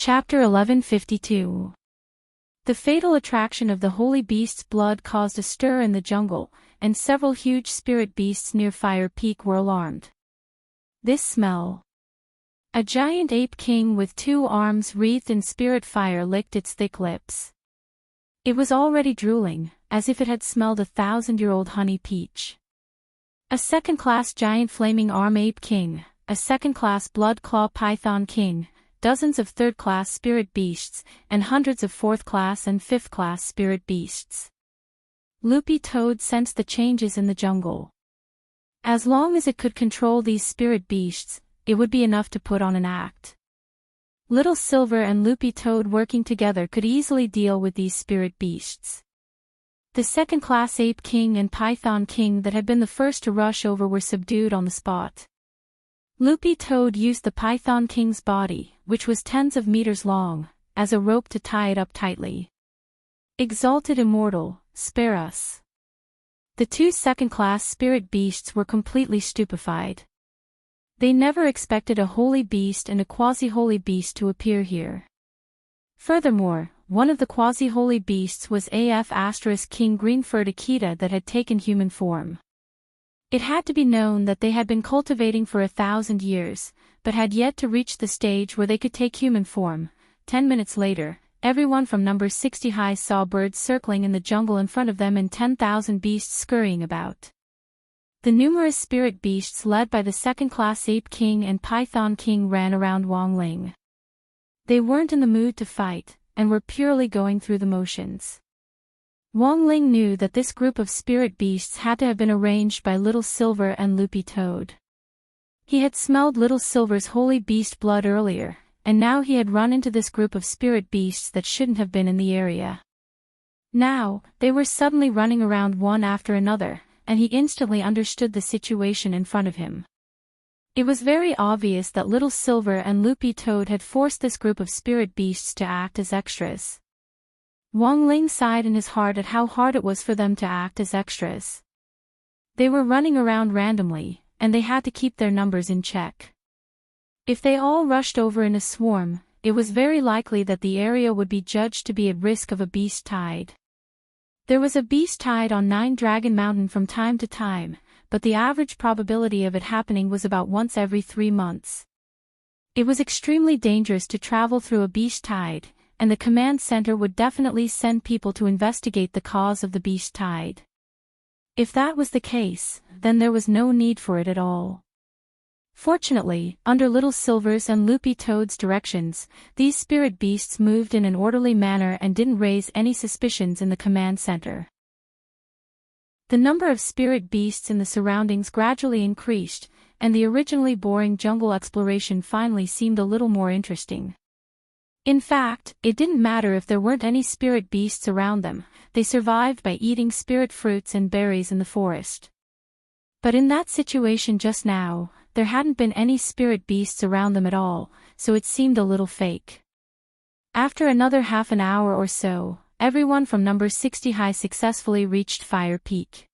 Chapter 1152. The fatal attraction of the holy beast's blood caused a stir in the jungle, and several huge spirit beasts near Fire Peak were alarmed. This smell. A giant ape king with 2 arms wreathed in spirit fire licked its thick lips. It was already drooling, as if it had smelled 1,000-year-old honey peach. A second-class giant flaming arm ape king, a second-class blood claw python king, dozens of third-class spirit beasts, and hundreds of fourth-class and fifth-class spirit beasts. Loopy Toad sensed the changes in the jungle. As long as it could control these spirit beasts, it would be enough to put on an act. Little Silver and Loopy Toad working together could easily deal with these spirit beasts. The second-class Ape King and Python King that had been the first to rush over were subdued on the spot. Loopy Toad used the Python King's body, which was tens of meters long, as a rope to tie it up tightly. Exalted Immortal, spare us. The 2 second-class spirit beasts were completely stupefied. They never expected a holy beast and a quasi-holy beast to appear here. Furthermore, one of the quasi-holy beasts was AF** King Greenfurred Akita that had taken human form. It had to be known that they had been cultivating for 1,000 years, but had yet to reach the stage where they could take human form. 10 minutes later, everyone from number 60 high saw birds circling in the jungle in front of them and 10,000 beasts scurrying about. The numerous spirit beasts led by the second-class Ape King and Python King ran around Wong Ling. They weren't in the mood to fight, and were purely going through the motions. Wong Ling knew that this group of spirit beasts had to have been arranged by Little Silver and Loopy Toad. He had smelled Little Silver's holy beast blood earlier, and now he had run into this group of spirit beasts that shouldn't have been in the area. Now, they were suddenly running around one after another, and he instantly understood the situation in front of him. It was very obvious that Little Silver and Loopy Toad had forced this group of spirit beasts to act as extras. Wong Ling sighed in his heart at how hard it was for them to act as extras. They were running around randomly, and they had to keep their numbers in check. If they all rushed over in a swarm, it was very likely that the area would be judged to be at risk of a beast tide. There was a beast tide on 9 Dragon Mountain from time to time, but the average probability of it happening was about once every 3 months. It was extremely dangerous to travel through a beast tide, and the command center would definitely send people to investigate the cause of the beast tide. If that was the case, then there was no need for it at all. Fortunately, under Little Silver's and Loopy Toad's directions, these spirit beasts moved in an orderly manner and didn't raise any suspicions in the command center. The number of spirit beasts in the surroundings gradually increased, and the originally boring jungle exploration finally seemed a little more interesting. In fact, it didn't matter if there weren't any spirit beasts around them, they survived by eating spirit fruits and berries in the forest. But in that situation just now, there hadn't been any spirit beasts around them at all, so it seemed a little fake. After another half an hour or so, everyone from number 60 high successfully reached Fire Peak.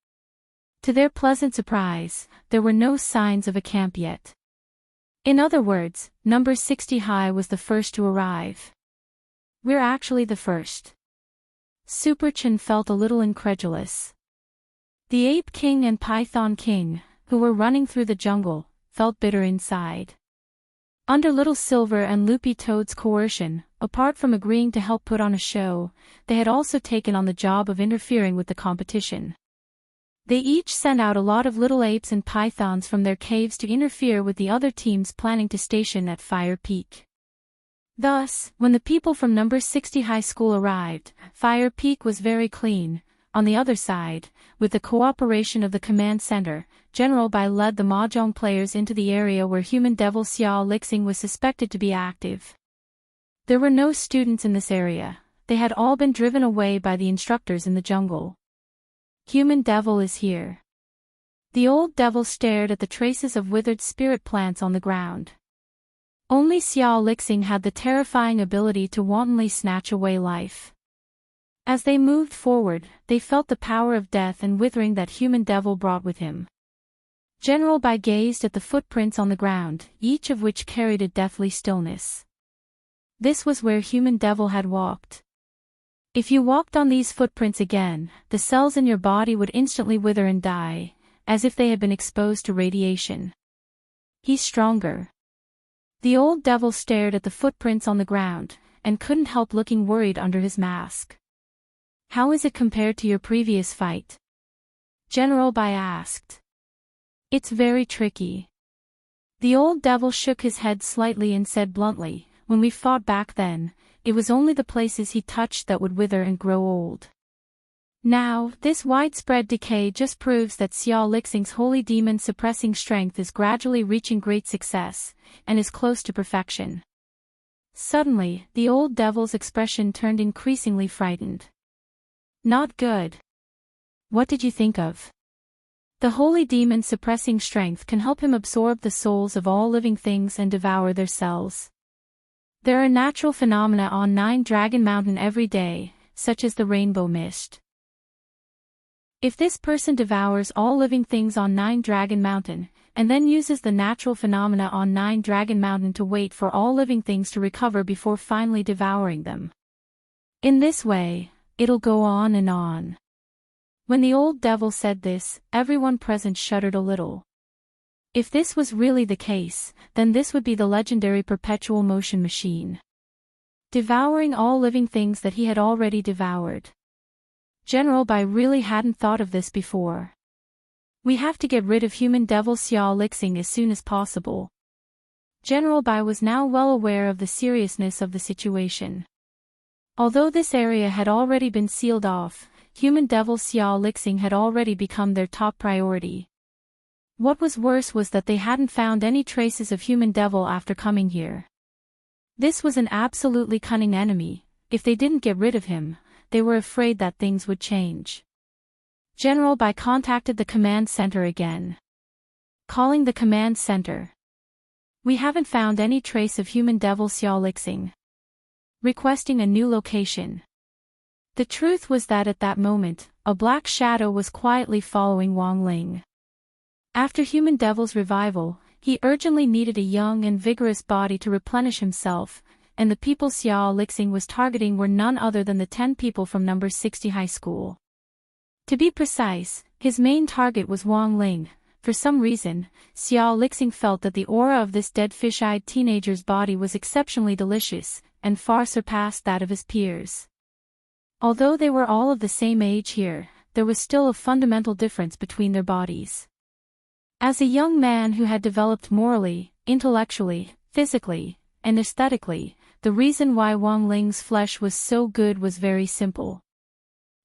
To their pleasant surprise, there were no signs of a camp yet. In other words, number 60 high was the first to arrive. We're actually the first. Super Chin felt a little incredulous. The Ape King and Python King, who were running through the jungle, felt bitter inside. Under Little Silver and Loopy Toad's coercion, apart from agreeing to help put on a show, they had also taken on the job of interfering with the competition. They each sent out a lot of little apes and pythons from their caves to interfere with the other teams planning to station at Fire Peak. Thus, when the people from number 60 high school arrived, Fire Peak was very clean. On the other side, with the cooperation of the command center, General Bai led the mahjong players into the area where human devil Xiao Lixing was suspected to be active. There were no students in this area, they had all been driven away by the instructors in the jungle. Human devil is here. The old devil stared at the traces of withered spirit plants on the ground. Only Xiao Lixing had the terrifying ability to wantonly snatch away life. As they moved forward, they felt the power of death and withering that human devil brought with him. General Bai gazed at the footprints on the ground, each of which carried a deathly stillness. This was where human devil had walked. If you walked on these footprints again, the cells in your body would instantly wither and die, as if they had been exposed to radiation. He's stronger. The old devil stared at the footprints on the ground, and couldn't help looking worried under his mask. How is it compared to your previous fight? General Bai asked. It's very tricky. The old devil shook his head slightly and said bluntly, when we fought back then, it was only the places he touched that would wither and grow old. Now, this widespread decay just proves that Xiao Lixing's holy demon suppressing strength is gradually reaching great success, and is close to perfection. Suddenly, the old devil's expression turned increasingly frightened. Not good. What did you think of? The holy demon suppressing strength can help him absorb the souls of all living things and devour their cells. There are natural phenomena on Nine Dragon Mountain every day, such as the rainbow mist. If this person devours all living things on Nine Dragon Mountain, and then uses the natural phenomena on Nine Dragon Mountain to wait for all living things to recover before finally devouring them. In this way, it'll go on and on. When the old devil said this, everyone present shuddered a little. If this was really the case, then this would be the legendary perpetual motion machine. Devouring all living things that he had already devoured. General Bai really hadn't thought of this before. We have to get rid of human devil Xiao Lixing as soon as possible. General Bai was now well aware of the seriousness of the situation. Although this area had already been sealed off, human devil Xiao Lixing had already become their top priority. What was worse was that they hadn't found any traces of human devil after coming here. This was an absolutely cunning enemy. If they didn't get rid of him, they were afraid that things would change. General Bai contacted the command center again. Calling the command center. We haven't found any trace of human devil Xiao Lixing. Requesting a new location. The truth was that at that moment, a black shadow was quietly following Wang Ling. After human devil's revival, he urgently needed a young and vigorous body to replenish himself, and the people Xiao Lixing was targeting were none other than the 10 people from number 60 high school. To be precise, his main target was Wang Ling. For some reason, Xiao Lixing felt that the aura of this dead fish-eyed teenager's body was exceptionally delicious, and far surpassed that of his peers. Although they were all of the same age here, there was still a fundamental difference between their bodies. As a young man who had developed morally, intellectually, physically, and aesthetically, the reason why Wang Ling's flesh was so good was very simple.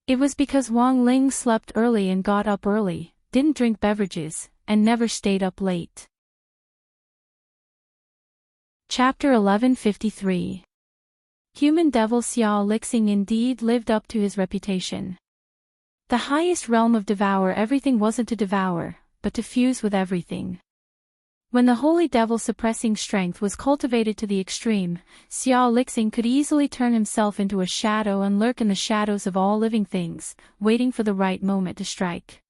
It was because Wang Ling slept early and got up early, didn't drink beverages, and never stayed up late. Chapter 1153. Human devil Xiao Lixing indeed lived up to his reputation. The highest realm of devour everything wasn't to devour, but to fuse with everything. When the holy devil suppressing strength was cultivated to the extreme, Xiao Lixing could easily turn himself into a shadow and lurk in the shadows of all living things, waiting for the right moment to strike.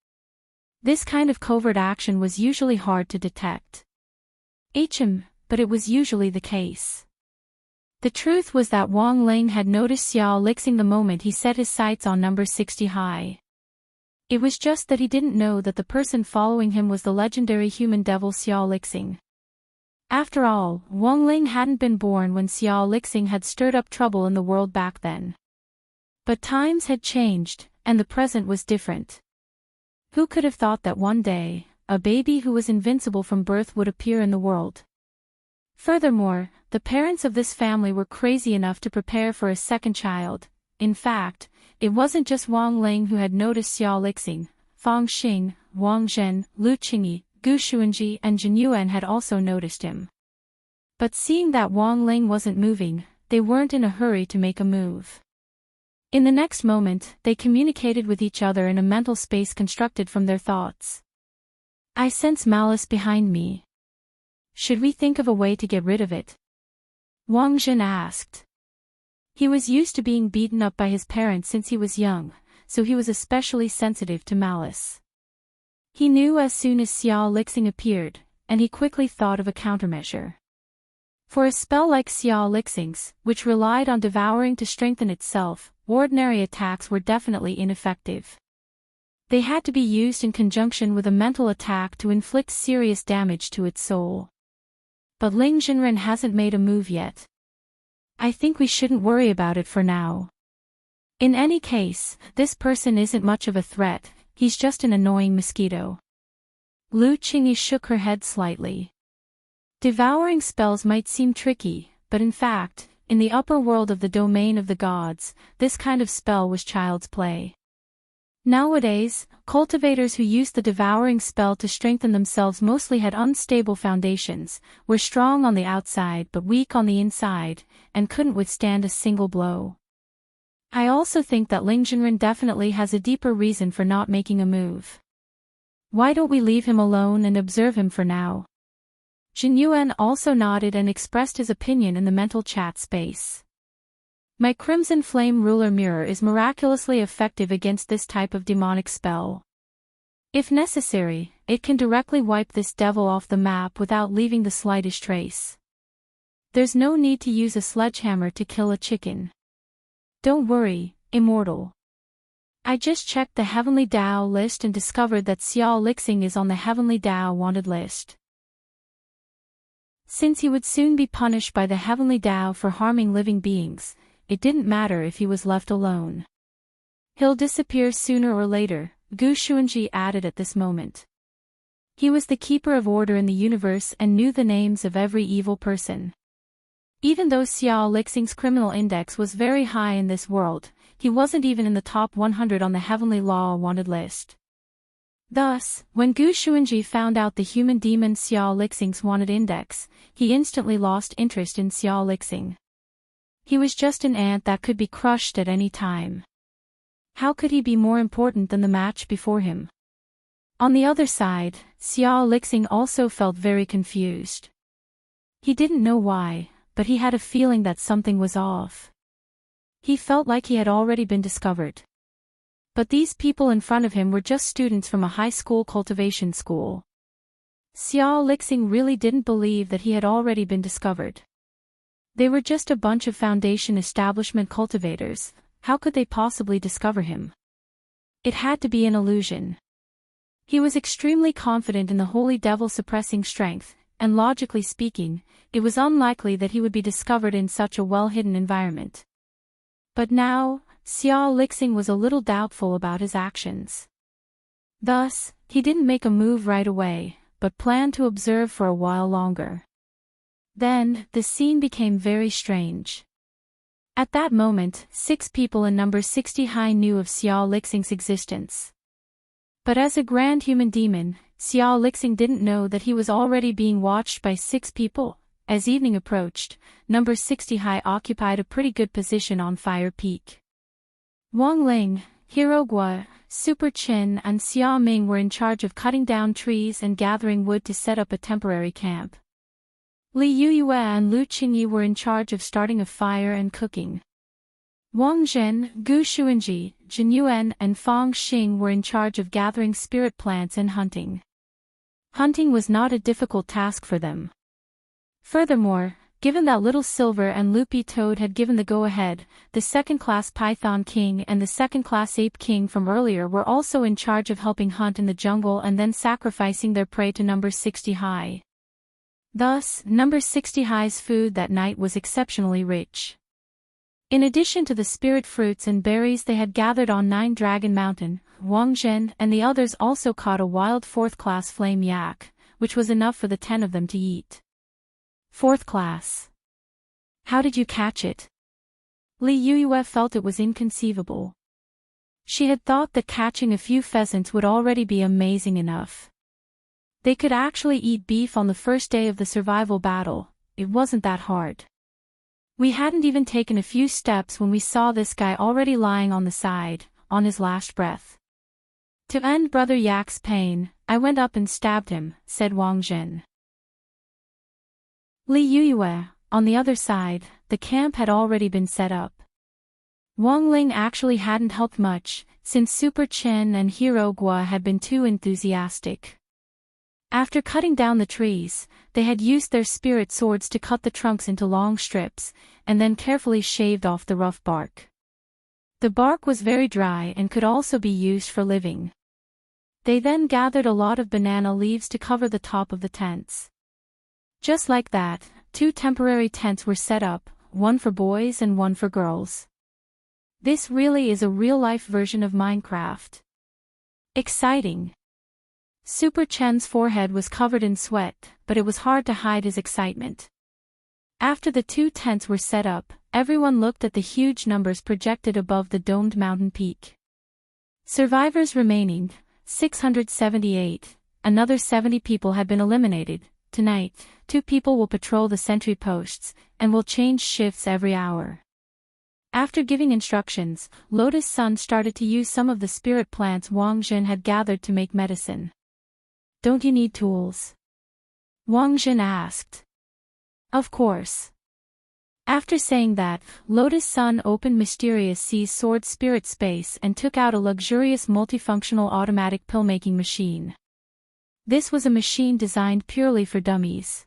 This kind of covert action was usually hard to detect. But it was usually the case. The truth was that Wang Ling had noticed Xiao Lixing the moment he set his sights on number 60 high. It was just that he didn't know that the person following him was the legendary human devil Xiao Lixing. After all, Wang Ling hadn't been born when Xiao Lixing had stirred up trouble in the world back then. But times had changed, and the present was different. Who could have thought that one day, a baby who was invincible from birth would appear in the world? Furthermore, the parents of this family were crazy enough to prepare for a second child. In fact, it wasn't just Wang Ling who had noticed Xiao Lixing. Fang Xing, Wang Zhen, Lu Qingyi, Gu Xuanji and Jin Yuan had also noticed him. But seeing that Wang Ling wasn't moving, they weren't in a hurry to make a move. In the next moment, they communicated with each other in a mental space constructed from their thoughts. I sense malice behind me. Should we think of a way to get rid of it? Wang Zhen asked. He was used to being beaten up by his parents since he was young, so he was especially sensitive to malice. He knew as soon as Xiao Lixing appeared, and he quickly thought of a countermeasure. For a spell like Xiao Lixing's, which relied on devouring to strengthen itself, ordinary attacks were definitely ineffective. They had to be used in conjunction with a mental attack to inflict serious damage to its soul. But Ling Jinren hasn't made a move yet. I think we shouldn't worry about it for now. In any case, this person isn't much of a threat, he's just an annoying mosquito. Lu Qingyi shook her head slightly. Devouring spells might seem tricky, but in fact, in the upper world of the domain of the gods, this kind of spell was child's play. Nowadays, cultivators who used the devouring spell to strengthen themselves mostly had unstable foundations, were strong on the outside but weak on the inside, and couldn't withstand a single blow. I also think that Ling Jinren definitely has a deeper reason for not making a move. Why don't we leave him alone and observe him for now? Jin Yuan also nodded and expressed his opinion in the mental chat space. My Crimson Flame Ruler Mirror is miraculously effective against this type of demonic spell. If necessary, it can directly wipe this devil off the map without leaving the slightest trace. There's no need to use a sledgehammer to kill a chicken. Don't worry, Immortal. I just checked the Heavenly Dao list and discovered that Xiao Lixing is on the Heavenly Dao wanted list. Since he would soon be punished by the Heavenly Dao for harming living beings, it didn't matter if he was left alone. He'll disappear sooner or later, Gu Xuanji added at this moment. He was the keeper of order in the universe and knew the names of every evil person. Even though Xiao Lixing's criminal index was very high in this world, he wasn't even in the top 100 on the Heavenly Law wanted list. Thus, when Gu Xuanji found out the human demon Xiao Lixing's wanted index, he instantly lost interest in Xiao Lixing. He was just an ant that could be crushed at any time. How could he be more important than the match before him? On the other side, Xiao Lixing also felt very confused. He didn't know why, but he had a feeling that something was off. He felt like he had already been discovered. But these people in front of him were just students from a high school cultivation school. Xiao Lixing really didn't believe that he had already been discovered. They were just a bunch of Foundation establishment cultivators, how could they possibly discover him? It had to be an illusion. He was extremely confident in the Holy Devil suppressing strength, and logically speaking, it was unlikely that he would be discovered in such a well-hidden environment. But now, Xiao Lixing was a little doubtful about his actions. Thus, he didn't make a move right away, but planned to observe for a while longer. Then, the scene became very strange. At that moment, 6 people in number 60 high knew of Xiao Lixing's existence. But as a grand human demon, Xiao Lixing didn't know that he was already being watched by 6 people. As evening approached, number 60 high occupied a pretty good position on Fire Peak. Wang Ling, Hero Gua, Super Chin and Xia Ming were in charge of cutting down trees and gathering wood to set up a temporary camp. Li Yuyue and Lu Qingyi were in charge of starting a fire and cooking. Wang Zhen, Gu Xuanji, Jin Yuan and Fang Xing were in charge of gathering spirit plants and hunting. Hunting was not a difficult task for them. Furthermore, given that Little Silver and Loopy Toad had given the go-ahead, the second-class Python King and the second-class Ape King from earlier were also in charge of helping hunt in the jungle and then sacrificing their prey to number 60 high. Thus, number 60 high's food that night was exceptionally rich. In addition to the spirit fruits and berries they had gathered on 9 Dragon Mountain, Wang Zhen and the others also caught a wild 4th-class flame yak, which was enough for the 10 of them to eat. 4th class. How did you catch it? Li Yuyue felt it was inconceivable. She had thought that catching a few pheasants would already be amazing enough. They could actually eat beef on the first day of the survival battle, it wasn't that hard. We hadn't even taken a few steps when we saw this guy already lying on the side, on his last breath. To end Brother Yak's pain, I went up and stabbed him, said Wang Zhen. Li Yuyue, on the other side, the camp had already been set up. Wang Ling actually hadn't helped much, since Super Chen and Hero Gua had been too enthusiastic. After cutting down the trees, they had used their spirit swords to cut the trunks into long strips, and then carefully shaved off the rough bark. The bark was very dry and could also be used for living. They then gathered a lot of banana leaves to cover the top of the tents. Just like that, 2 temporary tents were set up, one for boys and one for girls. This really is a real-life version of Minecraft. Exciting. Super Chen's forehead was covered in sweat, but it was hard to hide his excitement. After the 2 tents were set up, everyone looked at the huge numbers projected above the domed mountain peak. Survivors remaining, 678, another 70 people had been eliminated. Tonight, 2 people will patrol the sentry posts, and will change shifts every hour. After giving instructions, Lotus Sun started to use some of the spirit plants Wang Jin had gathered to make medicine. "Don't you need tools?" Wang Jin asked. "Of course." After saying that, Lotus Sun opened Mysterious Sea's sword spirit space and took out a luxurious multifunctional automatic pill-making machine. This was a machine designed purely for dummies.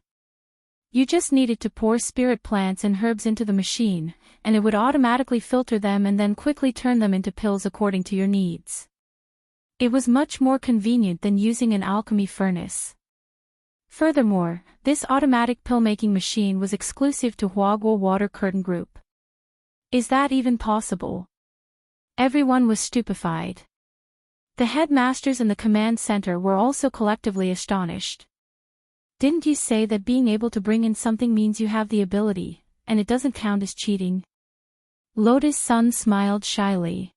You just needed to pour spirit plants and herbs into the machine, and it would automatically filter them and then quickly turn them into pills according to your needs. It was much more convenient than using an alchemy furnace. Furthermore, this automatic pill-making machine was exclusive to Huaguo Water Curtain Group. Is that even possible? Everyone was stupefied. The headmasters in the command center were also collectively astonished. "Didn't you say that being able to bring in something means you have the ability, and it doesn't count as cheating?" Lotus Sun smiled shyly.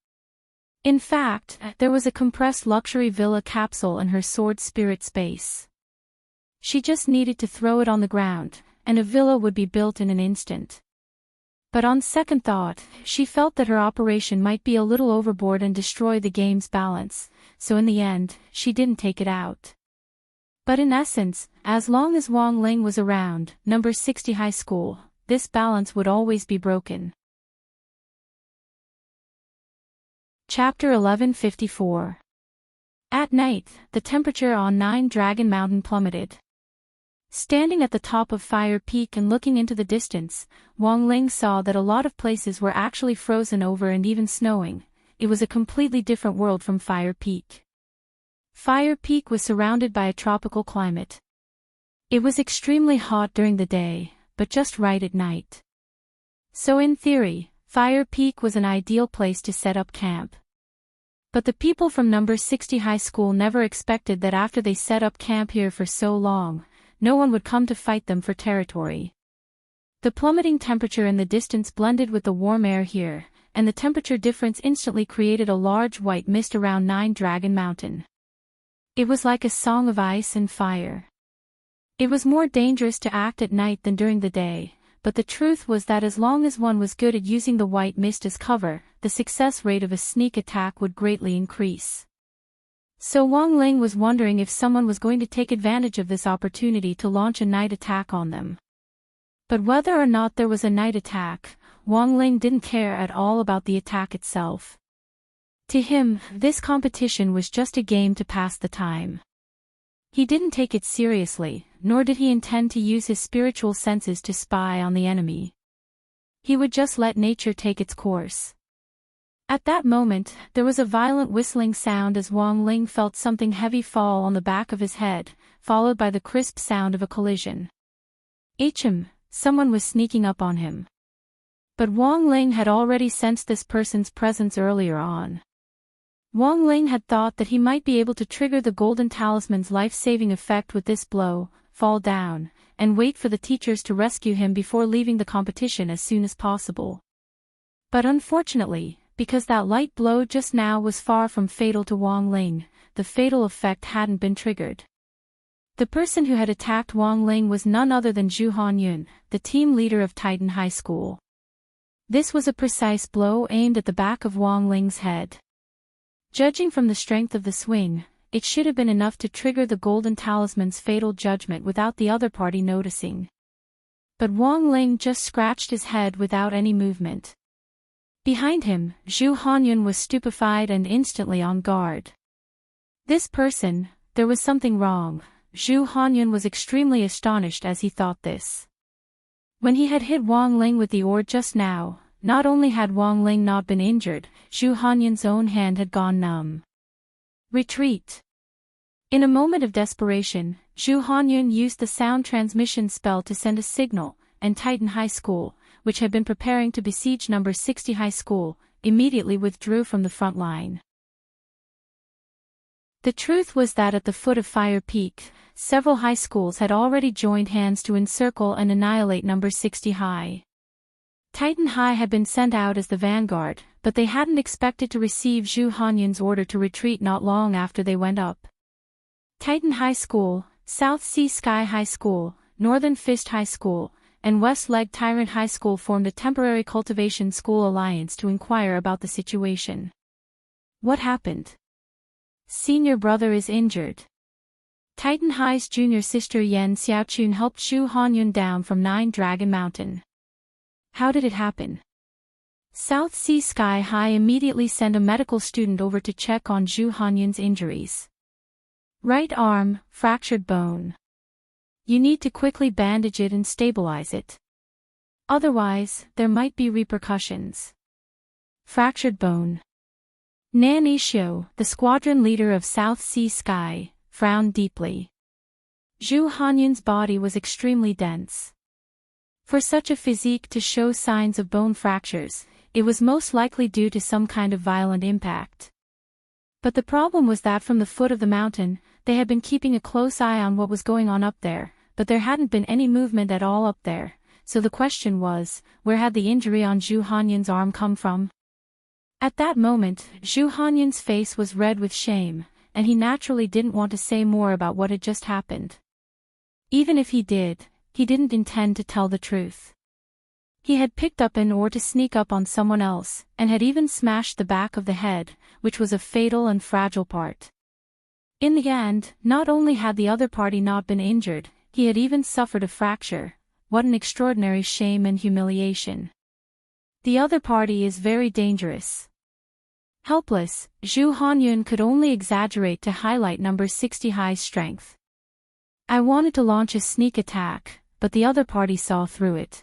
In fact, there was a compressed luxury villa capsule in her sword spirit space. She just needed to throw it on the ground, and a villa would be built in an instant. But on second thought, she felt that her operation might be a little overboard and destroy the game's balance, so in the end, she didn't take it out. But in essence, as long as Wang Ling was around, number 60 high school, this balance would always be broken. Chapter 1154. At night, the temperature on 9 Dragon Mountain plummeted. Standing at the top of Fire Peak and looking into the distance, Wang Ling saw that a lot of places were actually frozen over and even snowing. It was a completely different world from Fire Peak. Fire Peak was surrounded by a tropical climate. It was extremely hot during the day, but just right at night. So in theory, Fire Peak was an ideal place to set up camp. But the people from number 60 high school never expected that after they set up camp here for so long, no one would come to fight them for territory. The plummeting temperature in the distance blended with the warm air here, and the temperature difference instantly created a large white mist around 9 Dragon Mountain. It was like a song of ice and fire. It was more dangerous to act at night than during the day, but the truth was that as long as one was good at using the white mist as cover, the success rate of a sneak attack would greatly increase. So Wang Ling was wondering if someone was going to take advantage of this opportunity to launch a night attack on them. But whether or not there was a night attack, Wang Ling didn't care at all about the attack itself. To him, this competition was just a game to pass the time. He didn't take it seriously, nor did he intend to use his spiritual senses to spy on the enemy. He would just let nature take its course. At that moment, there was a violent whistling sound as Wang Ling felt something heavy fall on the back of his head, followed by the crisp sound of a collision. Achim, someone was sneaking up on him. But Wang Ling had already sensed this person's presence earlier on. Wang Ling had thought that he might be able to trigger the Golden Talisman's life-saving effect with this blow, fall down, and wait for the teachers to rescue him before leaving the competition as soon as possible. But unfortunately, because that light blow just now was far from fatal to Wang Ling, the fatal effect hadn't been triggered. The person who had attacked Wang Ling was none other than Zhu Hanyun, the team leader of Titan High School. This was a precise blow aimed at the back of Wang Ling's head. Judging from the strength of the swing, it should have been enough to trigger the Golden Talisman's fatal judgment without the other party noticing. But Wang Ling just scratched his head without any movement. Behind him, Zhu Hanyun was stupefied and instantly on guard. This person, there was something wrong. Zhu Hanyun was extremely astonished as he thought this. When he had hit Wang Ling with the oar just now, not only had Wang Ling not been injured, Zhu Hanyun's own hand had gone numb. Retreat. In a moment of desperation, Zhu Hanyun used the sound transmission spell to send a signal, and Titan High School, which had been preparing to besiege number 60 High School, immediately withdrew from the front line. The truth was that at the foot of Fire Peak, several high schools had already joined hands to encircle and annihilate number 60 High. Titan High had been sent out as the vanguard, but they hadn't expected to receive Zhu Hanyun's order to retreat not long after they went up. Titan High School, South Sea Sky High School, Northern Fist High School, and West Leg Tyrant High School formed a temporary cultivation school alliance to inquire about the situation. What happened? Senior brother is injured. Titan High's junior sister Yen Xiaochun helped Zhu Hanyun down from 9 Dragon Mountain. How did it happen? South Sea Sky High immediately sent a medical student over to check on Zhu Hanyun's injuries. Right arm, fractured bone. You need to quickly bandage it and stabilize it. Otherwise, there might be repercussions. Fractured bone. Nan Ishio, the squadron leader of South Sea Sky, frowned deeply. Zhu Hanyun's body was extremely dense. For such a physique to show signs of bone fractures, it was most likely due to some kind of violent impact. But the problem was that from the foot of the mountain, they had been keeping a close eye on what was going on up there, but there hadn't been any movement at all up there, so the question was, where had the injury on Zhu Hanyun's arm come from? At that moment, Zhu Hanyun's face was red with shame, and he naturally didn't want to say more about what had just happened. Even if he did, he didn't intend to tell the truth. He had picked up an oar to sneak up on someone else, and had even smashed the back of the head, which was a fatal and fragile part. In the end, not only had the other party not been injured, he had even suffered a fracture. What an extraordinary shame and humiliation. The other party is very dangerous. Helpless, Zhu Hanyun could only exaggerate to highlight number 60 High's strength. I wanted to launch a sneak attack, but the other party saw through it.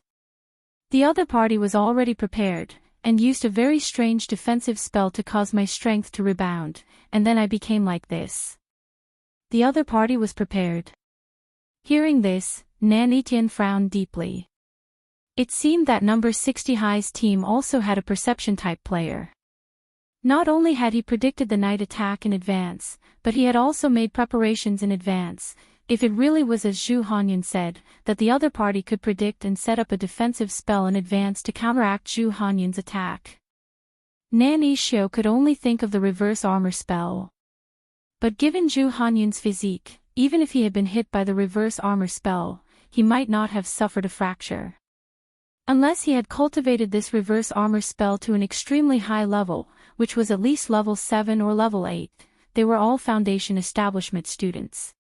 The other party was already prepared, and used a very strange defensive spell to cause my strength to rebound, and then I became like this. The other party was prepared. Hearing this, Nan Etian frowned deeply. It seemed that number 60 High's team also had a perception-type player. Not only had he predicted the night attack in advance, but he had also made preparations in advance. If it really was as Zhu Hanyun said, that the other party could predict and set up a defensive spell in advance to counteract Zhu Hanyun's attack. Nan Ishio could only think of the reverse armor spell. But given Zhu Hanyun's physique, even if he had been hit by the reverse armor spell, he might not have suffered a fracture. Unless he had cultivated this reverse armor spell to an extremely high level, which was at least level 7 or level 8, they were all Foundation Establishment students.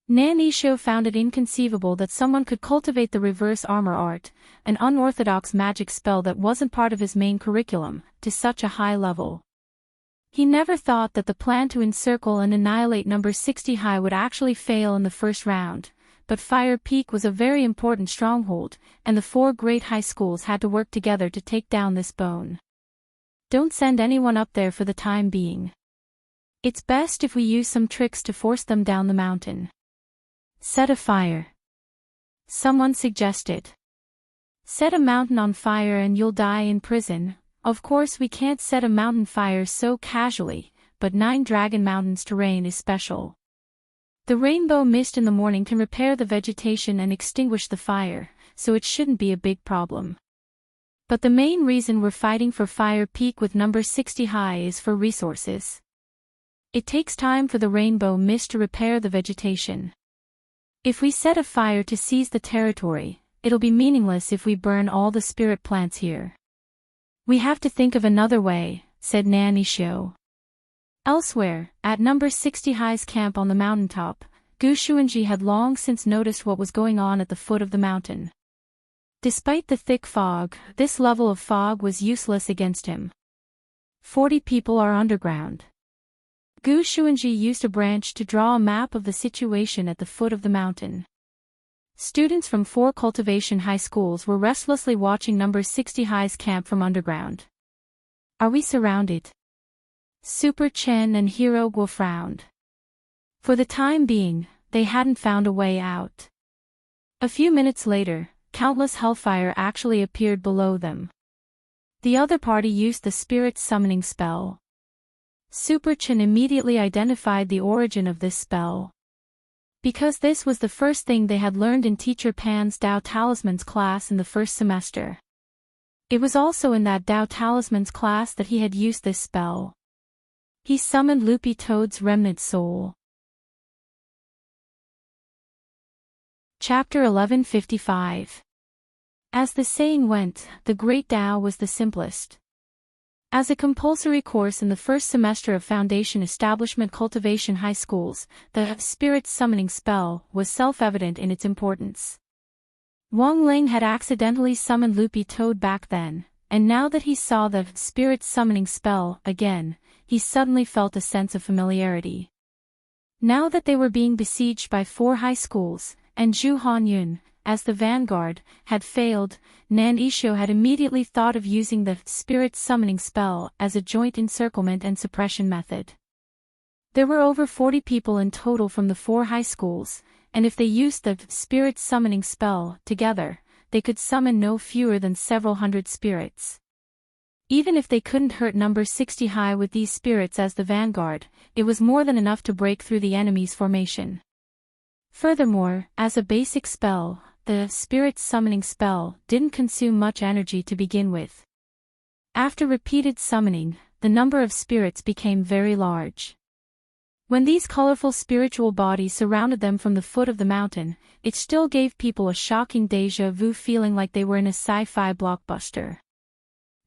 Nan Ishio found it inconceivable that someone could cultivate the reverse armor art, an unorthodox magic spell that wasn't part of his main curriculum, to such a high level. He never thought that the plan to encircle and annihilate number 60 High would actually fail in the first round, but Fire Peak was a very important stronghold, and the 4 great high schools had to work together to take down this bone. Don't send anyone up there for the time being. It's best if we use some tricks to force them down the mountain. Set a fire. Someone suggested. Set a mountain on fire and you'll die in prison. Of course we can't set a mountain fire so casually, but 9 Dragon Mountain's terrain is special. The rainbow mist in the morning can repair the vegetation and extinguish the fire, so it shouldn't be a big problem. But the main reason we're fighting for Fire Peak with number 60 High is for resources. It takes time for the rainbow mist to repair the vegetation. If we set a fire to seize the territory, it'll be meaningless if we burn all the spirit plants here. We have to think of another way, said Nan Ishio. Elsewhere, at number 60 High's camp on the mountaintop, Gu Xuanji had long since noticed what was going on at the foot of the mountain. Despite the thick fog, this level of fog was useless against him. 40 people are underground. Gu Xuanji used a branch to draw a map of the situation at the foot of the mountain. Students from 4 cultivation high schools were restlessly watching number 60 High's camp from underground. Are we surrounded? Super Chen and Hero Guo frowned. For the time being, they hadn't found a way out. A few minutes later, countless hellfire actually appeared below them. The other party used the spirit summoning spell. Super Chen immediately identified the origin of this spell. Because this was the first thing they had learned in Teacher Pan's Dao Talismans class in the first semester. It was also in that Dao Talismans class that he had used this spell. He summoned Loopy Toad's remnant soul. Chapter 1155. As the saying went, the Great Tao was the simplest. As a compulsory course in the first semester of Foundation Establishment Cultivation High Schools, the Spirit Summoning Spell was self-evident in its importance. Wang Ling had accidentally summoned Loopy Toad back then, and now that he saw the Spirit Summoning Spell again, he suddenly felt a sense of familiarity. Now that they were being besieged by 4 high schools, and Zhu Hanyun, as the vanguard, had failed, Nan Yishou had immediately thought of using the Spirit Summoning Spell as a joint encirclement and suppression method. There were over 40 people in total from the 4 high schools, and if they used the Spirit Summoning Spell together, they could summon no fewer than several hundred spirits. Even if they couldn't hurt number 60 High with these spirits as the vanguard, it was more than enough to break through the enemy's formation. Furthermore, as a basic spell, the Spirit Summoning Spell didn't consume much energy to begin with. After repeated summoning, the number of spirits became very large. When these colorful spiritual bodies surrounded them from the foot of the mountain, it still gave people a shocking déjà vu feeling like they were in a sci-fi blockbuster.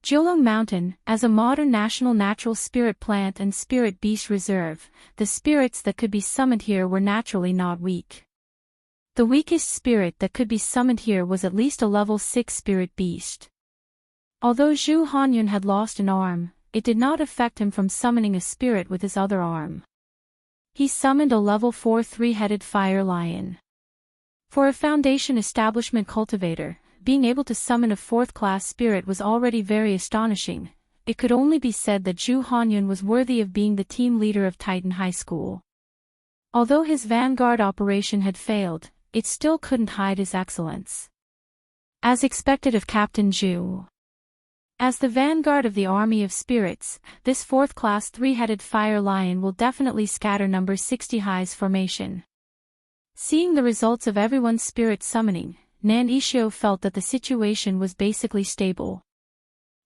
Jiulong Mountain, as a modern national natural spirit plant and spirit beast reserve, the spirits that could be summoned here were naturally not weak. The weakest spirit that could be summoned here was at least a level 6 spirit beast. Although Zhu Hanyun had lost an arm, it did not affect him from summoning a spirit with his other arm. He summoned a level 4 3-headed fire lion. For a Foundation Establishment cultivator, being able to summon a 4th-class spirit was already very astonishing. It could only be said that Zhu Hanyun was worthy of being the team leader of Titan High School. Although his vanguard operation had failed, it still couldn't hide his excellence. As expected of Captain Zhu. As the vanguard of the army of spirits, this 4th-class 3-headed fire lion will definitely scatter number 60 High's formation. Seeing the results of everyone's spirit summoning, Nan Yishou felt that the situation was basically stable.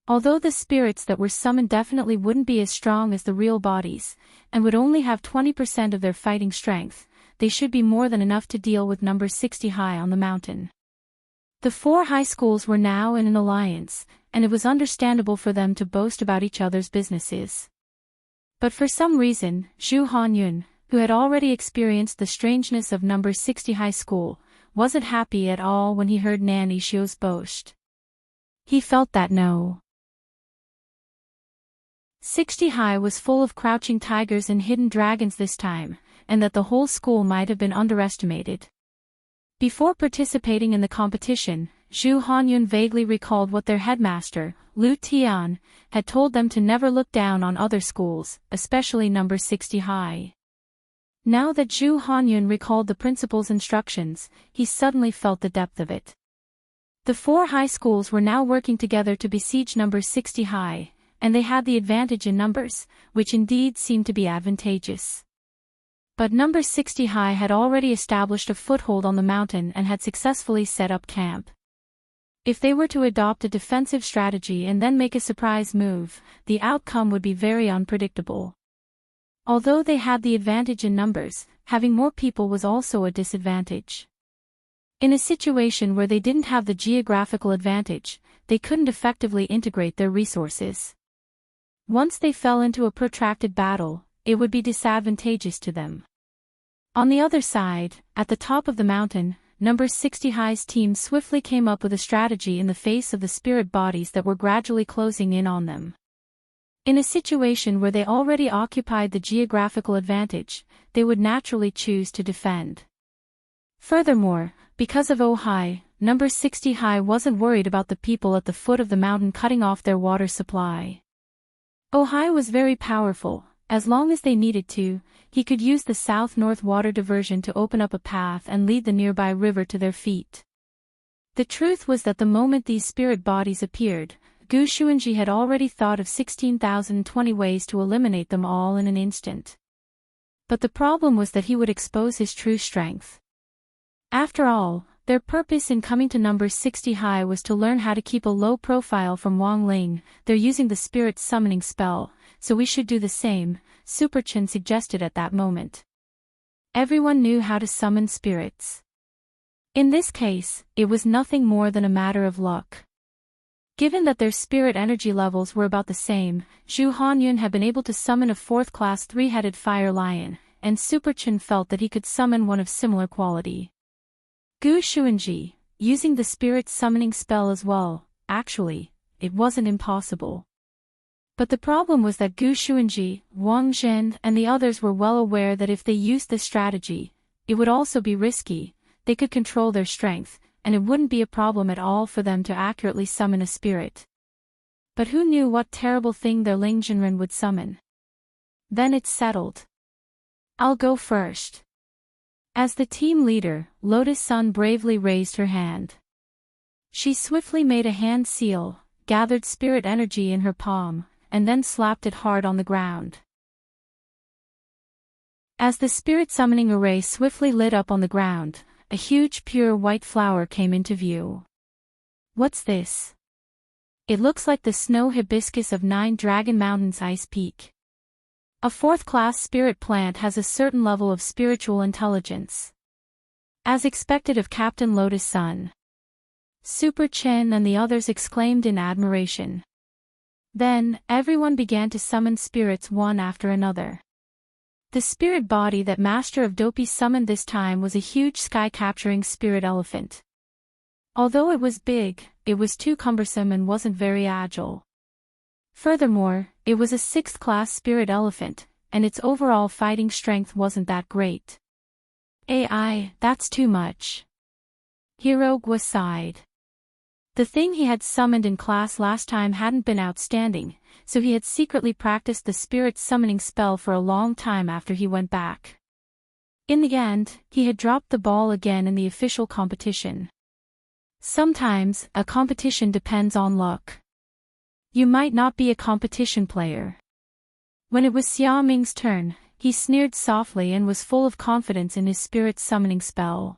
Although the spirits that were summoned definitely wouldn't be as strong as the real bodies, and would only have 20% of their fighting strength, they should be more than enough to deal with number 60 High on the mountain. The 4 high schools were now in an alliance, and it was understandable for them to boast about each other's businesses. But for some reason, Zhu Hanyun, who had already experienced the strangeness of number 60 High School, wasn't happy at all when he heard Nan Yishou's boast. He felt that no. 60 High was full of crouching tigers and hidden dragons this time, and that the whole school might have been underestimated. Before participating in the competition, Zhu Hanyun vaguely recalled what their headmaster, Lu Tian, had told them to never look down on other schools, especially number 60 High. Now that Zhu Hanyun recalled the principal's instructions, he suddenly felt the depth of it. The 4 high schools were now working together to besiege number 60 High, and they had the advantage in numbers, which indeed seemed to be advantageous. But number 60 High had already established a foothold on the mountain and had successfully set up camp. If they were to adopt a defensive strategy and then make a surprise move, the outcome would be very unpredictable. Although they had the advantage in numbers, having more people was also a disadvantage. In a situation where they didn't have the geographical advantage, they couldn't effectively integrate their resources. Once they fell into a protracted battle, it would be disadvantageous to them. On the other side, at the top of the mountain, number 60 High's team swiftly came up with a strategy in the face of the spirit bodies that were gradually closing in on them. In a situation where they already occupied the geographical advantage, they would naturally choose to defend. Furthermore, because of Ohai, number 60 High wasn't worried about the people at the foot of the mountain cutting off their water supply. Ohai was very powerful. As long as they needed to, he could use the south-north water diversion to open up a path and lead the nearby river to their feet. The truth was that the moment these spirit bodies appeared, Gu Xuanji had already thought of 16,020 ways to eliminate them all in an instant. But the problem was that he would expose his true strength. After all, their purpose in coming to number 60 High was to learn how to keep a low profile from Wang Ling. They're using the spirit summoning spell, so we should do the same, Super Chen suggested at that moment. Everyone knew how to summon spirits. In this case, it was nothing more than a matter of luck. Given that their spirit energy levels were about the same, Zhu Hanyun had been able to summon a 4th-class 3-headed fire lion, and Super Chen felt that he could summon one of similar quality. Gu Xuanji, using the spirit summoning spell as well, actually, it wasn't impossible. But the problem was that Gu Xuanji, Wang Zhen, and the others were well aware that if they used this strategy, it would also be risky. They could control their strength, and it wouldn't be a problem at all for them to accurately summon a spirit. But who knew what terrible thing their Ling Jinren would summon? Then it's settled. I'll go first. As the team leader, Lotus Sun bravely raised her hand. She swiftly made a hand seal, gathered spirit energy in her palm, and then slapped it hard on the ground. As the spirit summoning array swiftly lit up on the ground, a huge pure white flower came into view. What's this? It looks like the snow hibiscus of 9 Dragon Mountains Ice Peak. A 4th-class spirit plant has a certain level of spiritual intelligence. As expected of Captain Lotus Sun. Super Chen and the others exclaimed in admiration. Then, everyone began to summon spirits one after another. The spirit body that Master of Dopey summoned this time was a huge sky-capturing spirit elephant. Although it was big, it was too cumbersome and wasn't very agile. Furthermore, it was a 6th-class spirit elephant, and its overall fighting strength wasn't that great. AI, that's too much. Hirogwa sighed. The thing he had summoned in class last time hadn't been outstanding, so he had secretly practiced the spirit summoning spell for a long time after he went back. In the end, he had dropped the ball again in the official competition. Sometimes, a competition depends on luck. You might not be a competition player. When it was Xia Ming's turn, he sneered softly and was full of confidence in his spirit summoning spell.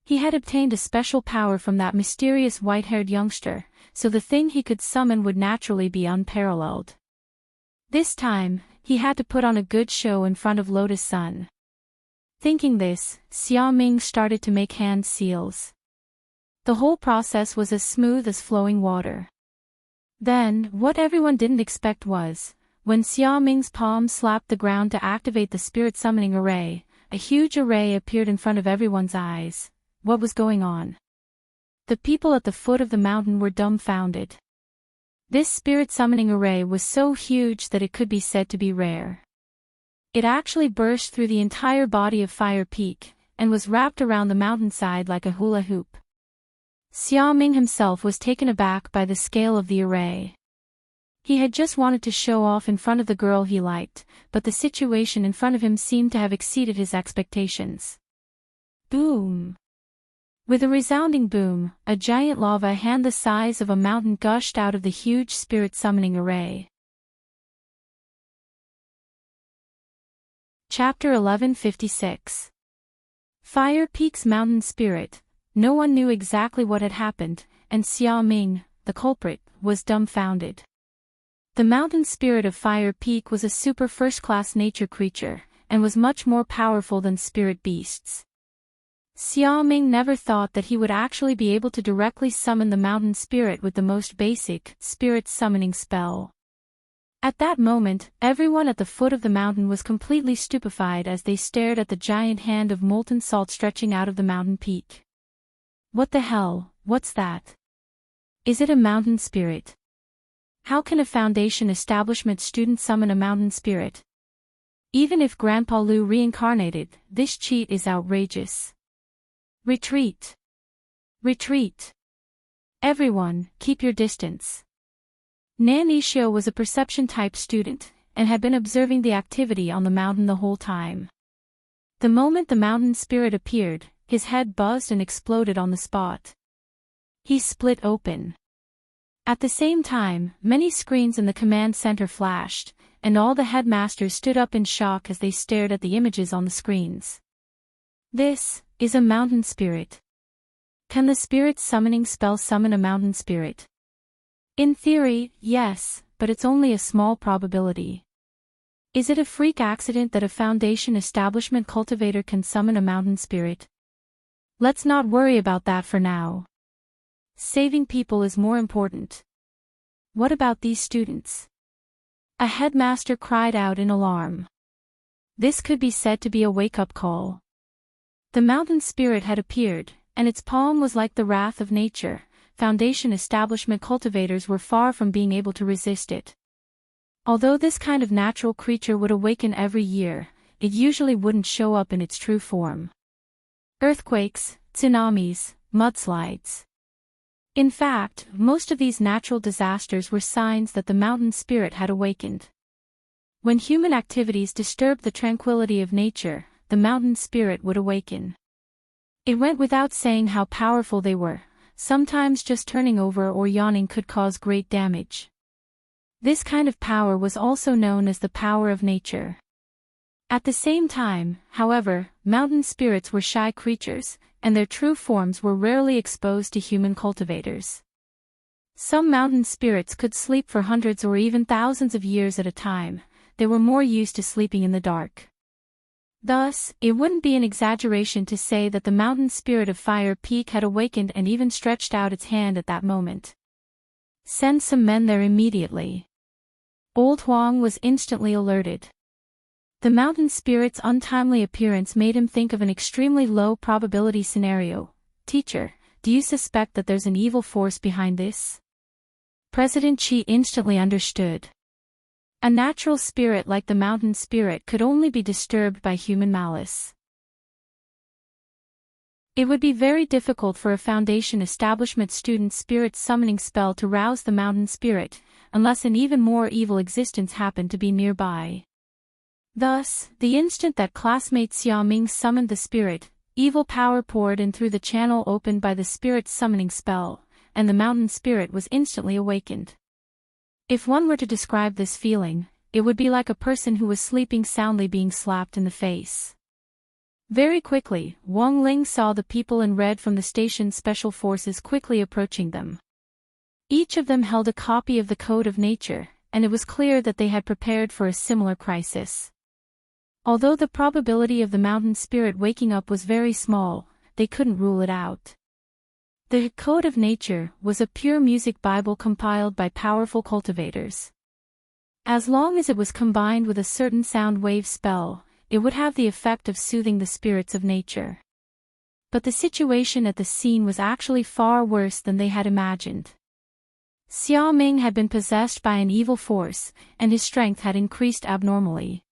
He had obtained a special power from that mysterious white-haired youngster, so the thing he could summon would naturally be unparalleled. This time, he had to put on a good show in front of Lotus Sun. Thinking this, Xia Ming started to make hand seals. The whole process was as smooth as flowing water. Then, what everyone didn't expect was, when Xia Ming's palm slapped the ground to activate the spirit summoning array, a huge array appeared in front of everyone's eyes. What was going on? The people at the foot of the mountain were dumbfounded. This spirit summoning array was so huge that it could be said to be rare. It actually burst through the entire body of Fire Peak, and was wrapped around the mountainside like a hula hoop. Xia Ming himself was taken aback by the scale of the array. He had just wanted to show off in front of the girl he liked, but the situation in front of him seemed to have exceeded his expectations. Boom! With a resounding boom, a giant lava hand the size of a mountain gushed out of the huge spirit summoning array. Chapter 1156. Fire Peak's mountain spirit. No one knew exactly what had happened, and Xia Ming, the culprit, was dumbfounded. The mountain spirit of Fire Peak was a super first-class nature creature, and was much more powerful than spirit beasts. Xia Ming never thought that he would actually be able to directly summon the mountain spirit with the most basic, spirit summoning spell. At that moment, everyone at the foot of the mountain was completely stupefied as they stared at the giant hand of molten salt stretching out of the mountain peak. What the hell, what's that? Is it a mountain spirit? How can a Foundation establishment student summon a mountain spirit? Even if Grandpa Lou reincarnated, this cheat is outrageous. Retreat. Retreat. Everyone, keep your distance. Nan Ishio was a perception-type student, and had been observing the activity on the mountain the whole time. The moment the mountain spirit appeared, his head buzzed and exploded on the spot. He split open. At the same time, many screens in the command center flashed, and all the headmasters stood up in shock as they stared at the images on the screens. This is a mountain spirit. Can the spirit summoning spell summon a mountain spirit? In theory, yes, but it's only a small probability. Is it a freak accident that a Foundation establishment cultivator can summon a mountain spirit? Let's not worry about that for now. Saving people is more important. What about these students? A headmaster cried out in alarm. This could be said to be a wake-up call. The mountain spirit had appeared, and its palm was like the wrath of nature. Foundation establishment cultivators were far from being able to resist it. Although this kind of natural creature would awaken every year, it usually wouldn't show up in its true form. Earthquakes, tsunamis, mudslides. In fact, most of these natural disasters were signs that the mountain spirit had awakened. When human activities disturbed the tranquility of nature, the mountain spirit would awaken. It went without saying how powerful they were. Sometimes just turning over or yawning could cause great damage. This kind of power was also known as the power of nature. At the same time, however, mountain spirits were shy creatures, and their true forms were rarely exposed to human cultivators. Some mountain spirits could sleep for hundreds or even thousands of years at a time. They were more used to sleeping in the dark. Thus, it wouldn't be an exaggeration to say that the mountain spirit of Fire Peak had awakened and even stretched out its hand at that moment. Send some men there immediately. Old Huang was instantly alerted. The mountain spirit's untimely appearance made him think of an extremely low probability scenario. Teacher, do you suspect that there's an evil force behind this? President Qi instantly understood. A natural spirit like the mountain spirit could only be disturbed by human malice. It would be very difficult for a Foundation establishment student's spirit summoning spell to rouse the mountain spirit, unless an even more evil existence happened to be nearby. Thus, the instant that classmate Xia Ming summoned the spirit, evil power poured in through the channel opened by the spirit's summoning spell, and the mountain spirit was instantly awakened. If one were to describe this feeling, it would be like a person who was sleeping soundly being slapped in the face. Very quickly, Wang Ling saw the people in red from the station's special forces quickly approaching them. Each of them held a copy of the Code of Nature, and it was clear that they had prepared for a similar crisis. Although the probability of the mountain spirit waking up was very small, they couldn't rule it out. The Code of Nature was a pure music Bible compiled by powerful cultivators. As long as it was combined with a certain sound wave spell, it would have the effect of soothing the spirits of nature. But the situation at the scene was actually far worse than they had imagined. Xia Ming had been possessed by an evil force, and his strength had increased abnormally.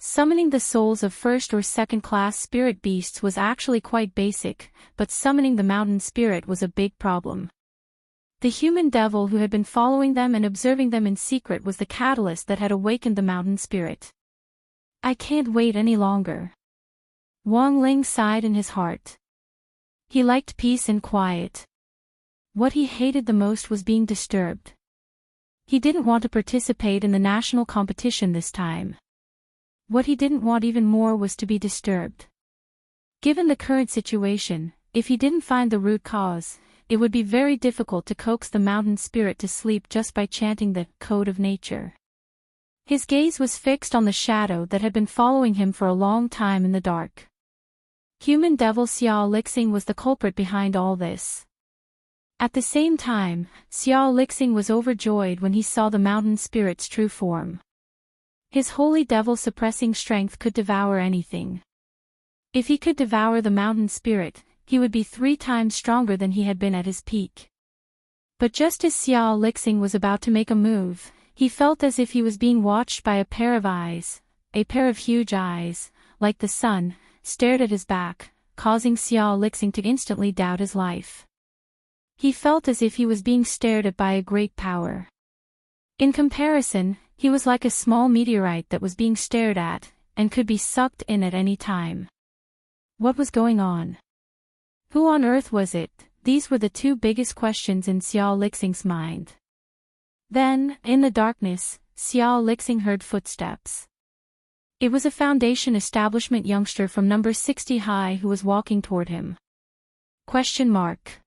Summoning the souls of first or second-class spirit beasts was actually quite basic, but summoning the mountain spirit was a big problem. The human devil who had been following them and observing them in secret was the catalyst that had awakened the mountain spirit. I can't wait any longer. Wang Ling sighed in his heart. He liked peace and quiet. What he hated the most was being disturbed. He didn't want to participate in the national competition this time. What he didn't want even more was to be disturbed. Given the current situation, if he didn't find the root cause, it would be very difficult to coax the mountain spirit to sleep just by chanting the Code of Nature. His gaze was fixed on the shadow that had been following him for a long time in the dark. Human devil Xiao Lixing was the culprit behind all this. At the same time, Xiao Lixing was overjoyed when he saw the mountain spirit's true form. His holy devil-suppressing strength could devour anything. If he could devour the mountain spirit, he would be 3 times stronger than he had been at his peak. But just as Xiao Lixing was about to make a move, he felt as if he was being watched by a pair of eyes. A pair of huge eyes, like the sun, stared at his back, causing Xiao Lixing to instantly doubt his life. He felt as if he was being stared at by a great power. In comparison, he was like a small meteorite that was being stared at, and could be sucked in at any time. What was going on? Who on earth was it? These were the two biggest questions in Xiao Lixing's mind. Then, in the darkness, Xiao Lixing heard footsteps. It was a Foundation establishment youngster from number 60 high who was walking toward him. Question mark.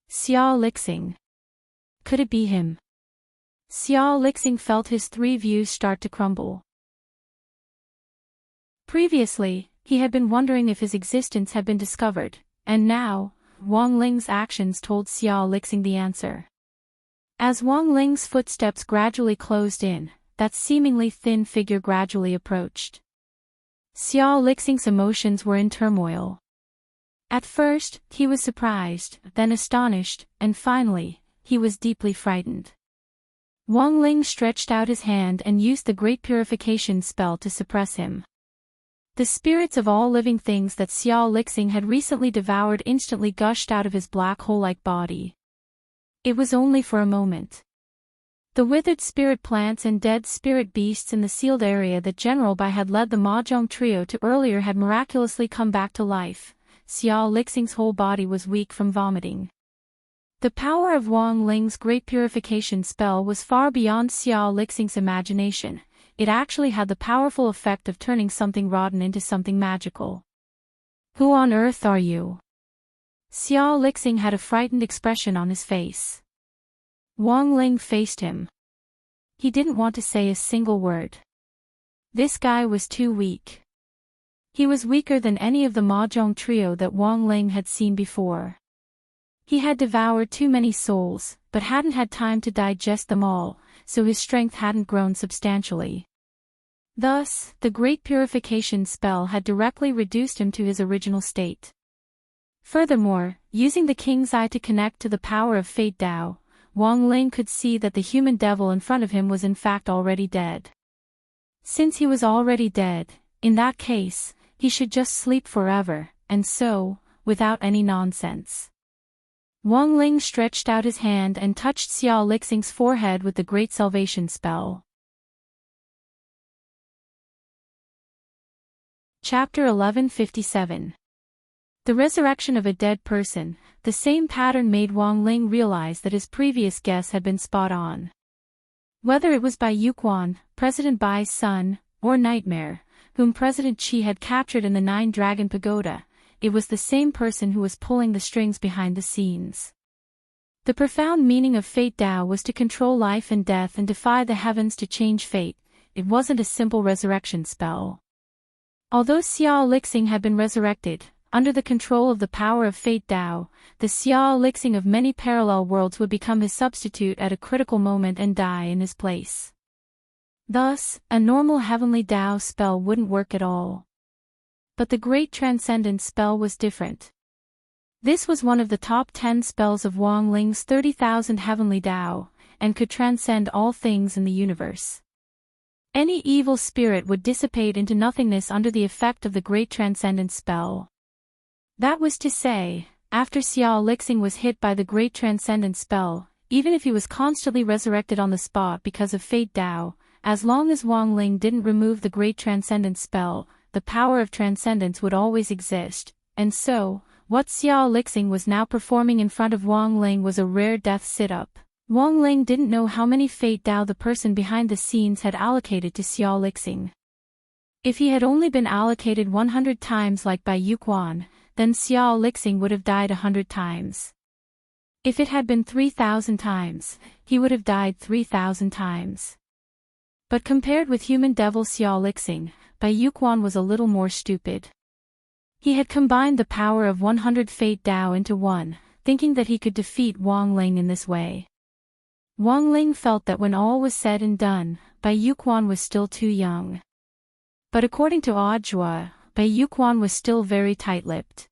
Xiao Lixing. Could it be him? Xiao Lixing felt his three views start to crumble. Previously, he had been wondering if his existence had been discovered, and now, Wang Ling's actions told Xiao Lixing the answer. As Wang Ling's footsteps gradually closed in, that seemingly thin figure gradually approached. Xiao Lixing's emotions were in turmoil. At first, he was surprised, then astonished, and finally, he was deeply frightened. Wang Ling stretched out his hand and used the Great Purification spell to suppress him. The spirits of all living things that Xiao Lixing had recently devoured instantly gushed out of his black hole-like body. It was only for a moment. The withered spirit plants and dead spirit beasts in the sealed area that General Bai had led the Mahjong trio to earlier had miraculously come back to life. Xiao Lixing's whole body was weak from vomiting. The power of Wang Ling's Great Purification spell was far beyond Xiao Lixing's imagination. It actually had the powerful effect of turning something rotten into something magical. Who on earth are you? Xiao Lixing had a frightened expression on his face. Wang Ling faced him. He didn't want to say a single word. This guy was too weak. He was weaker than any of the Mahjong trio that Wang Ling had seen before. He had devoured too many souls, but hadn't had time to digest them all, so his strength hadn't grown substantially. Thus, the Great Purification spell had directly reduced him to his original state. Furthermore, using the King's Eye to connect to the power of Fate Dao, Wang Ling could see that the human devil in front of him was in fact already dead. Since he was already dead, in that case, he should just sleep forever, and so, without any nonsense. Wang Ling stretched out his hand and touched Xiao Lixing's forehead with the Great Salvation spell. Chapter 1157. The resurrection of a dead person. The same pattern made Wang Ling realize that his previous guess had been spot on. Whether it was Bai Yuquan, President Bai's son, or Nightmare, whom President Qi had captured in the Nine Dragon Pagoda, it was the same person who was pulling the strings behind the scenes. The profound meaning of Fate Dao was to control life and death and defy the heavens to change fate. It wasn't a simple resurrection spell. Although Xiao Lixing had been resurrected, under the control of the power of Fate Dao, the Xiao Lixing of many parallel worlds would become his substitute at a critical moment and die in his place. Thus, a normal heavenly Dao spell wouldn't work at all. But the Great Transcendence spell was different. This was one of the top 10 spells of Wang Ling's 30,000 heavenly Dao, and could transcend all things in the universe. Any evil spirit would dissipate into nothingness under the effect of the Great Transcendence spell. That was to say, after Xiao Lixing was hit by the Great Transcendence spell, even if he was constantly resurrected on the spot because of Fate Dao, as long as Wang Ling didn't remove the Great Transcendence spell, the power of transcendence would always exist, and so, what Xiao Lixing was now performing in front of Wang Ling was a rare death sit-up. Wang Ling didn't know how many Fate Dao the person behind the scenes had allocated to Xiao Lixing. If he had only been allocated 100 times like Bai Yuquan, then Xiao Lixing would have died 100 times. If it had been 3,000 times, he would have died 3,000 times. But compared with human devil Xiao Lixing, Bai Yuquan was a little more stupid. He had combined the power of 100 Fate Dao into one, thinking that he could defeat Wang Ling in this way. Wang Ling felt that when all was said and done, Bai Yuquan was still too young. But according to Audiobook, Bai Yuquan was still very tight-lipped.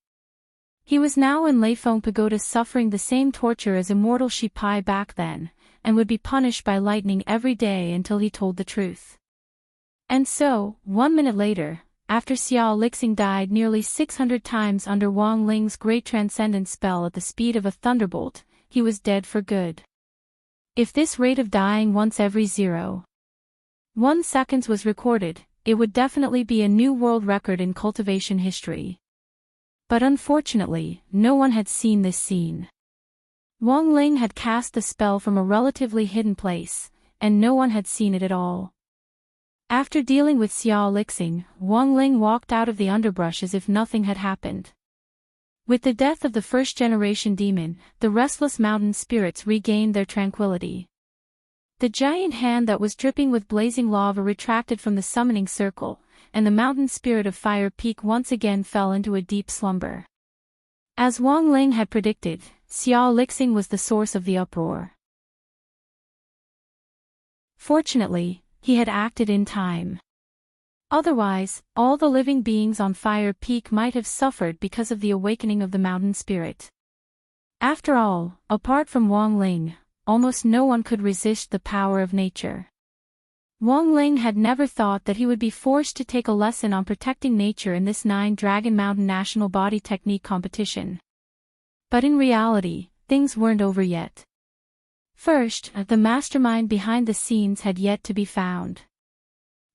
He was now in Leifeng Pagoda suffering the same torture as immortal Shi Pai back then, and would be punished by lightning every day until he told the truth. And so, 1 minute later, after Xiao Lixing died nearly 600 times under Wang Ling's great transcendent spell at the speed of a thunderbolt, he was dead for good. If this rate of dying once every 0.1 seconds was recorded, it would definitely be a new world record in cultivation history. But unfortunately, no one had seen this scene. Wang Ling had cast the spell from a relatively hidden place, and no one had seen it at all. After dealing with Xiao Lixing, Wang Ling walked out of the underbrush as if nothing had happened. With the death of the first-generation demon, the restless mountain spirits regained their tranquility. The giant hand that was dripping with blazing lava retracted from the summoning circle, and the mountain spirit of Fire Peak once again fell into a deep slumber. As Wang Ling had predicted, Xiao Lixing was the source of the uproar. Fortunately, he had acted in time. Otherwise, all the living beings on Fire Peak might have suffered because of the awakening of the mountain spirit. After all, apart from Wang Ling, almost no one could resist the power of nature. Wang Ling had never thought that he would be forced to take a lesson on protecting nature in this 9 Dragon Mountain National Body Technique competition. But in reality, things weren't over yet. First, the mastermind behind the scenes had yet to be found.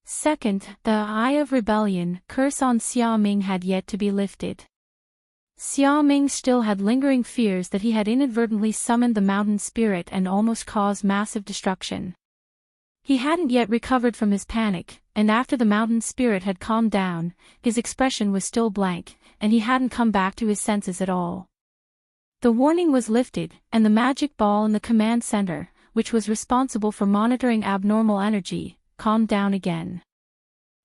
Second, the Eye of Rebellion, curse on Xia Ming, had yet to be lifted. Xia Ming still had lingering fears that he had inadvertently summoned the mountain spirit and almost caused massive destruction. He hadn't yet recovered from his panic, and after the mountain spirit had calmed down, his expression was still blank, and he hadn't come back to his senses at all. The warning was lifted, and the magic ball in the command center, which was responsible for monitoring abnormal energy, calmed down again.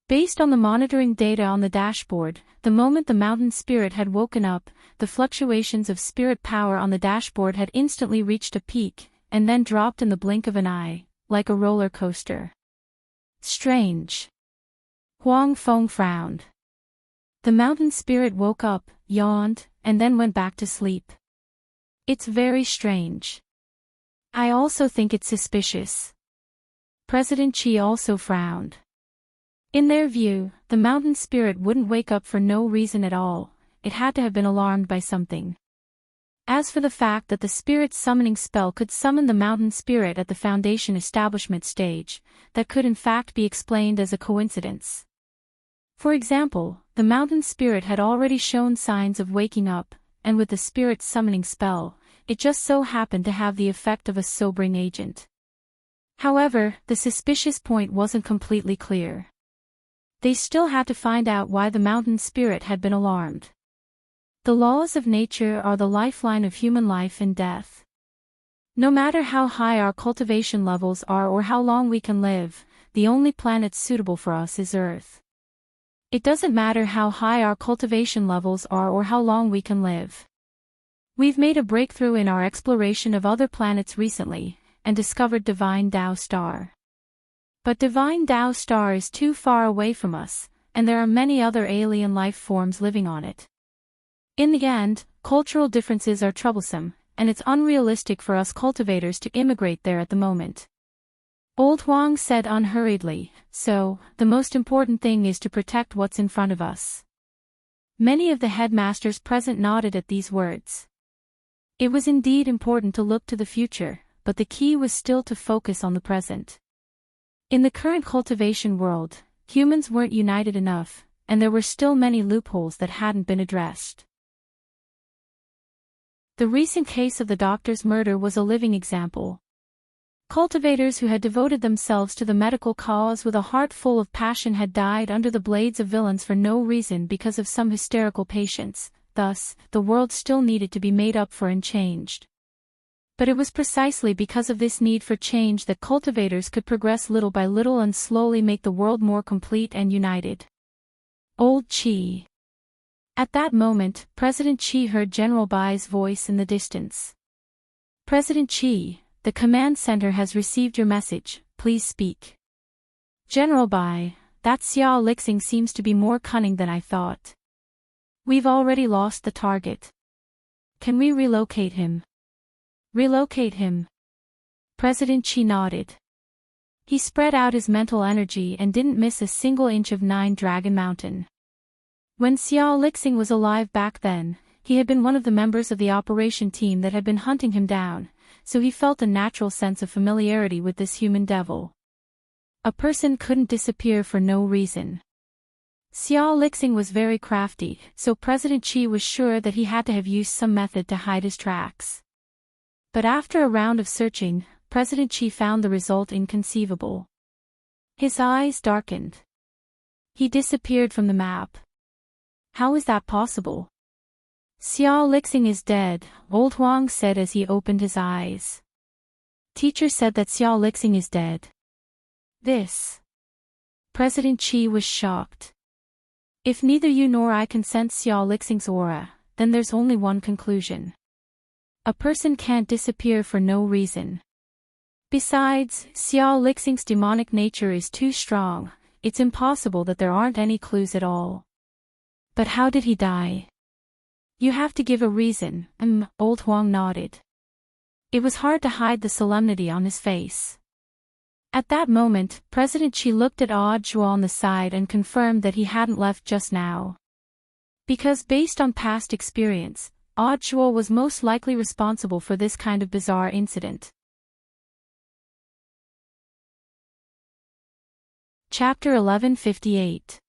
Based on the monitoring data on the dashboard, the moment the mountain spirit had woken up, the fluctuations of spirit power on the dashboard had instantly reached a peak, and then dropped in the blink of an eye, like a roller coaster. Strange. Huang Feng frowned. The mountain spirit woke up, yawned, and then went back to sleep. It's very strange. I also think it's suspicious. President Qi also frowned. In their view, the mountain spirit wouldn't wake up for no reason at all, it had to have been alarmed by something. As for the fact that the spirit summoning spell could summon the mountain spirit at the foundation establishment stage, that could in fact be explained as a coincidence. For example, the mountain spirit had already shown signs of waking up, and with the spirit summoning spell, it just so happened to have the effect of a sobering agent. However, the suspicious point wasn't completely clear. They still had to find out why the mountain spirit had been alarmed. The laws of nature are the lifeline of human life and death. No matter how high our cultivation levels are or how long we can live, the only planet suitable for us is Earth. It doesn't matter how high our cultivation levels are or how long we can live. We've made a breakthrough in our exploration of other planets recently, and discovered Divine Tao Star. But Divine Tao Star is too far away from us, and there are many other alien life forms living on it. In the end, cultural differences are troublesome, and it's unrealistic for us cultivators to immigrate there at the moment. Old Huang said unhurriedly, so, the most important thing is to protect what's in front of us. Many of the headmasters present nodded at these words. It was indeed important to look to the future, but the key was still to focus on the present. In the current cultivation world, humans weren't united enough, and there were still many loopholes that hadn't been addressed. The recent case of the doctor's murder was a living example. Cultivators who had devoted themselves to the medical cause with a heart full of passion had died under the blades of villains for no reason because of some hysterical patients, thus, the world still needed to be made up for and changed. But it was precisely because of this need for change that cultivators could progress little by little and slowly make the world more complete and united. Old Qi. At that moment, President Qi heard General Bai's voice in the distance. President Qi, the command center has received your message, please speak. General Bai, that Xiao Lixing seems to be more cunning than I thought. We've already lost the target. Can we relocate him? Relocate him? President Chi nodded. He spread out his mental energy and didn't miss a single inch of Nine Dragon Mountain. When Xiao Lixing was alive back then, he had been one of the members of the operation team that had been hunting him down, so he felt a natural sense of familiarity with this human devil. A person couldn't disappear for no reason. Xiao Lixing was very crafty, so President Qi was sure that he had to have used some method to hide his tracks. But after a round of searching, President Qi found the result inconceivable. His eyes darkened. He disappeared from the map. How is that possible? Xiao Lixing is dead, Old Huang said as he opened his eyes. Teacher said that Xiao Lixing is dead. This. President Qi was shocked. If neither you nor I can sense Xiao Lixing's aura, then there's only one conclusion. A person can't disappear for no reason. Besides, Xiao Lixing's demonic nature is too strong, it's impossible that there aren't any clues at all. But how did he die? You have to give a reason, Old Huang nodded. It was hard to hide the solemnity on his face. At that moment, President Qi looked at Odd Zhuo on the side and confirmed that he hadn't left just now. Because based on past experience, Odd Zhuo was most likely responsible for this kind of bizarre incident. Chapter 1158.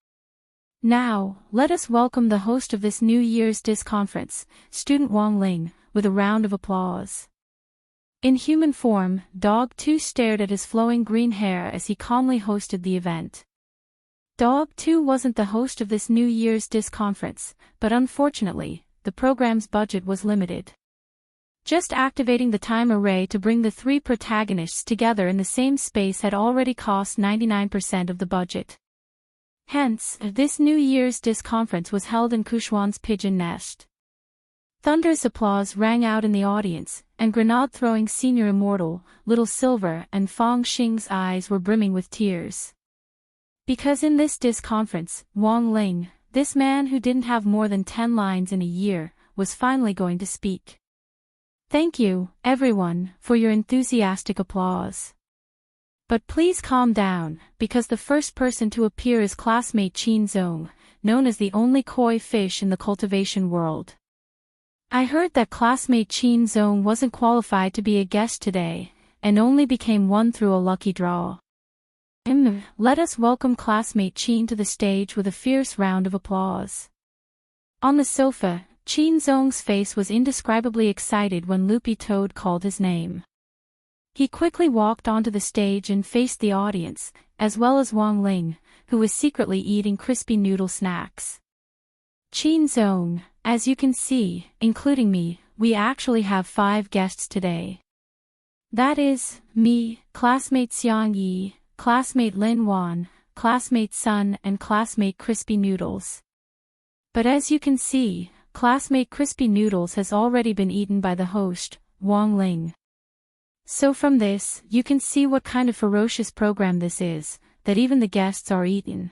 Now, let us welcome the host of this New Year's Dis Conference, Student Wang Ling, with a round of applause. In human form, Dog 2 stared at his flowing green hair as he calmly hosted the event. Dog 2 wasn't the host of this New Year's Dis Conference, but unfortunately, the program's budget was limited. Just activating the time array to bring the three protagonists together in the same space had already cost 99% of the budget. Hence, this New Year's Dis Conference was held in Kushuan's pigeon nest. Thunderous applause rang out in the audience, and grenade-throwing senior immortal, Little Silver and Fong Xing's eyes were brimming with tears. Because in this Dis Conference, Wang Ling, this man who didn't have more than 10 lines in a year, was finally going to speak. Thank you, everyone, for your enthusiastic applause. But please calm down, because the first person to appear is classmate Qin Zong, known as the only koi fish in the cultivation world. I heard that classmate Qin Zong wasn't qualified to be a guest today, and only became one through a lucky draw. Let us welcome classmate Qin to the stage with a fierce round of applause. On the sofa, Qin Zong's face was indescribably excited when Loopy Toad called his name. He quickly walked onto the stage and faced the audience, as well as Wang Ling, who was secretly eating crispy noodle snacks. Qin Zong, as you can see, including me, we actually have 5 guests today. That is, me, classmate Xiang Yi, classmate Lin Wan, classmate Sun and classmate Crispy Noodles. But as you can see, classmate Crispy Noodles has already been eaten by the host, Wang Ling. So from this, you can see what kind of ferocious program this is, that even the guests are eaten.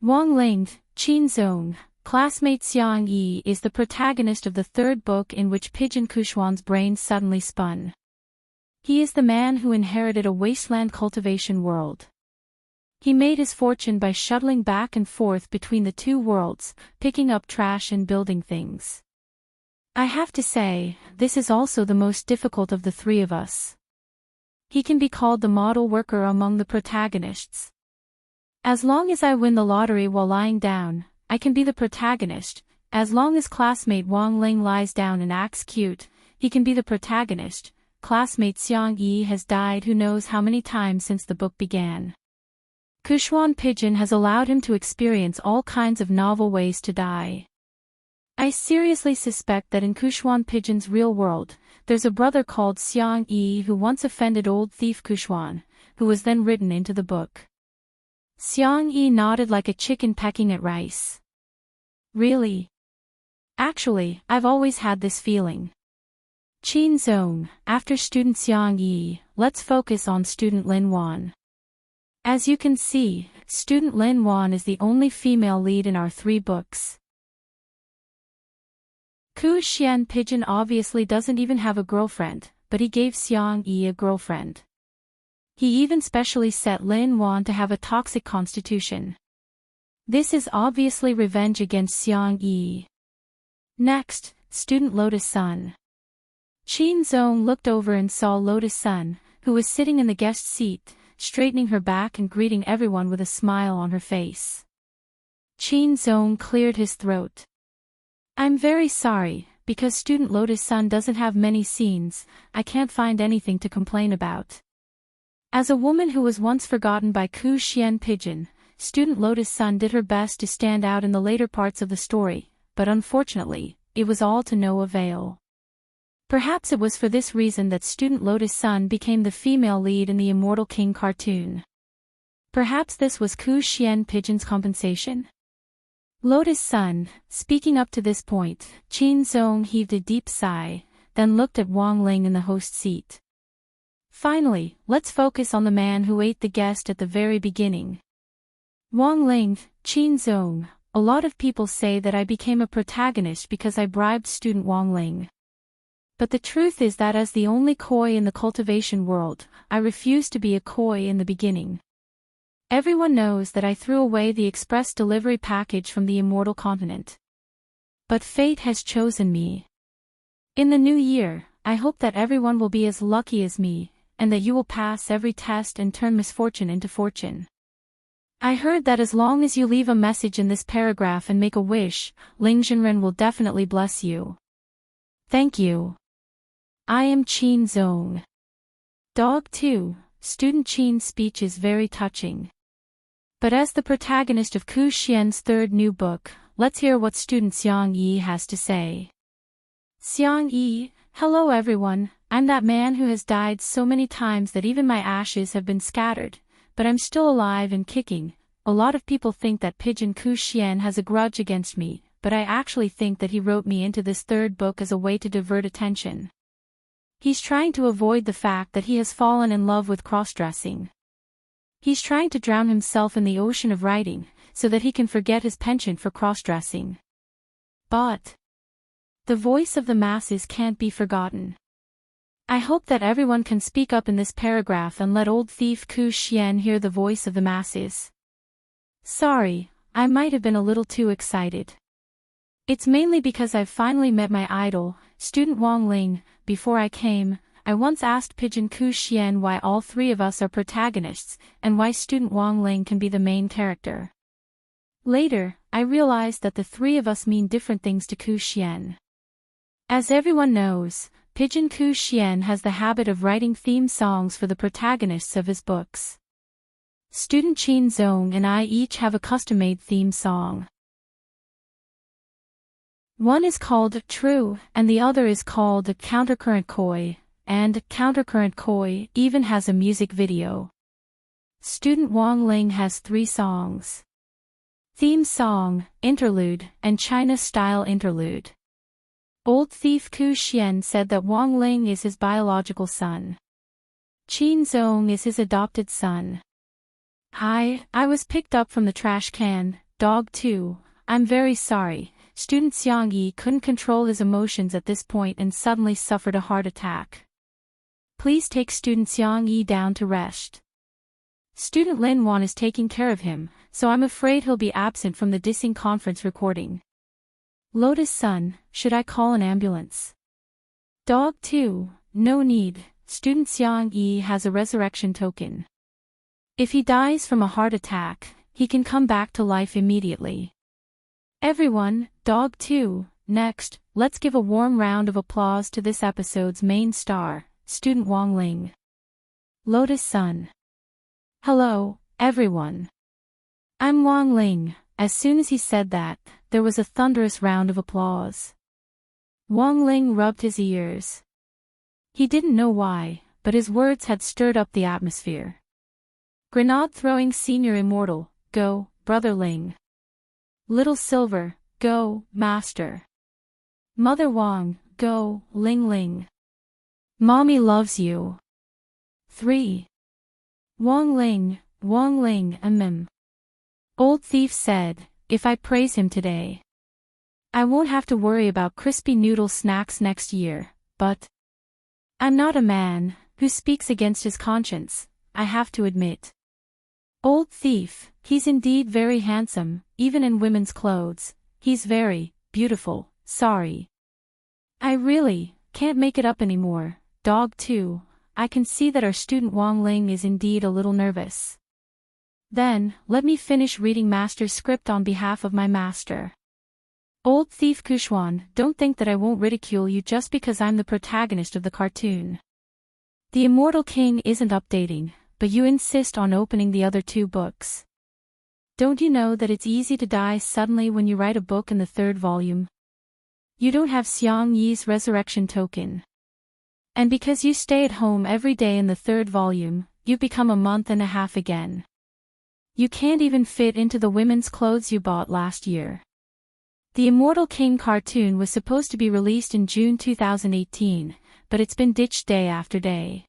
Wang Ling, Qin Zong, classmate Xiang Yi is the protagonist of the 3rd book in which Pigeon Kushuan's brain suddenly spun. He is the man who inherited a wasteland cultivation world. He made his fortune by shuttling back and forth between the 2 worlds, picking up trash and building things. I have to say, this is also the most difficult of the 3 of us. He can be called the model worker among the protagonists. As long as I win the lottery while lying down, I can be the protagonist. As long as classmate Wang Ling lies down and acts cute, he can be the protagonist. Classmate Xiang Yi has died who knows how many times since the book began. Kushuan Pigeon has allowed him to experience all kinds of novel ways to die. I seriously suspect that in Kushuan Pigeon's real world, there's a brother called Xiang Yi who once offended old thief Kushuan, who was then written into the book. Xiang Yi nodded like a chicken pecking at rice. Really? Actually, I've always had this feeling. Qin Zong, after student Xiang Yi, let's focus on student Lin Wan. As you can see, student Lin Wan is the only female lead in our 3 books. Ku Xian Pigeon obviously doesn't even have a girlfriend, but he gave Xiang Yi a girlfriend. He even specially set Lin Wan to have a toxic constitution. This is obviously revenge against Xiang Yi. Next, student Lotus Sun. Qin Zong looked over and saw Lotus Sun, who was sitting in the guest seat, straightening her back and greeting everyone with a smile on her face. Qin Zong cleared his throat. I'm very sorry, because student Lotus Sun doesn't have many scenes, I can't find anything to complain about. As a woman who was once forgotten by Ku Xian Pigeon, student Lotus Sun did her best to stand out in the later parts of the story, but unfortunately, it was all to no avail. Perhaps it was for this reason that student Lotus Sun became the female lead in the Immortal King cartoon. Perhaps this was Ku Xian Pigeon's compensation? Lotus Sun, speaking up to this point, Qin Zong heaved a deep sigh, then looked at Wang Ling in the host seat. Finally, let's focus on the man who ate the guest at the very beginning. Wang Ling, Qin Zong, a lot of people say that I became a protagonist because I bribed student Wang Ling. But the truth is that as the only koi in the cultivation world, I refused to be a koi in the beginning. Everyone knows that I threw away the express delivery package from the immortal continent. But fate has chosen me. In the new year, I hope that everyone will be as lucky as me, and that you will pass every test and turn misfortune into fortune. I heard that as long as you leave a message in this paragraph and make a wish, Ling Zhenren will definitely bless you. Thank you. I am Qin Zong. Dog 2, student Qin's speech is very touching. But as the protagonist of Ku Xian's third new book, let's hear what student Xiang Yi has to say. Xiang Yi, hello everyone, I'm that man who has died so many times that even my ashes have been scattered, but I'm still alive and kicking. A lot of people think that Pigeon Ku Xian has a grudge against me, but I actually think that he wrote me into this third book as a way to divert attention. He's trying to avoid the fact that he has fallen in love with cross-dressing. He's trying to drown himself in the ocean of writing, so that he can forget his penchant for cross-dressing. But the voice of the masses can't be forgotten. I hope that everyone can speak up in this paragraph and let old thief Ku Xian hear the voice of the masses. Sorry, I might have been a little too excited. It's mainly because I've finally met my idol, student Wang Ling. Before I came, I once asked Pigeon Ku Xian why all three of us are protagonists, and why student Wang Ling can be the main character. Later, I realized that the three of us mean different things to Ku Xian. As everyone knows, Pigeon Ku Xian has the habit of writing theme songs for the protagonists of his books. Student Qin Zong and I each have a custom-made theme song. One is called True, and the other is called Countercurrent Koi, and Countercurrent Koi even has a music video. Student Wang Ling has 3 songs. Theme song, interlude, and China-style interlude. Old thief Ku Xian said that Wang Ling is his biological son. Qin Zong is his adopted son. I was picked up from the trash can, dog 2, I'm very sorry. Student Xiang Yi couldn't control his emotions at this point and suddenly suffered a heart attack. Please take student Xiang Yi down to rest. Student Lin Wan is taking care of him, so I'm afraid he'll be absent from the dissing conference recording. Lotus Sun, should I call an ambulance? Dog 2, no need, student Xiang Yi has a resurrection token. If he dies from a heart attack, he can come back to life immediately. Everyone, dog 2, next, let's give a warm round of applause to this episode's main star, student Wang Ling. Lotus Sun. Hello, everyone. I'm Wang Ling. As soon as he said that, there was a thunderous round of applause. Wang Ling rubbed his ears. He didn't know why, but his words had stirred up the atmosphere. Grenade-throwing senior immortal, go, brother Ling. Little Silver, go, master. Mother Wang, go, Ling Ling. Mommy loves you. 3. Wang Ling, Old thief said, if I praise him today, I won't have to worry about crispy noodle snacks next year, but I'm not a man who speaks against his conscience, I have to admit. Old thief, he's indeed very handsome, even in women's clothes. He's very beautiful, sorry. I really can't make it up anymore. Dog too. I can see that our student Wang Ling is indeed a little nervous. Then, let me finish reading master's script on behalf of my master. Old thief Kuxuan, don't think that I won't ridicule you just because I'm the protagonist of the cartoon. The Immortal King isn't updating, but you insist on opening the other 2 books. Don't you know that it's easy to die suddenly when you write a book in the 3rd volume? You don't have Xiang Yi's resurrection token. And because you stay at home every day in the 3rd volume, you've become a month and a half again. You can't even fit into the women's clothes you bought last year. The Immortal King cartoon was supposed to be released in June 2018, but it's been ditched day after day.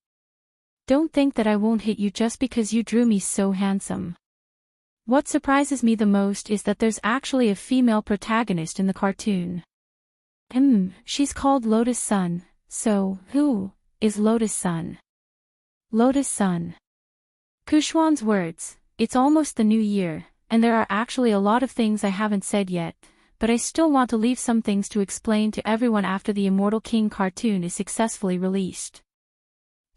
Don't think that I won't hit you just because you drew me so handsome. What surprises me the most is that there's actually a female protagonist in the cartoon. She's called Lotus Sun, so, who is Lotus Sun? Lotus Sun. Kuxuan's words, it's almost the new year, and there are actually a lot of things I haven't said yet, but I still want to leave some things to explain to everyone after the Immortal King cartoon is successfully released.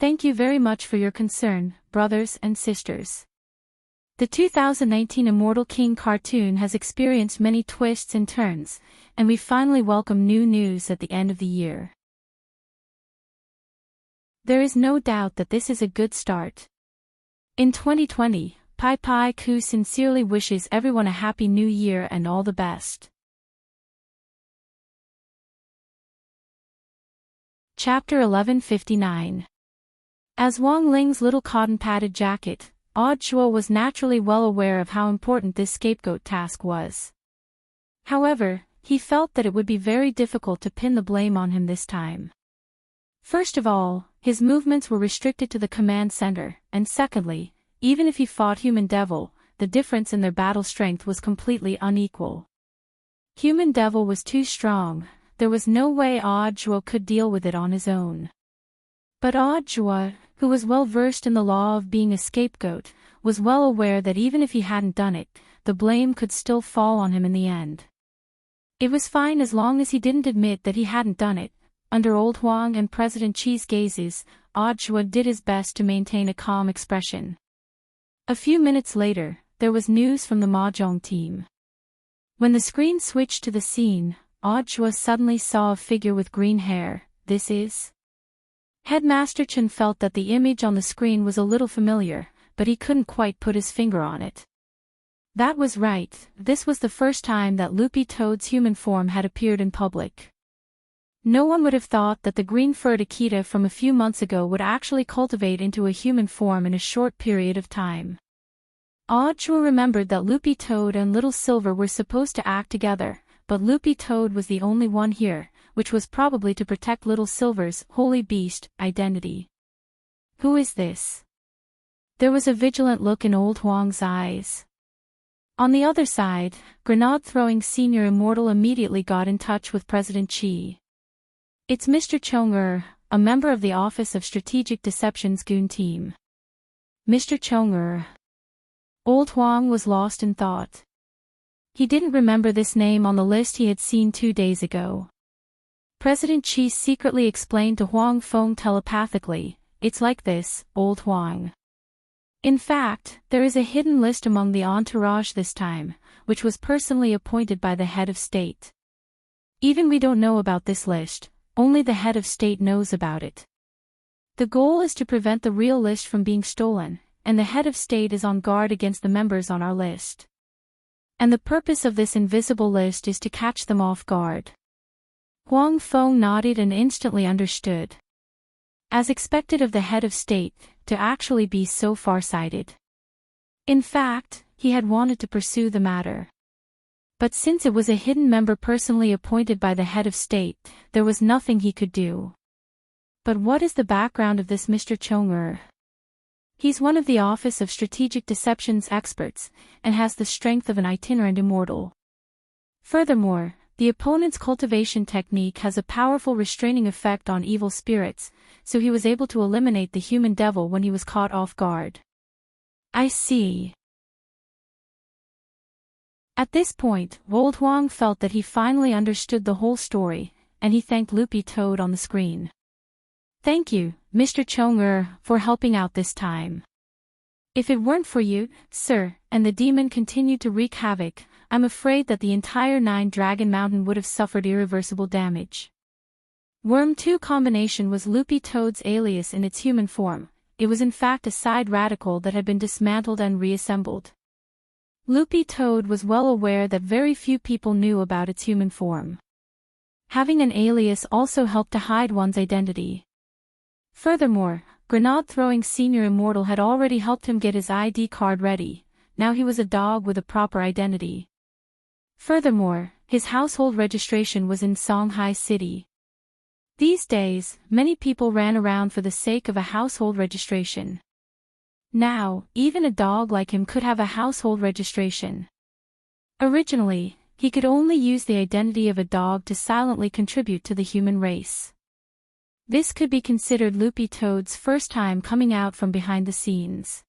Thank you very much for your concern, brothers and sisters. The 2019 Immortal King cartoon has experienced many twists and turns, and we finally welcome new news at the end of the year. There is no doubt that this is a good start. In 2020, Pai Pai Ku sincerely wishes everyone a happy new year and all the best. Chapter 1159. As Wang Ling's little cotton-padded jacket, Odd Shuo was naturally well aware of how important this scapegoat task was. However, he felt that it would be very difficult to pin the blame on him this time. First of all, his movements were restricted to the command center, and secondly, even if he fought Human Devil, the difference in their battle strength was completely unequal. Human Devil was too strong, there was no way Odd Shuo could deal with it on his own. But Odd Shuo, who was well versed in the law of being a scapegoat, was well aware that even if he hadn't done it, the blame could still fall on him in the end. It was fine as long as he didn't admit that he hadn't done it. Under Old Huang and President Chi's gazes, Odd Shuo did his best to maintain a calm expression. A few minutes later, there was news from the Mahjong team. When the screen switched to the scene, Odd Shuo suddenly saw a figure with green hair. This is... Headmaster Chen felt that the image on the screen was a little familiar, but he couldn't quite put his finger on it. That was right, this was the first time that Loopy Toad's human form had appeared in public. No one would have thought that the green-furred Akita from a few months ago would actually cultivate into a human form in a short period of time. Odd Shuo remembered that Loopy Toad and Little Silver were supposed to act together, but Loopy Toad was the only one here, which was probably to protect Little Silver's holy beast identity. Who is this? There was a vigilant look in Old Huang's eyes. On the other side, grenade-throwing Senior Immortal immediately got in touch with President Chi. It's Mr. Chong a member of the Office of Strategic Deception's Goon Team. Mr. Chong Old Huang was lost in thought. He didn't remember this name on the list he had seen 2 days ago. President Chi secretly explained to Huang Feng telepathically, it's like this, Old Huang. In fact, there is a hidden list among the entourage this time, which was personally appointed by the head of state. Even we don't know about this list, only the head of state knows about it. The goal is to prevent the real list from being stolen, and the head of state is on guard against the members on our list. And the purpose of this invisible list is to catch them off guard. Huang Feng nodded and instantly understood. As expected of the head of state, to actually be so far-sighted. In fact, he had wanted to pursue the matter. But since it was a hidden member personally appointed by the head of state, there was nothing he could do. But what is the background of this Mr. Chong He's one of the Office of Strategic Deception's experts, and has the strength of an itinerant immortal. Furthermore, the opponent's cultivation technique has a powerful restraining effect on evil spirits, so he was able to eliminate the human devil when he was caught off guard. I see. At this point, Old Huang felt that he finally understood the whole story, and he thanked Loopy Toad on the screen. Thank you, Mr. Chong-er, for helping out this time. If it weren't for you, sir, and the demon continued to wreak havoc, I'm afraid that the entire 9-Dragon Mountain would have suffered irreversible damage. Worm 2 combination was Loopy Toad's alias in its human form. It was in fact a side radical that had been dismantled and reassembled. Loopy Toad was well aware that very few people knew about its human form. Having an alias also helped to hide one's identity. Furthermore, Grenade-throwing Senior Immortal had already helped him get his ID card ready. Now he was a dog with a proper identity. Furthermore, his household registration was in Songhai City. These days, many people ran around for the sake of a household registration. Now, even a dog like him could have a household registration. Originally, he could only use the identity of a dog to silently contribute to the human race. This could be considered Loopy Toad's first time coming out from behind the scenes.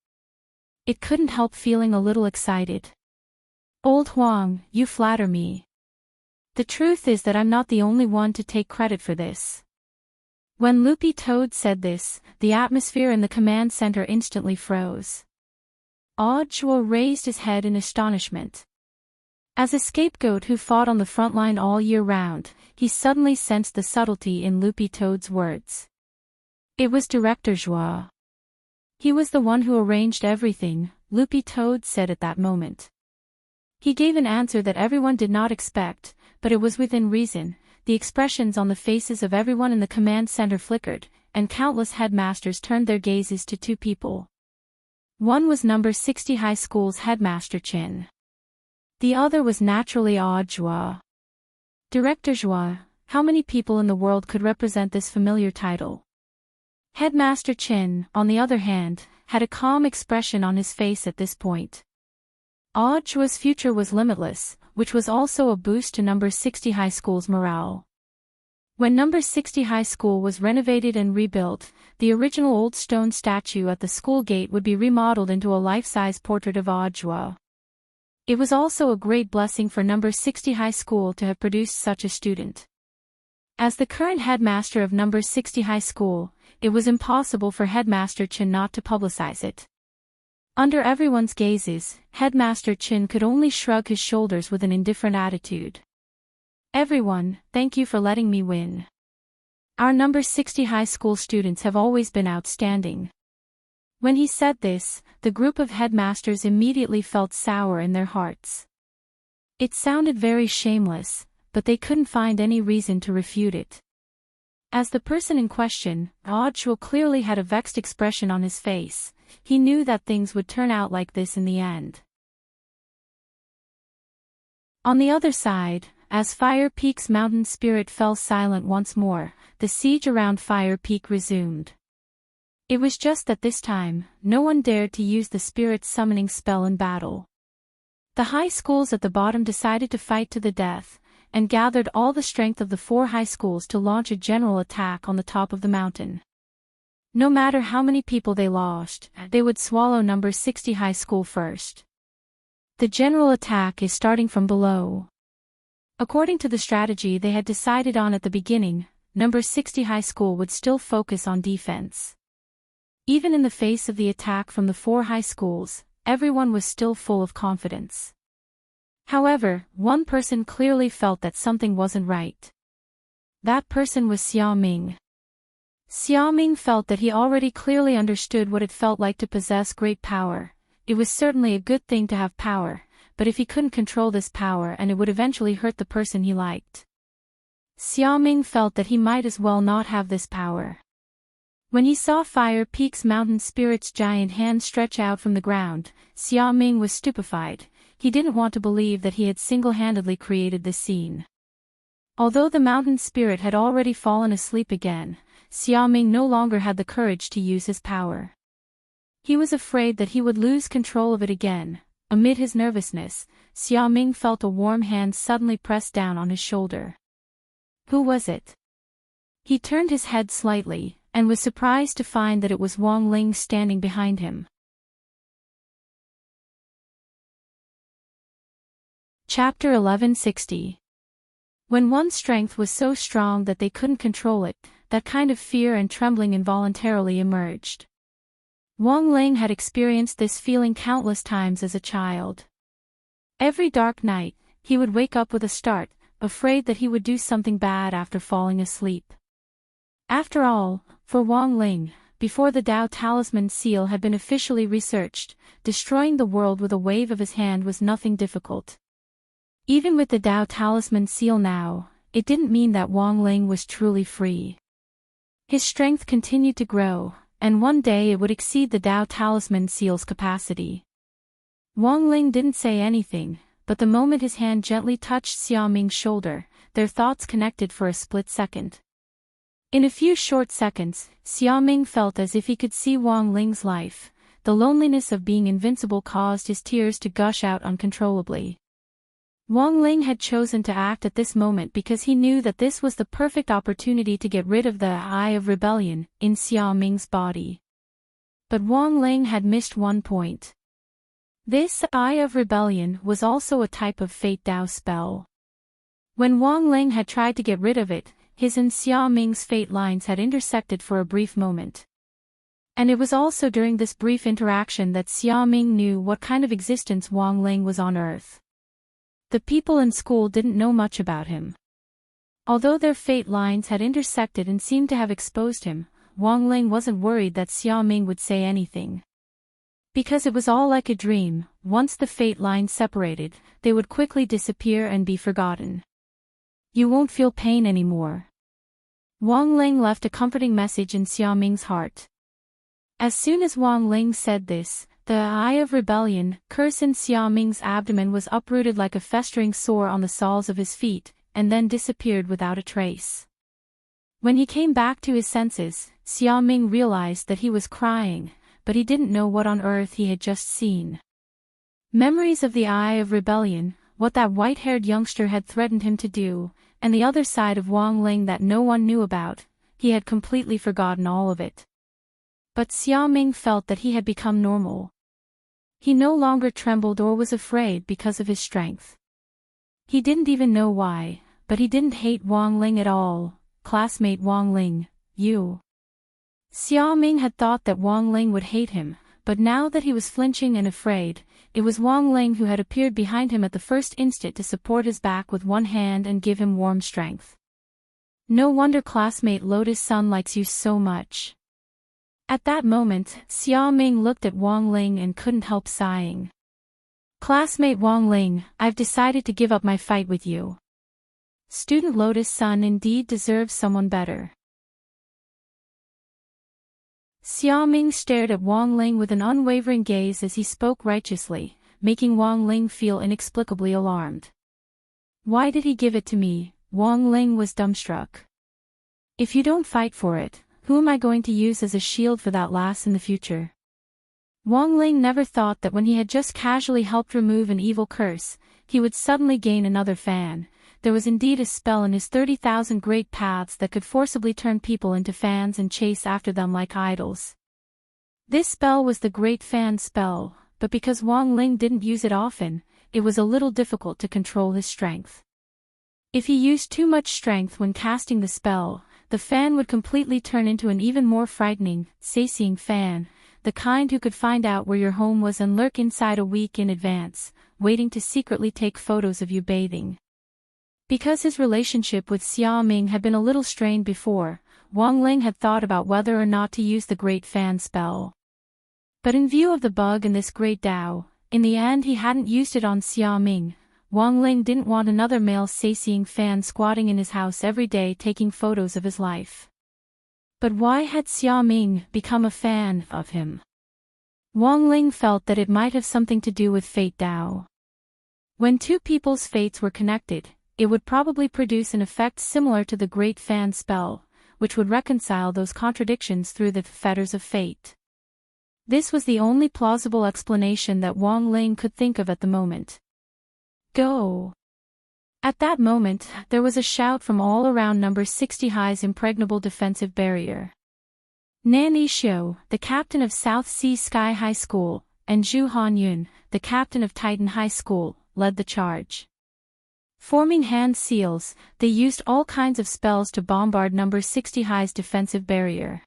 It couldn't help feeling a little excited. Old Huang, you flatter me. The truth is that I'm not the only one to take credit for this. When Loopy Toad said this, the atmosphere in the command center instantly froze. Odd-Shuo raised his head in astonishment. As a scapegoat who fought on the front line all year round, he suddenly sensed the subtlety in Loopy Toad's words. It was Director Zhuo. He was the one who arranged everything, Loopy Toad said at that moment. He gave an answer that everyone did not expect, but it was within reason. The expressions on the faces of everyone in the command center flickered, and countless headmasters turned their gazes to two people. One was number 60 High School's headmaster Chin. The other was naturally Odd-Zhuo. Director Zhuo, how many people in the world could represent this familiar title? Headmaster Chin, on the other hand, had a calm expression on his face at this point. Odd-Zhuo's future was limitless, which was also a boost to number 60 High School's morale. When number 60 High School was renovated and rebuilt, the original old stone statue at the school gate would be remodeled into a life-size portrait of Odd-Zhuo. It was also a great blessing for number 60 High School to have produced such a student. As the current headmaster of number 60 High School, it was impossible for Headmaster Chin not to publicize it. Under everyone's gazes, Headmaster Chin could only shrug his shoulders with an indifferent attitude. Everyone, thank you for letting me win. Our number 60 High School students have always been outstanding. When he said this, the group of headmasters immediately felt sour in their hearts. It sounded very shameless, but they couldn't find any reason to refute it. As the person in question, Odd-Shuo clearly had a vexed expression on his face. He knew that things would turn out like this in the end. On the other side, as Fire Peak's mountain spirit fell silent once more, the siege around Fire Peak resumed. It was just that this time, no one dared to use the spirit's summoning spell in battle. The high schools at the bottom decided to fight to the death, and gathered all the strength of the 4 high schools to launch a general attack on the top of the mountain. No matter how many people they lost, they would swallow number 60 High School first. The general attack is starting from below. According to the strategy they had decided on at the beginning, number 60 High School would still focus on defense. Even in the face of the attack from the 4 high schools, everyone was still full of confidence. However, one person clearly felt that something wasn't right. That person was Xiao Ming. Xiao Ming felt that he already clearly understood what it felt like to possess great power. It was certainly a good thing to have power, but if he couldn't control this power and it would eventually hurt the person he liked. Xiao Ming felt that he might as well not have this power. When he saw Fire Peak's mountain spirit's giant hand stretch out from the ground, Xiao Ming was stupefied. He didn't want to believe that he had single-handedly created this scene. Although the mountain spirit had already fallen asleep again, Xiao Ming no longer had the courage to use his power. He was afraid that he would lose control of it again. Amid his nervousness, Xiaoming felt a warm hand suddenly press down on his shoulder. Who was it? He turned his head slightly, and was surprised to find that it was Wang Ling standing behind him. Chapter 1160. When one's strength was so strong that they couldn't control it, that kind of fear and trembling involuntarily emerged. Wang Ling had experienced this feeling countless times as a child. Every dark night, he would wake up with a start, afraid that he would do something bad after falling asleep. After all, for Wang Ling, before the Dao Talisman seal had been officially researched, destroying the world with a wave of his hand was nothing difficult. Even with the Dao Talisman seal now, it didn't mean that Wang Ling was truly free. His strength continued to grow, and one day it would exceed the Dao Talisman seal's capacity. Wang Ling didn't say anything, but the moment his hand gently touched Xiaoming's shoulder, their thoughts connected for a split second. In a few short seconds, Xiaoming felt as if he could see Wang Ling's life. The loneliness of being invincible caused his tears to gush out uncontrollably. Wang Ling had chosen to act at this moment because he knew that this was the perfect opportunity to get rid of the Eye of Rebellion in Xiaoming's body. But Wang Ling had missed one point. This Eye of Rebellion was also a type of Fate Dao spell. When Wang Ling had tried to get rid of it, his and Xiaoming's fate lines had intersected for a brief moment. And it was also during this brief interaction that Xiaoming knew what kind of existence Wang Ling was on Earth. The people in school didn't know much about him. Although their fate lines had intersected and seemed to have exposed him, Wang Ling wasn't worried that Xiaoming would say anything. Because it was all like a dream, once the fate lines separated, they would quickly disappear and be forgotten. You won't feel pain anymore. Wang Ling left a comforting message in Xiaoming's heart. As soon as Wang Ling said this, the Eye of Rebellion curse in Xiaoming's abdomen was uprooted like a festering sore on the soles of his feet, and then disappeared without a trace. When he came back to his senses, Xiaoming realized that he was crying, but he didn't know what on earth he had just seen. Memories of the Eye of Rebellion, what that white-haired youngster had threatened him to do, and the other side of Wang Ling that no one knew about, he had completely forgotten all of it. But Xiaoming felt that he had become normal. He no longer trembled or was afraid because of his strength. He didn't even know why, but he didn't hate Wang Ling at all. Classmate Wang Ling, you. Xiaoming had thought that Wang Ling would hate him, but now that he was flinching and afraid, it was Wang Ling who had appeared behind him at the first instant to support his back with one hand and give him warm strength. No wonder classmate Lotus Sun likes you so much. At that moment, Xiaoming looked at Wang Ling and couldn't help sighing. Classmate Wang Ling, I've decided to give up my fight with you. Student Lotus Sun indeed deserves someone better. Xiaoming stared at Wang Ling with an unwavering gaze as he spoke righteously, making Wang Ling feel inexplicably alarmed. Why did he give it to me? Wang Ling was dumbstruck. If you don't fight for it, who am I going to use as a shield for that lass in the future? Wang Ling never thought that when he had just casually helped remove an evil curse, he would suddenly gain another fan. There was indeed a spell in his 30,000 great paths that could forcibly turn people into fans and chase after them like idols. This spell was the Great Fan spell, but because Wang Ling didn't use it often, it was a little difficult to control his strength. If he used too much strength when casting the spell, the fan would completely turn into an even more frightening, satiating fan, the kind who could find out where your home was and lurk inside a week in advance, waiting to secretly take photos of you bathing. Because his relationship with Xiaoming had been a little strained before, Wang Ling had thought about whether or not to use the Great Fan spell. But in view of the bug in this Great Dao, in the end he hadn't used it on Xiaoming. Wang Ling didn't want another male satiating fan squatting in his house every day taking photos of his life. But why had Xiaoming become a fan of him? Wang Ling felt that it might have something to do with Fate Dao. When two people's fates were connected, it would probably produce an effect similar to the Great Fan spell, which would reconcile those contradictions through the fetters of fate. This was the only plausible explanation that Wang Ling could think of at the moment. Go! At that moment, there was a shout from all around number 60 High's impregnable defensive barrier. Nan Yishio, the captain of South Sea Sky High School, and Zhu Hanyun, the captain of Titan High School, led the charge. Forming hand seals, they used all kinds of spells to bombard number 60 High's defensive barrier.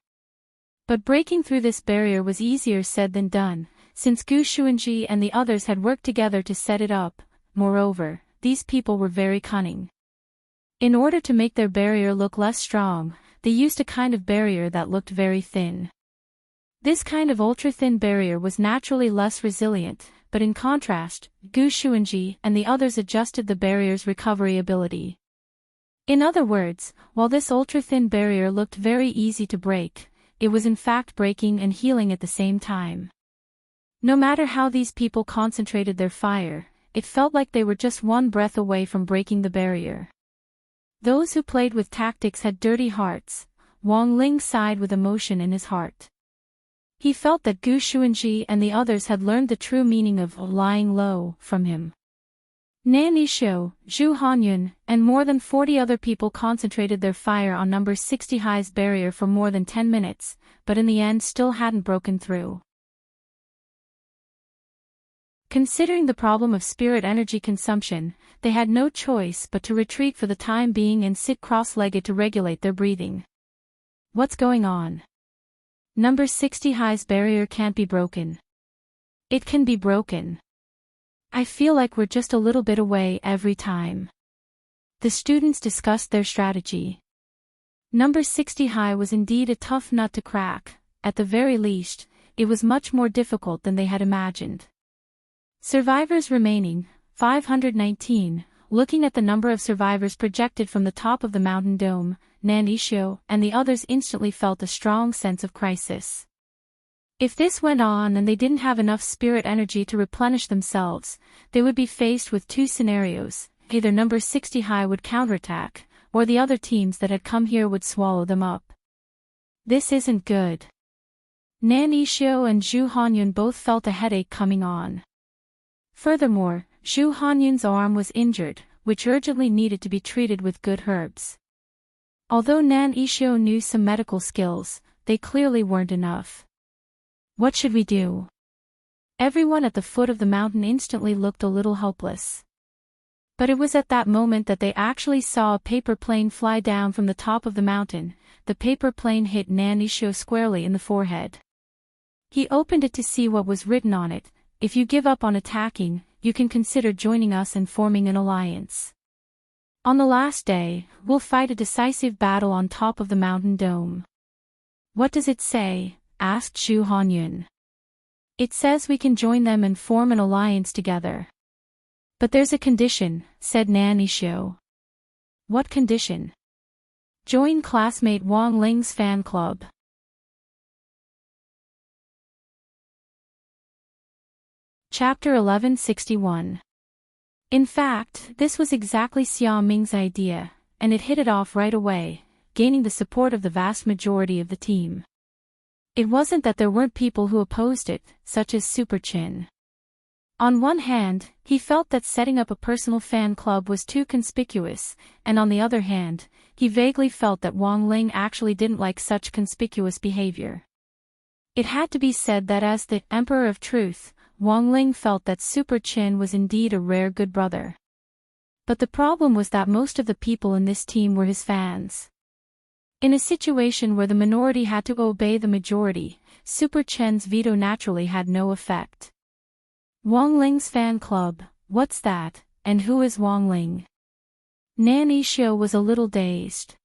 But breaking through this barrier was easier said than done, since Gu Xuanji and the others had worked together to set it up. Moreover, these people were very cunning. In order to make their barrier look less strong, they used a kind of barrier that looked very thin. This kind of ultra-thin barrier was naturally less resilient, but in contrast, Gu Xuanji and the others adjusted the barrier's recovery ability. In other words, while this ultra-thin barrier looked very easy to break, it was in fact breaking and healing at the same time. No matter how these people concentrated their fire, it felt like they were just one breath away from breaking the barrier. Those who played with tactics had dirty hearts. Wang Ling sighed with emotion in his heart. He felt that Gu Xuanji and the others had learned the true meaning of lying low from him. Nan Yishio, Zhu Hanyun, and more than 40 other people concentrated their fire on number 60 High's barrier for more than 10 minutes, but in the end still hadn't broken through. Considering the problem of spirit energy consumption, they had no choice but to retreat for the time being and sit cross-legged to regulate their breathing. What's going on? Number 60 High's barrier can't be broken. It can be broken. I feel like we're just a little bit away every time. The students discussed their strategy. Number 60 High was indeed a tough nut to crack. At the very least, it was much more difficult than they had imagined. Survivors remaining, 519, looking at the number of survivors projected from the top of the mountain dome, Nan Yishio and the others instantly felt a strong sense of crisis. If this went on and they didn't have enough spirit energy to replenish themselves, they would be faced with two scenarios: either number 60 High would counterattack, or the other teams that had come here would swallow them up. This isn't good. Nan Yishio and Zhu Hanyun both felt a headache coming on. Furthermore, Zhu Hanyun's arm was injured, which urgently needed to be treated with good herbs. Although Nan Yishio knew some medical skills, they clearly weren't enough. What should we do? Everyone at the foot of the mountain instantly looked a little helpless. But it was at that moment that they actually saw a paper plane fly down from the top of the mountain. The paper plane hit Nan Yishio squarely in the forehead. He opened it to see what was written on it: "If you give up on attacking, you can consider joining us and forming an alliance. On the last day, we'll fight a decisive battle on top of the mountain dome." "What does it say?" asked Zhu Hanyun. "It says we can join them and form an alliance together." "But there's a condition," said Nan Yishio. "What condition?" "Join classmate Wang Ling's fan club." Chapter 1161. In fact, this was exactly Xia Ming's idea, and it hit it off right away, gaining the support of the vast majority of the team. It wasn't that there weren't people who opposed it, such as Super Chin. On one hand, he felt that setting up a personal fan club was too conspicuous, and on the other hand, he vaguely felt that Wang Ling actually didn't like such conspicuous behavior. It had to be said that as the Emperor of Truth, Wang Ling felt that Super Chin was indeed a rare good brother. But the problem was that most of the people in this team were his fans. In a situation where the minority had to obey the majority, Super Chen's veto naturally had no effect. Wang Ling's fan club, what's that, and who is Wang Ling? Nan Yishio was a little dazed.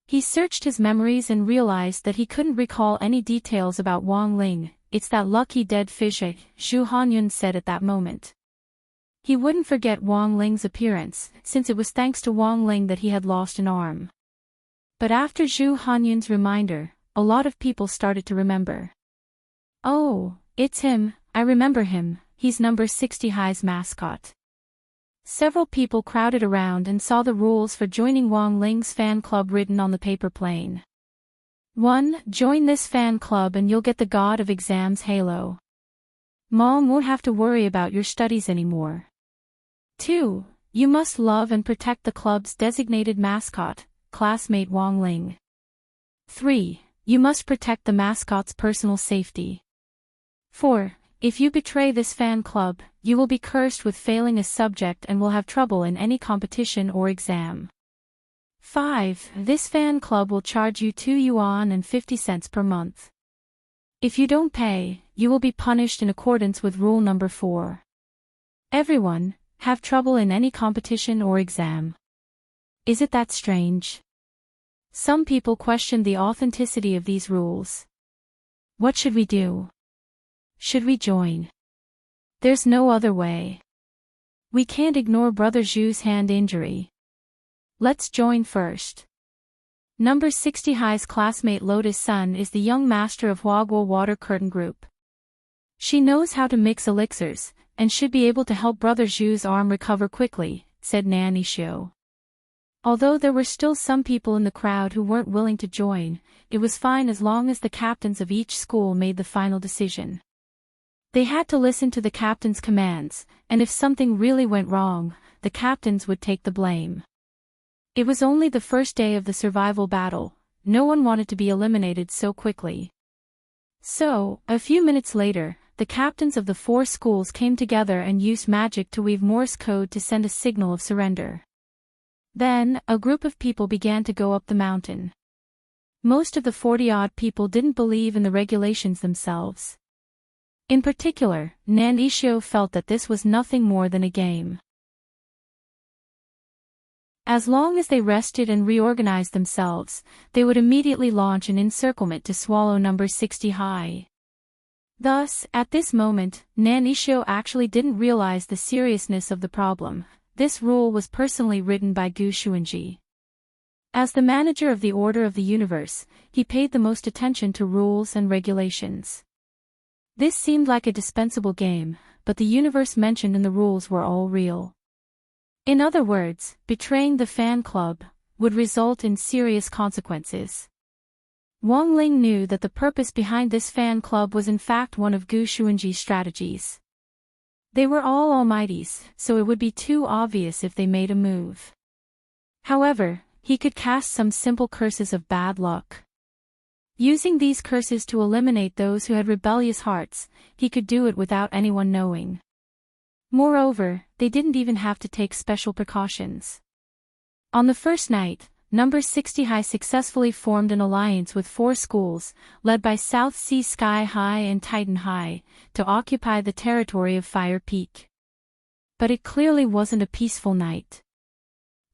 He searched his memories and realized that he couldn't recall any details about Wang Ling. "It's that lucky dead fish," Zhu Hanyun said at that moment. He wouldn't forget Wang Ling's appearance, since it was thanks to Wang Ling that he had lost an arm. But after Zhu Hanyun's reminder, a lot of people started to remember. "Oh, it's him, I remember him, he's number 60 High's mascot." Several people crowded around and saw the rules for joining Wang Ling's fan club written on the paper plane. 1. Join this fan club and you'll get the God of Exams halo. Mom won't have to worry about your studies anymore. 2. You must love and protect the club's designated mascot, classmate Wong Ling. 3. You must protect the mascot's personal safety. 4. If you betray this fan club, you will be cursed with failing a subject and will have trouble in any competition or exam. 5. This fan club will charge you 2 yuan and 50 cents per month. If you don't pay, you will be punished in accordance with rule number 4. Everyone, have trouble in any competition or exam. Is it that strange? Some people question the authenticity of these rules. What should we do? Should we join? There's no other way. We can't ignore Brother Zhu's hand injury. Let's join first. Number 60 High's classmate Lotus Sun is the young master of Huaguo Water Curtain Group. She knows how to mix elixirs, and should be able to help Brother Zhu's arm recover quickly, said Nanny Xiu. Although there were still some people in the crowd who weren't willing to join, it was fine as long as the captains of each school made the final decision. They had to listen to the captain's commands, and if something really went wrong, the captains would take the blame. It was only the first day of the survival battle, no one wanted to be eliminated so quickly. So, a few minutes later, the captains of the 4 schools came together and used magic to weave Morse code to send a signal of surrender. Then, a group of people began to go up the mountain. Most of the 40-odd people didn't believe in the regulations themselves. In particular, Nan Yixio felt that this was nothing more than a game. As long as they rested and reorganized themselves, they would immediately launch an encirclement to swallow number 60 High. Thus, at this moment, Nan Yixio actually didn't realize the seriousness of the problem. This rule was personally written by Gu Xuanji. As the manager of the Order of the Universe, he paid the most attention to rules and regulations. This seemed like a dispensable game, but the universe mentioned in the rules were all real. In other words, betraying the fan club would result in serious consequences. Wang Ling knew that the purpose behind this fan club was in fact one of Gu Xuanji's strategies. They were all almighties, so it would be too obvious if they made a move. However, he could cast some simple curses of bad luck. Using these curses to eliminate those who had rebellious hearts, he could do it without anyone knowing. Moreover, they didn't even have to take special precautions. On the first night, number 60 High successfully formed an alliance with 4 schools, led by South Sea Sky High and Titan High, to occupy the territory of Fire Peak. But it clearly wasn't a peaceful night.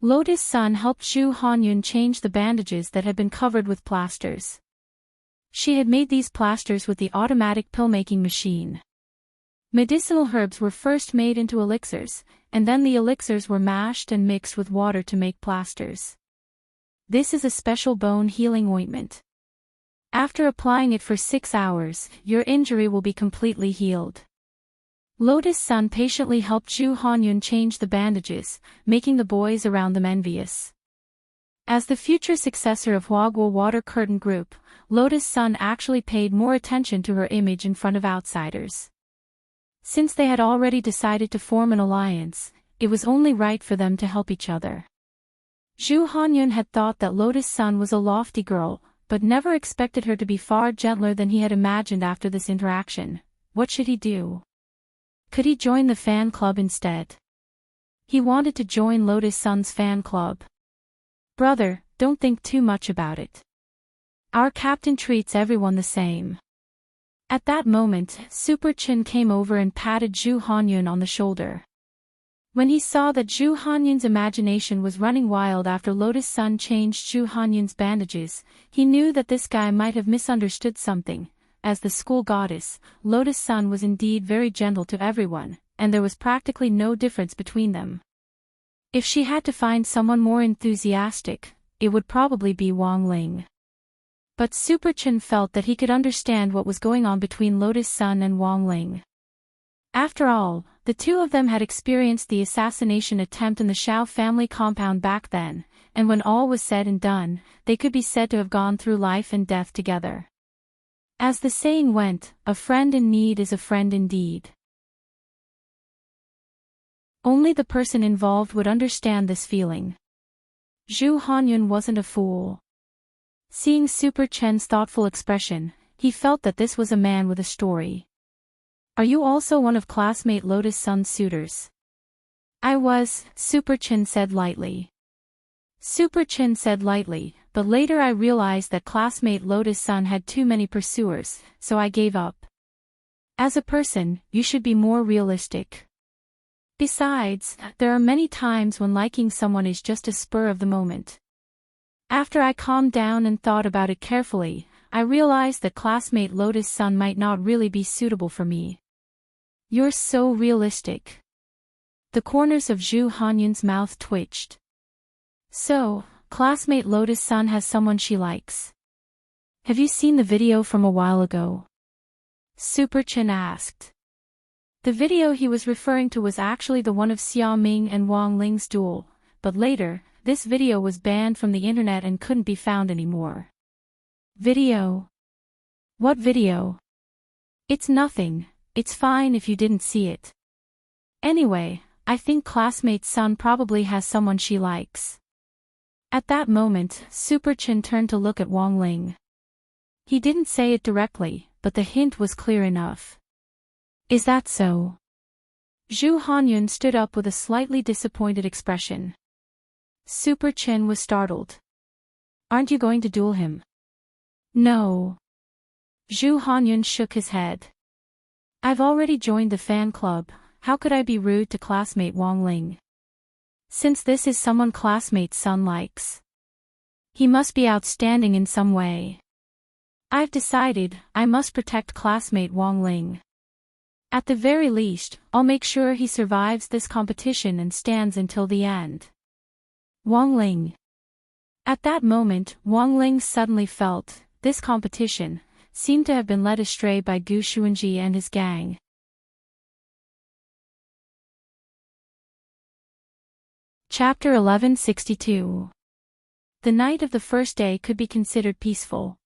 Lotus Sun helped Zhu Hanyun change the bandages that had been covered with plasters. She had made these plasters with the automatic pill-making machine. Medicinal herbs were first made into elixirs, and then the elixirs were mashed and mixed with water to make plasters. This is a special bone healing ointment. After applying it for 6 hours, your injury will be completely healed. Lotus Sun patiently helped Zhu Hanyun change the bandages, making the boys around them envious. As the future successor of Huaguo Water Curtain Group, Lotus Sun actually paid more attention to her image in front of outsiders. Since they had already decided to form an alliance, it was only right for them to help each other. Zhu Hanyun had thought that Lotus Sun was a lofty girl, but never expected her to be far gentler than he had imagined after this interaction. What should he do? Could he join the fan club instead? He wanted to join Lotus Sun's fan club. Brother, don't think too much about it. Our captain treats everyone the same. At that moment, Super Chen came over and patted Zhu Hanyun on the shoulder. When he saw that Zhu Hanyun's imagination was running wild after Lotus Sun changed Zhu Hanyun's bandages, he knew that this guy might have misunderstood something. As the school goddess, Lotus Sun was indeed very gentle to everyone, and there was practically no difference between them. If she had to find someone more enthusiastic, it would probably be Wang Ling. But Super Chen felt that he could understand what was going on between Lotus Sun and Wang Ling. After all, the two of them had experienced the assassination attempt in the Xiao family compound back then, and when all was said and done, they could be said to have gone through life and death together. As the saying went, a friend in need is a friend indeed. Only the person involved would understand this feeling. Zhu Hanyun wasn't a fool. Seeing Super Chen's thoughtful expression, he felt that this was a man with a story. Are you also one of classmate Lotus Sun's suitors? I was, Super Chen said lightly. Super Chen said lightly, but later I realized that classmate Lotus Sun had too many pursuers, so I gave up. As a person, you should be more realistic. Besides, there are many times when liking someone is just a spur of the moment. After I calmed down and thought about it carefully, I realized that classmate Lotus Sun might not really be suitable for me. You're so realistic. The corners of Zhu Hanyun's mouth twitched. So, classmate Lotus Sun has someone she likes. Have you seen the video from a while ago? Super Chen asked. The video he was referring to was actually the one of Xia Ming and Wang Ling's duel, but later, this video was banned from the internet and couldn't be found anymore. Video? What video? It's nothing, it's fine if you didn't see it. Anyway, I think classmate Sun probably has someone she likes. At that moment, Super Chen turned to look at Wang Ling. He didn't say it directly, but the hint was clear enough. Is that so? Zhu Hanyun stood up with a slightly disappointed expression. Super Chen was startled. Aren't you going to duel him? No. Zhu Hanyun shook his head. I've already joined the fan club, how could I be rude to classmate Wang Ling? Since this is someone classmate Sun likes, he must be outstanding in some way. I've decided, I must protect classmate Wang Ling. At the very least, I'll make sure he survives this competition and stands until the end. Wang Ling. At that moment, Wang Ling suddenly felt, this competition, seemed to have been led astray by Gu Xuanji and his gang. Chapter 1162. The night of the first day could be considered peaceful.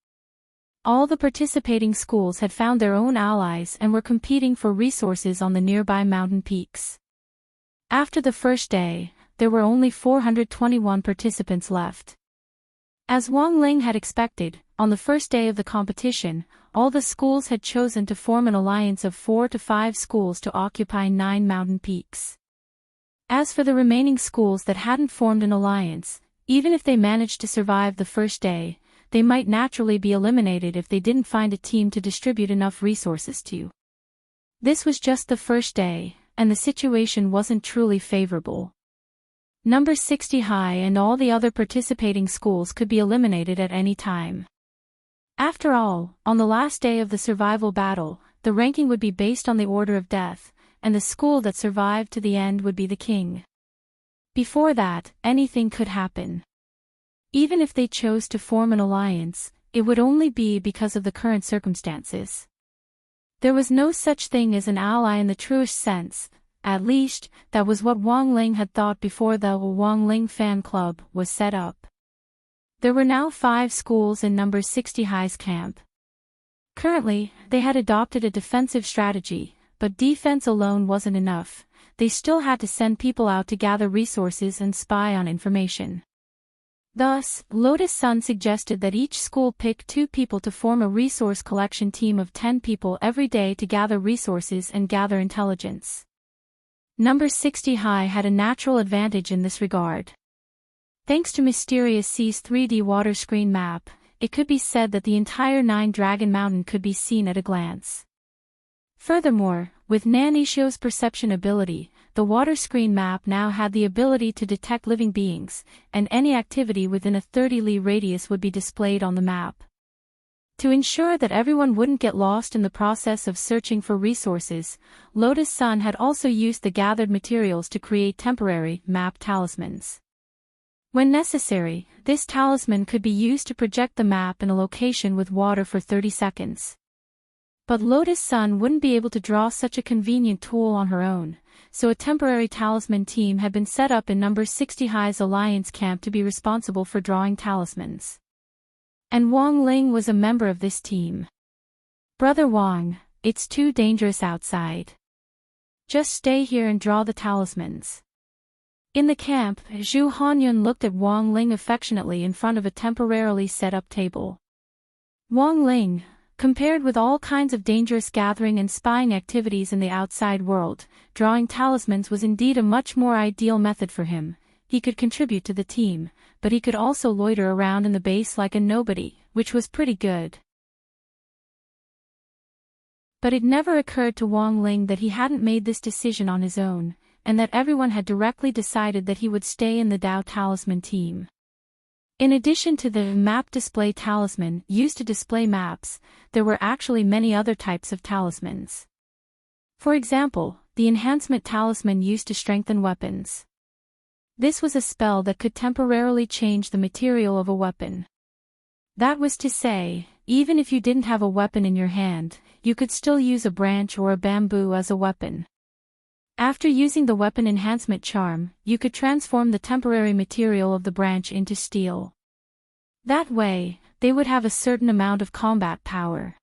All the participating schools had found their own allies and were competing for resources on the nearby mountain peaks. After the first day, there were only 421 participants left. As Wang Ling had expected, on the first day of the competition, all the schools had chosen to form an alliance of 4 to 5 schools to occupy 9 mountain peaks. As for the remaining schools that hadn't formed an alliance, even if they managed to survive the first day, they might naturally be eliminated if they didn't find a team to distribute enough resources to. This was just the first day, and the situation wasn't truly favorable. Number 60 High and all the other participating schools could be eliminated at any time. After all, on the last day of the survival battle, the ranking would be based on the order of death, and the school that survived to the end would be the king. Before that, anything could happen. Even if they chose to form an alliance, it would only be because of the current circumstances. There was no such thing as an ally in the truest sense, at least, that was what Wang Ling had thought before the Wang Ling fan club was set up. There were now 5 schools in number 60 High's camp. Currently, they had adopted a defensive strategy, but defense alone wasn't enough, they still had to send people out to gather resources and spy on information. Thus, Lotus Sun suggested that each school pick 2 people to form a resource collection team of 10 people every day to gather resources and gather intelligence. Number 60 High had a natural advantage in this regard. Thanks to Mysterious Sea's 3D water screen map, it could be said that the entire 9 Dragon Mountain could be seen at a glance. Furthermore, with Nanishio's perception ability, the water screen map now had the ability to detect living beings, and any activity within a 30-li radius would be displayed on the map. To ensure that everyone wouldn't get lost in the process of searching for resources, Lotus Sun had also used the gathered materials to create temporary map talismans. When necessary, this talisman could be used to project the map in a location with water for 30 seconds. But Lotus Sun wouldn't be able to draw such a convenient tool on her own, so a temporary talisman team had been set up in number 60 High's Alliance camp to be responsible for drawing talismans. And Wang Ling was a member of this team. "Brother Wang, it's too dangerous outside. Just stay here and draw the talismans." In the camp, Zhu Hanyun looked at Wang Ling affectionately in front of a temporarily set-up table. Wang Ling, compared with all kinds of dangerous gathering and spying activities in the outside world, drawing talismans was indeed a much more ideal method for him. He could contribute to the team, but he could also loiter around in the base like a nobody, which was pretty good. But it never occurred to Wang Ling that he hadn't made this decision on his own, and that everyone had directly decided that he would stay in the Dao Talisman team. In addition to the map display talisman used to display maps, there were actually many other types of talismans. For example, the enhancement talisman used to strengthen weapons. This was a spell that could temporarily change the material of a weapon. That was to say, even if you didn't have a weapon in your hand, you could still use a branch or a bamboo as a weapon. After using the weapon enhancement charm, you could transform the temporary material of the branch into steel. That way, they would have a certain amount of combat power.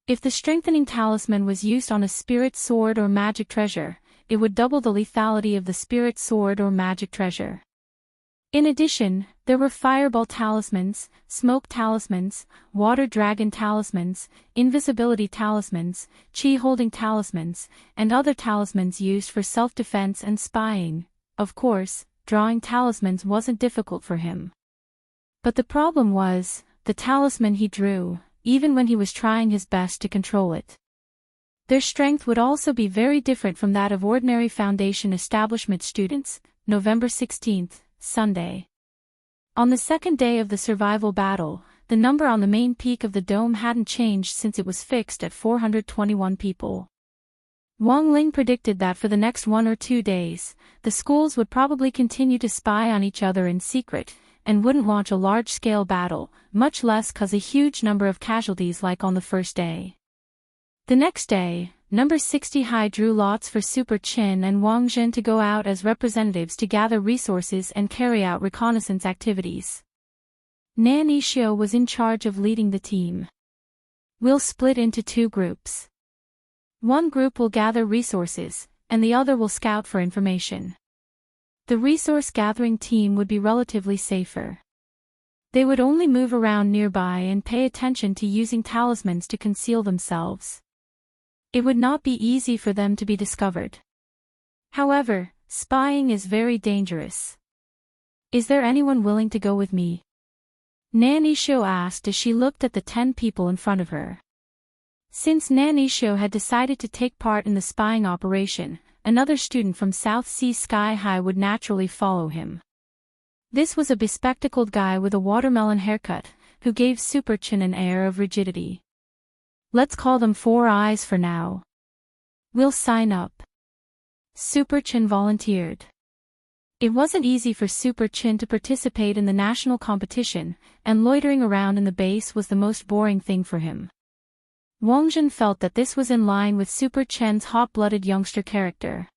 If the strengthening talisman was used on a spirit sword or magic treasure, it would double the lethality of the spirit sword or magic treasure. In addition, there were fireball talismans, smoke talismans, water dragon talismans, invisibility talismans, chi-holding talismans, and other talismans used for self-defense and spying. Of course, drawing talismans wasn't difficult for him. But the problem was, the talisman he drew, even when he was trying his best to control it. Their strength would also be very different from that of ordinary Foundation establishment students. November 16th, Sunday. On the second day of the survival battle, the number on the main peak of the dome hadn't changed since it was fixed at 421 people. Wang Ling predicted that for the next 1 or 2 days, the schools would probably continue to spy on each other in secret, and wouldn't launch a large-scale battle, much less cause a huge number of casualties like on the first day. The next day, number 60 High drew lots for Super Chin and Wang Zhen to go out as representatives to gather resources and carry out reconnaissance activities. Nan Yixio was in charge of leading the team. "We'll split into 2 groups. One group will gather resources, and the other will scout for information. The resource-gathering team would be relatively safer. They would only move around nearby and pay attention to using talismans to conceal themselves. It would not be easy for them to be discovered. However, spying is very dangerous. Is there anyone willing to go with me?" Nan Yixio asked as she looked at the 10 people in front of her. Since Nan Yixio had decided to take part in the spying operation, another student from South Sea Sky High would naturally follow him. This was a bespectacled guy with a watermelon haircut, who gave Super Chin an air of rigidity. "Let's call them 4 Eyes for now. We'll sign up." Super Chin volunteered. It wasn't easy for Super Chin to participate in the national competition, and loitering around in the base was the most boring thing for him. Wang Zhen felt that this was in line with Super Chen's hot-blooded youngster character.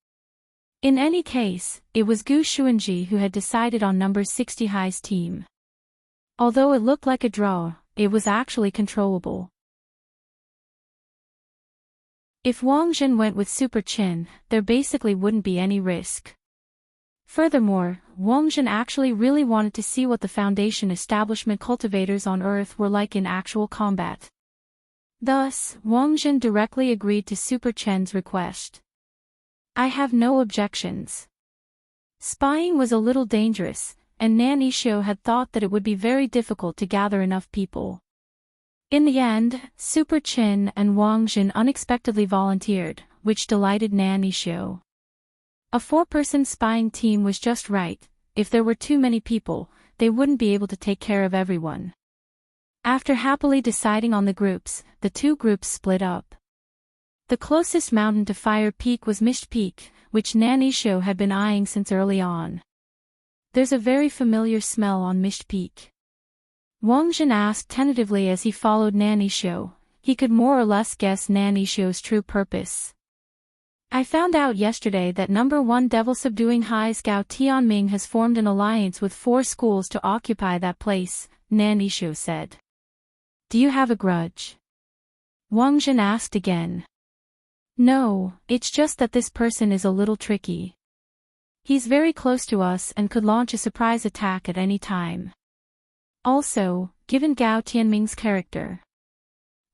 In any case, it was Gu Xuanji who had decided on number 60 High's team. Although it looked like a draw, it was actually controllable. If Wang Zhen went with Super Chin, there basically wouldn't be any risk. Furthermore, Wang Zhen actually really wanted to see what the Foundation establishment cultivators on Earth were like in actual combat. Thus, Wang Zhen directly agreed to Super Chen's request. "I have no objections." Spying was a little dangerous, and Nan Yixio had thought that it would be very difficult to gather enough people. In the end, Super Chin and Wang Zhen unexpectedly volunteered, which delighted Nan Yixio. A 4-person spying team was just right. If there were too many people, they wouldn't be able to take care of everyone. After happily deciding on the groups, the 2 groups split up. The closest mountain to Fire Peak was Mist Peak, which Nan Yixio had been eyeing since early on. "There's a very familiar smell on Mist Peak." Wang Zhen asked tentatively as he followed Nan Yixio. he could more or less guess Nan Ishio's true purpose. I found out yesterday that number 1 Devil Subduing High's Gao Tianming has formed an alliance with 4 schools to occupy that place, Nan Ishio said. Do you have a grudge? Wang Zhen asked again. No, it's just that this person is a little tricky. He's very close to us and could launch a surprise attack at any time. Also, given Gao Tianming's character,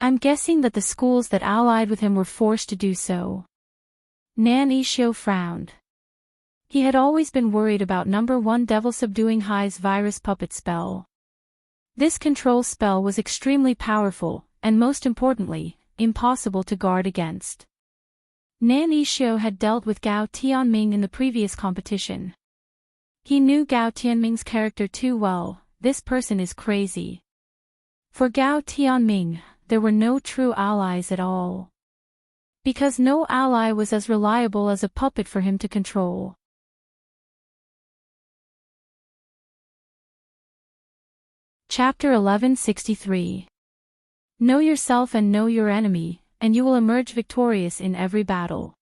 I'm guessing that the schools that allied with him were forced to do so. Nan Ishio frowned. He had always been worried about number 1 Devil Subduing High's virus puppet spell. This control spell was extremely powerful, and most importantly, impossible to guard against. Nan Ishio had dealt with Gao Tianming in the previous competition. He knew Gao Tianming's character too well. This person is crazy. For Gao Tianming, there were no true allies at all. Because no ally was as reliable as a puppet for him to control. Chapter 1163. Know yourself and know your enemy, and you will emerge victorious in every battle.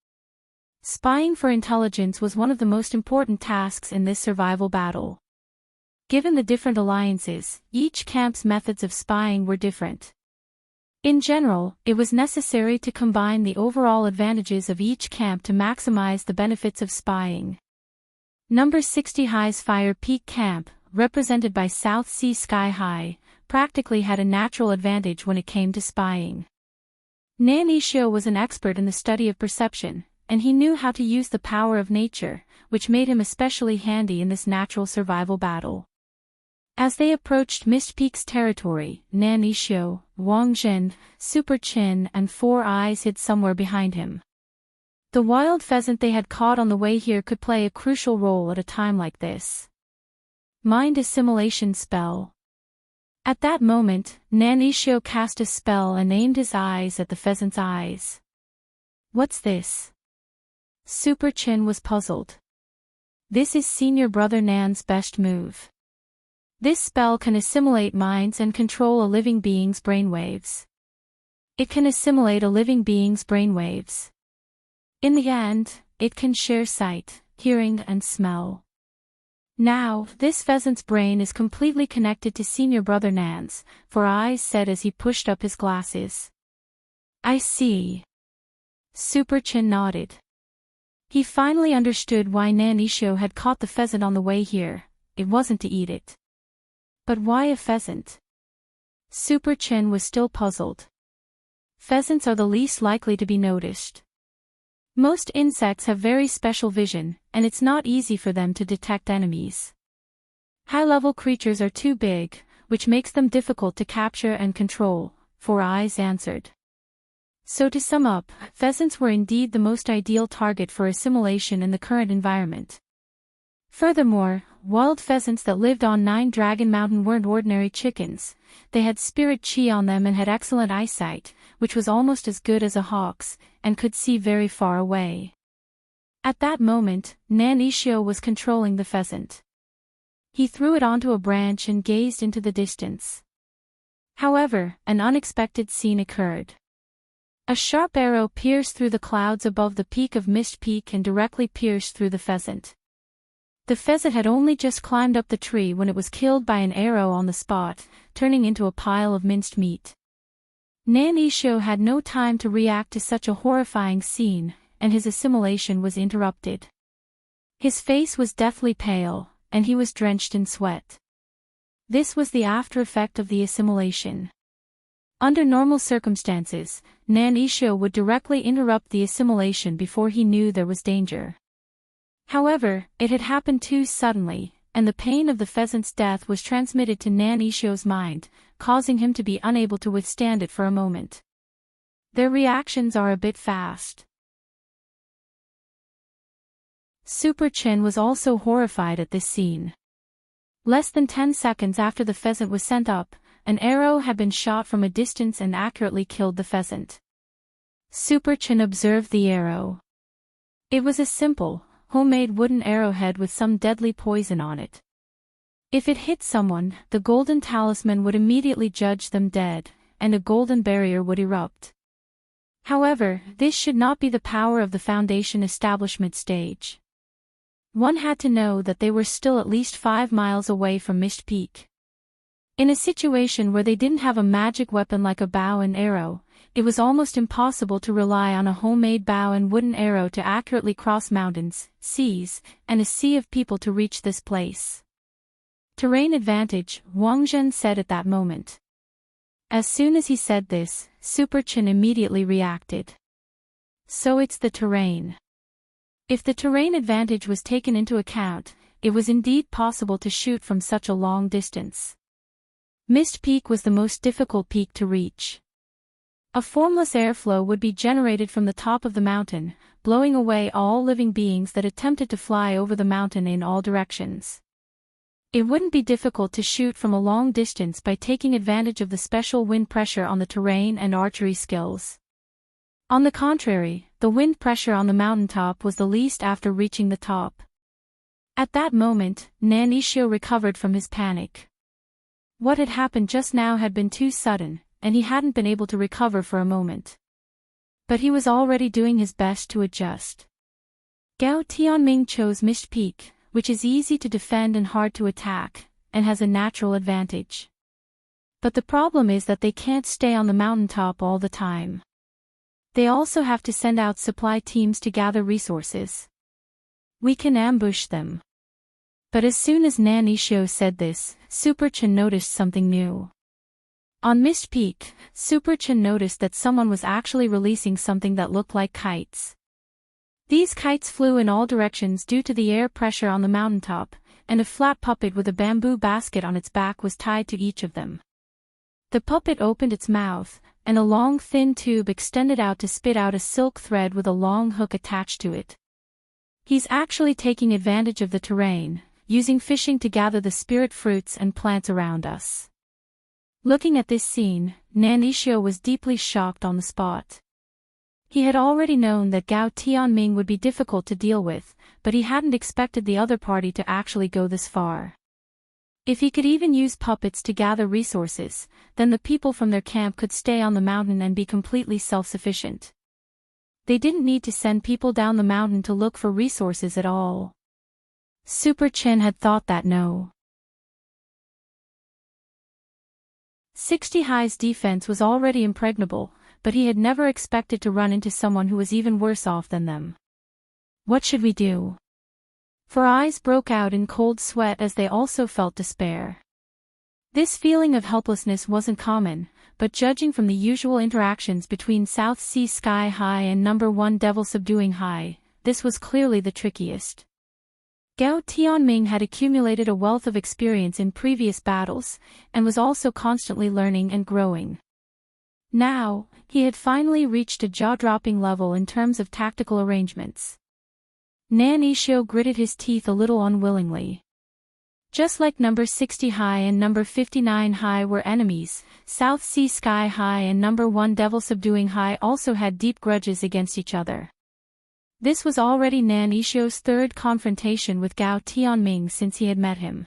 Spying for intelligence was one of the most important tasks in this survival battle. Given the different alliances, each camp's methods of spying were different. In general, it was necessary to combine the overall advantages of each camp to maximize the benefits of spying. Number 60 High's Fire Peak Camp, represented by South Sea Sky High, practically had a natural advantage when it came to spying. Nan Ishio was an expert in the study of perception, and he knew how to use the power of nature, which made him especially handy in this natural survival battle. As they approached Mist Peak's territory, Nan Ishio, Wang Zhen, Super Chin and Four Eyes hid somewhere behind him. The wild pheasant they had caught on the way here could play a crucial role at a time like this. Mind Assimilation Spell. At that moment, Nan Ishio cast a spell and aimed his eyes at the pheasant's eyes. What's this? Super Chin was puzzled. This is senior brother Nan's best move. This spell can assimilate minds and control a living being's brainwaves. It can assimilate a living being's brainwaves. In the end, it can share sight, hearing and smell. Now, this pheasant's brain is completely connected to senior brother Nan's, Four Eyes said as he pushed up his glasses. I see. Super Chin nodded. He finally understood why Nan Ishio had caught the pheasant on the way here. It wasn't to eat it. But why a pheasant? Super Chin was still puzzled. Pheasants are the least likely to be noticed. Most insects have very special vision, and it's not easy for them to detect enemies. High-level creatures are too big, which makes them difficult to capture and control, Four Eyes answered. So to sum up, pheasants were indeed the most ideal target for assimilation in the current environment. Furthermore, wild pheasants that lived on Nine Dragon Mountain weren't ordinary chickens. They had spirit chi on them and had excellent eyesight, which was almost as good as a hawk's, and could see very far away. At that moment, Nan Ishio was controlling the pheasant. He threw it onto a branch and gazed into the distance. However, an unexpected scene occurred. A sharp arrow pierced through the clouds above the peak of Mist Peak and directly pierced through the pheasant. The pheasant had only just climbed up the tree when it was killed by an arrow on the spot, turning into a pile of minced meat. Nan Ishio had no time to react to such a horrifying scene, and his assimilation was interrupted. His face was deathly pale, and he was drenched in sweat. This was the after effect of the assimilation. Under normal circumstances, Nan Ishio would directly interrupt the assimilation before he knew there was danger. However, it had happened too suddenly, and the pain of the pheasant's death was transmitted to Nan Ishio's mind, causing him to be unable to withstand it for a moment. Their reactions are a bit fast. Super Chin was also horrified at this scene. Less than 10 seconds after the pheasant was sent up, an arrow had been shot from a distance and accurately killed the pheasant. Super Chin observed the arrow. It was a simple, homemade wooden arrowhead with some deadly poison on it. If it hit someone, the golden talisman would immediately judge them dead, and a golden barrier would erupt. However, this should not be the power of the Foundation establishment stage. One had to know that they were still at least 5 miles away from Mist Peak. In a situation where they didn't have a magic weapon like a bow and arrow, it was almost impossible to rely on a homemade bow and wooden arrow to accurately cross mountains, seas, and a sea of people to reach this place. Terrain advantage, Wang Zhen said at that moment. As soon as he said this, Super Chen immediately reacted. So it's the terrain. If the terrain advantage was taken into account, it was indeed possible to shoot from such a long distance. Mist Peak was the most difficult peak to reach. A formless airflow would be generated from the top of the mountain, blowing away all living beings that attempted to fly over the mountain in all directions. It wouldn't be difficult to shoot from a long distance by taking advantage of the special wind pressure on the terrain and archery skills. On the contrary, the wind pressure on the mountaintop was the least after reaching the top. At that moment, Nanishio recovered from his panic. What had happened just now had been too sudden, and he hadn't been able to recover for a moment. But he was already doing his best to adjust. Gao Tianming chose Mist Peak, which is easy to defend and hard to attack, and has a natural advantage. But the problem is that they can't stay on the mountaintop all the time. They also have to send out supply teams to gather resources. We can ambush them. But as soon as Nanishio said this, Super Chen noticed something new. On Mist Peak, Super Chen noticed that someone was actually releasing something that looked like kites. These kites flew in all directions due to the air pressure on the mountaintop, and a flat puppet with a bamboo basket on its back was tied to each of them. The puppet opened its mouth, and a long thin tube extended out to spit out a silk thread with a long hook attached to it. He's actually taking advantage of the terrain, using fishing to gather the spirit fruits and plants around us. Looking at this scene, Nanishio was deeply shocked on the spot. He had already known that Gao Tianming would be difficult to deal with, but he hadn't expected the other party to actually go this far. If he could even use puppets to gather resources, then the people from their camp could stay on the mountain and be completely self-sufficient. They didn't need to send people down the mountain to look for resources at all. Super Chen had thought that no. 60 High's defense was already impregnable, but he had never expected to run into someone who was even worse off than them. What should we do? Four Eyes broke out in cold sweat as they also felt despair. This feeling of helplessness wasn't common, but judging from the usual interactions between South Sea Sky High and No. 1 Devil Subduing High, this was clearly the trickiest. Gao Tianming had accumulated a wealth of experience in previous battles, and was also constantly learning and growing. Now, he had finally reached a jaw-dropping level in terms of tactical arrangements. Nanishio gritted his teeth a little unwillingly. Just like No. 60 High and No. 59 High were enemies, South Sea Sky High and No. 1 Devil Subduing High also had deep grudges against each other. This was already Nanishio's third confrontation with Gao Tianming since he had met him.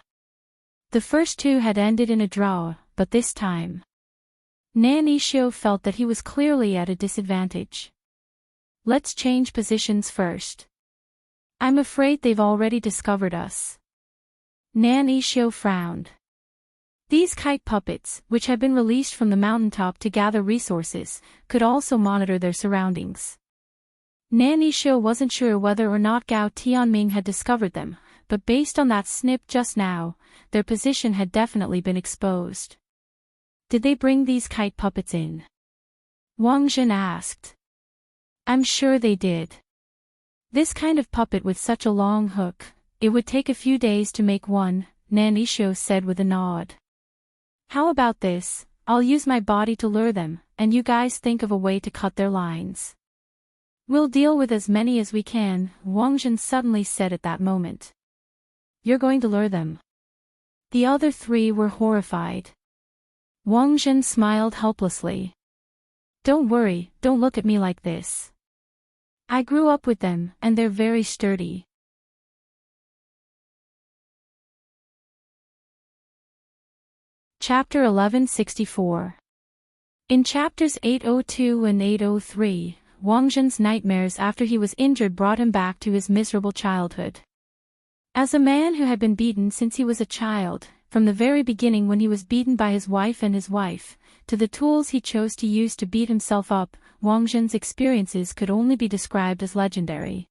The first two had ended in a draw, but this time, Nanishio felt that he was clearly at a disadvantage. Let's change positions first. I'm afraid they've already discovered us. Nanishio frowned. These kite puppets, which had been released from the mountaintop to gather resources, could also monitor their surroundings. Nanishio wasn't sure whether or not Gao Tianming had discovered them, but based on that snip just now, their position had definitely been exposed. Did they bring these kite puppets in? Wang Zhen asked. I'm sure they did. This kind of puppet with such a long hook, it would take a few days to make one, Nanishio said with a nod. How about this, I'll use my body to lure them, and you guys think of a way to cut their lines. We'll deal with as many as we can, Wang Zhen suddenly said at that moment. You're going to lure them? The other three were horrified. Wang Zhen smiled helplessly. Don't worry, don't look at me like this. I grew up with them, and they're very sturdy. Chapter 1164. In chapters 802 and 803, Wang Zhen's nightmares after he was injured brought him back to his miserable childhood. As a man who had been beaten since he was a child, from the very beginning when he was beaten by his wife and his wife, to the tools he chose to use to beat himself up, Wang Zhen's experiences could only be described as legendary.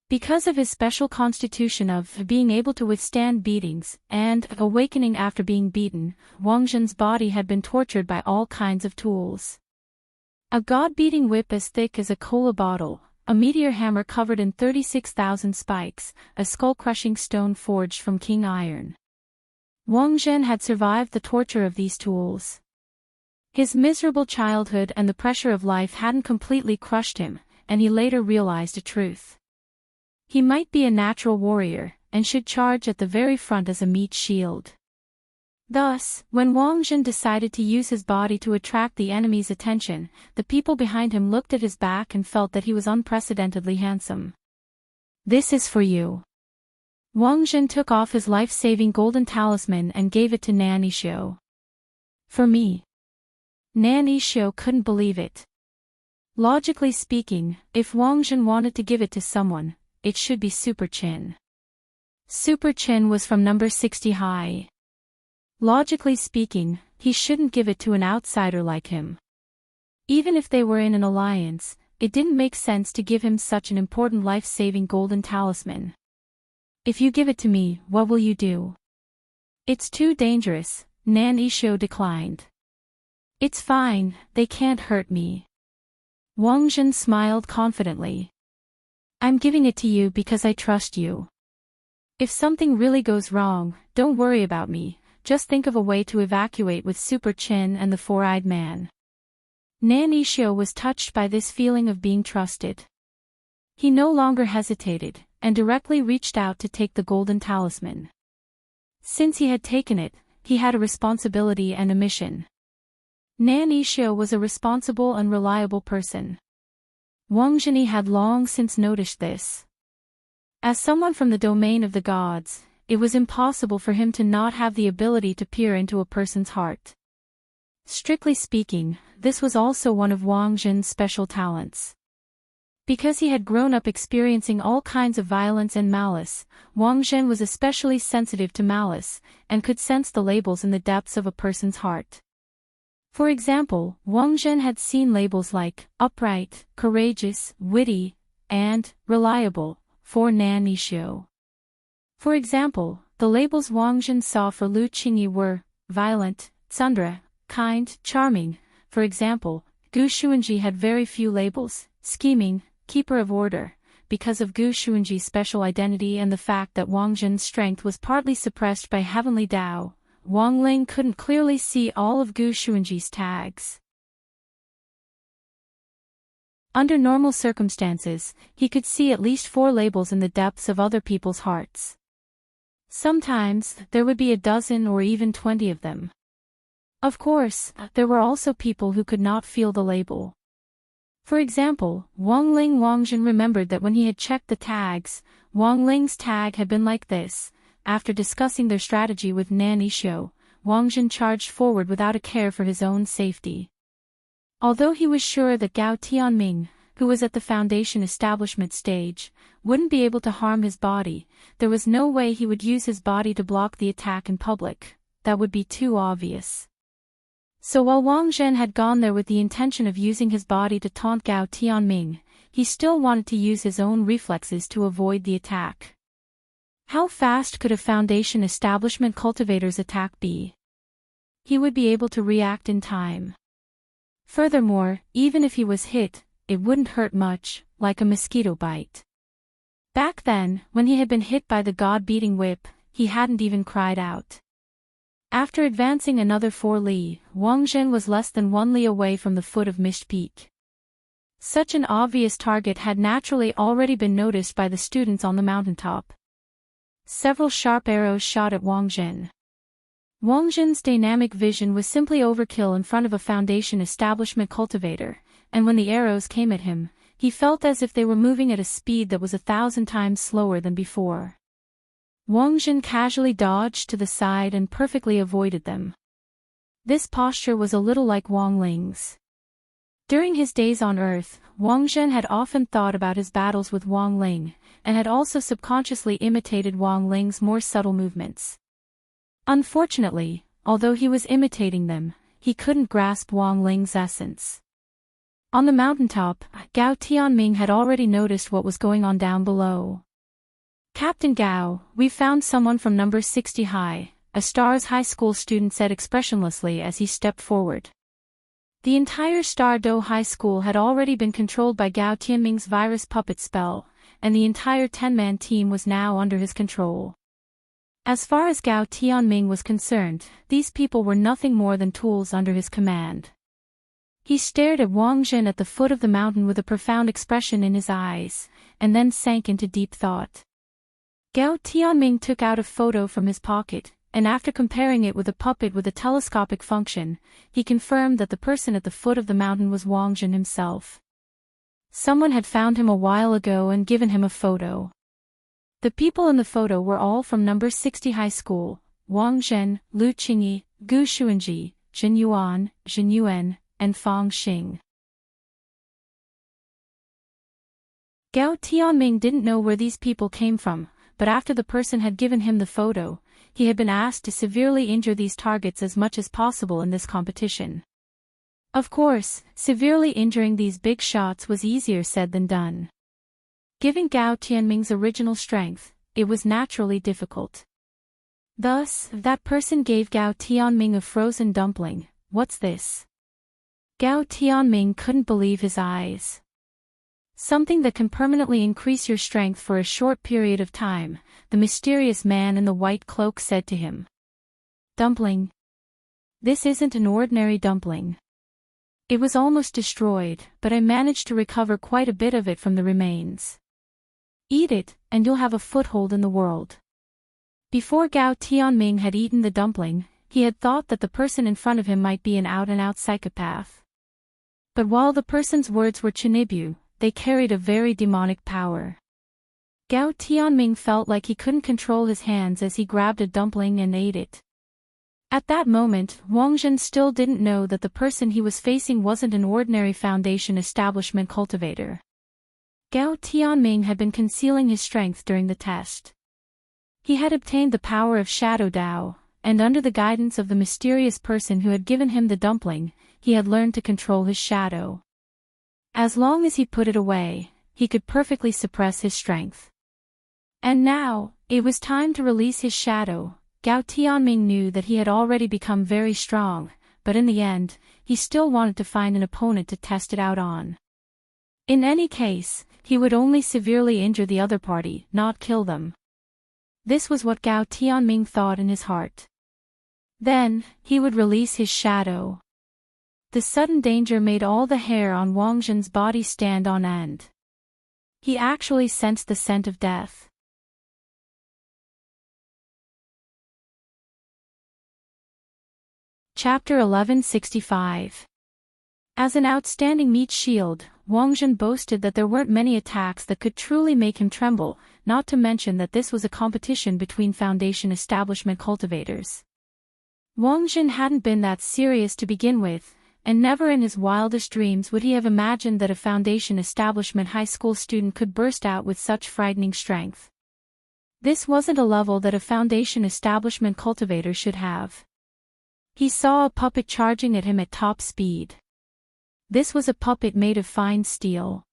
Because of his special constitution of being able to withstand beatings and awakening after being beaten, Wang Zhen's body had been tortured by all kinds of tools. A god-beating whip as thick as a cola bottle, a meteor hammer covered in 36,000 spikes, a skull-crushing stone forged from king iron. Wang Zhen had survived the torture of these tools. His miserable childhood and the pressure of life hadn't completely crushed him, and he later realized a truth. He might be a natural warrior, and should charge at the very front as a meat shield. Thus, when Wang Zhen decided to use his body to attract the enemy's attention, the people behind him looked at his back and felt that he was unprecedentedly handsome. "This is for you." Wang Zhen took off his life-saving golden talisman and gave it to Nan Yishou. "For me." Nan Yishou couldn't believe it. Logically speaking, if Wang Zhen wanted to give it to someone, it should be Super Chin. Super Chin was from number 60 high. Logically speaking, he shouldn't give it to an outsider like him. Even if they were in an alliance, it didn't make sense to give him such an important life-saving golden talisman. "If you give it to me, what will you do?" "It's too dangerous," Nan Yishou declined. "It's fine, they can't hurt me." Wang Zhen smiled confidently. "I'm giving it to you because I trust you. If something really goes wrong, don't worry about me. Just think of a way to evacuate with Super Chin and the four-eyed man." Nan Yishou was touched by this feeling of being trusted. He no longer hesitated, and directly reached out to take the golden talisman. Since he had taken it, he had a responsibility and a mission. Nan Yishou was a responsible and reliable person. Wang Zhen had long since noticed this. As someone from the domain of the gods, it was impossible for him to not have the ability to peer into a person's heart. Strictly speaking, this was also one of Wang Zhen's special talents. Because he had grown up experiencing all kinds of violence and malice, Wang Zhen was especially sensitive to malice, and could sense the labels in the depths of a person's heart. For example, Wang Zhen had seen labels like upright, courageous, witty, and reliable for Nan Yishou. For example, the labels Wang Zhen saw for Lu Qingyi were violent, tsundra, kind, charming. For example, Gu Xuanji had very few labels: scheming, keeper of order. Because of Gu Xuanji's special identity and the fact that Wang Zhen's strength was partly suppressed by heavenly Tao, Wang Ling couldn't clearly see all of Gu Xuanji's tags. Under normal circumstances, he could see at least 4 labels in the depths of other people's hearts. Sometimes, there would be a dozen or even 20 of them. Of course, there were also people who could not feel the label. For example, Wang Zhen remembered that when he had checked the tags, Wang Ling's tag had been like this. After discussing their strategy with Nan Yishou, Wang Zhen charged forward without a care for his own safety. Although he was sure that Gao Tianming, who was at the foundation establishment stage, wouldn't be able to harm his body, there was no way he would use his body to block the attack in public. That would be too obvious. So while Wang Zhen had gone there with the intention of using his body to taunt Gao Tianming, he still wanted to use his own reflexes to avoid the attack. How fast could a foundation establishment cultivator's attack be? He would be able to react in time. Furthermore, even if he was hit, it wouldn't hurt much, like a mosquito bite. Back then, when he had been hit by the god-beating whip, he hadn't even cried out. After advancing another 4 li, Wang Zhen was less than 1 li away from the foot of Mist Peak. Such an obvious target had naturally already been noticed by the students on the mountaintop. Several sharp arrows shot at Wang Zhen. Wang Zhen's dynamic vision was simply overkill in front of a foundation establishment cultivator, and when the arrows came at him, he felt as if they were moving at a speed that was 1,000 times slower than before. Wang Zhen casually dodged to the side and perfectly avoided them. This posture was a little like Wang Ling's. During his days on Earth, Wang Zhen had often thought about his battles with Wang Ling, and had also subconsciously imitated Wang Ling's more subtle movements. Unfortunately, although he was imitating them, he couldn't grasp Wang Ling's essence. On the mountaintop, Gao Tianming had already noticed what was going on down below. "Captain Gao, we've found someone from number 60 high," a Stars High School student said expressionlessly as he stepped forward. The entire Star-Do High School had already been controlled by Gao Tianming's virus puppet spell, and the entire 10-man team was now under his control. As far as Gao Tianming was concerned, these people were nothing more than tools under his command. He stared at Wang Zhen at the foot of the mountain with a profound expression in his eyes, and then sank into deep thought. Gao Tianming took out a photo from his pocket, and after comparing it with a puppet with a telescopic function, he confirmed that the person at the foot of the mountain was Wang Zhen himself. Someone had found him a while ago and given him a photo. The people in the photo were all from number 60 high school: Wang Zhen, Lu Qingyi, Gu Xuanji, Zhen Yuan, Zhen Yuan, and Fang Xing. Gao Tianming didn't know where these people came from, but after the person had given him the photo, he had been asked to severely injure these targets as much as possible in this competition. Of course, severely injuring these big shots was easier said than done. Given Gao Tianming's original strength, it was naturally difficult. Thus, that person gave Gao Tianming a frozen dumpling. "What's this?" Gao Tianming couldn't believe his eyes. "Something that can permanently increase your strength for a short period of time," the mysterious man in the white cloak said to him. "Dumpling? This isn't an ordinary dumpling. It was almost destroyed, but I managed to recover quite a bit of it from the remains. Eat it, and you'll have a foothold in the world." Before Gao Tianming had eaten the dumpling, he had thought that the person in front of him might be an out-and-out psychopath. But while the person's words were Chinibu, they carried a very demonic power. Gao Tianming felt like he couldn't control his hands as he grabbed a dumpling and ate it. At that moment, Wang Zhen still didn't know that the person he was facing wasn't an ordinary Foundation establishment cultivator. Gao Tianming had been concealing his strength during the test. He had obtained the power of Shadow Dao, and under the guidance of the mysterious person who had given him the dumpling, he had learned to control his shadow. As long as he put it away, he could perfectly suppress his strength. And now, it was time to release his shadow. Gao Tianming knew that he had already become very strong, but in the end, he still wanted to find an opponent to test it out on. In any case, he would only severely injure the other party, not kill them. This was what Gao Tianming thought in his heart. Then, he would release his shadow. The sudden danger made all the hair on Wang Zhen's body stand on end. He actually sensed the scent of death. Chapter 1165. As an outstanding meat shield, Wang Zhen boasted that there weren't many attacks that could truly make him tremble, not to mention that this was a competition between Foundation establishment cultivators. Wang Zhen hadn't been that serious to begin with, and never in his wildest dreams would he have imagined that a Foundation establishment high school student could burst out with such frightening strength. This wasn't a level that a Foundation establishment cultivator should have. He saw a puppet charging at him at top speed. This was a puppet made of fine steel.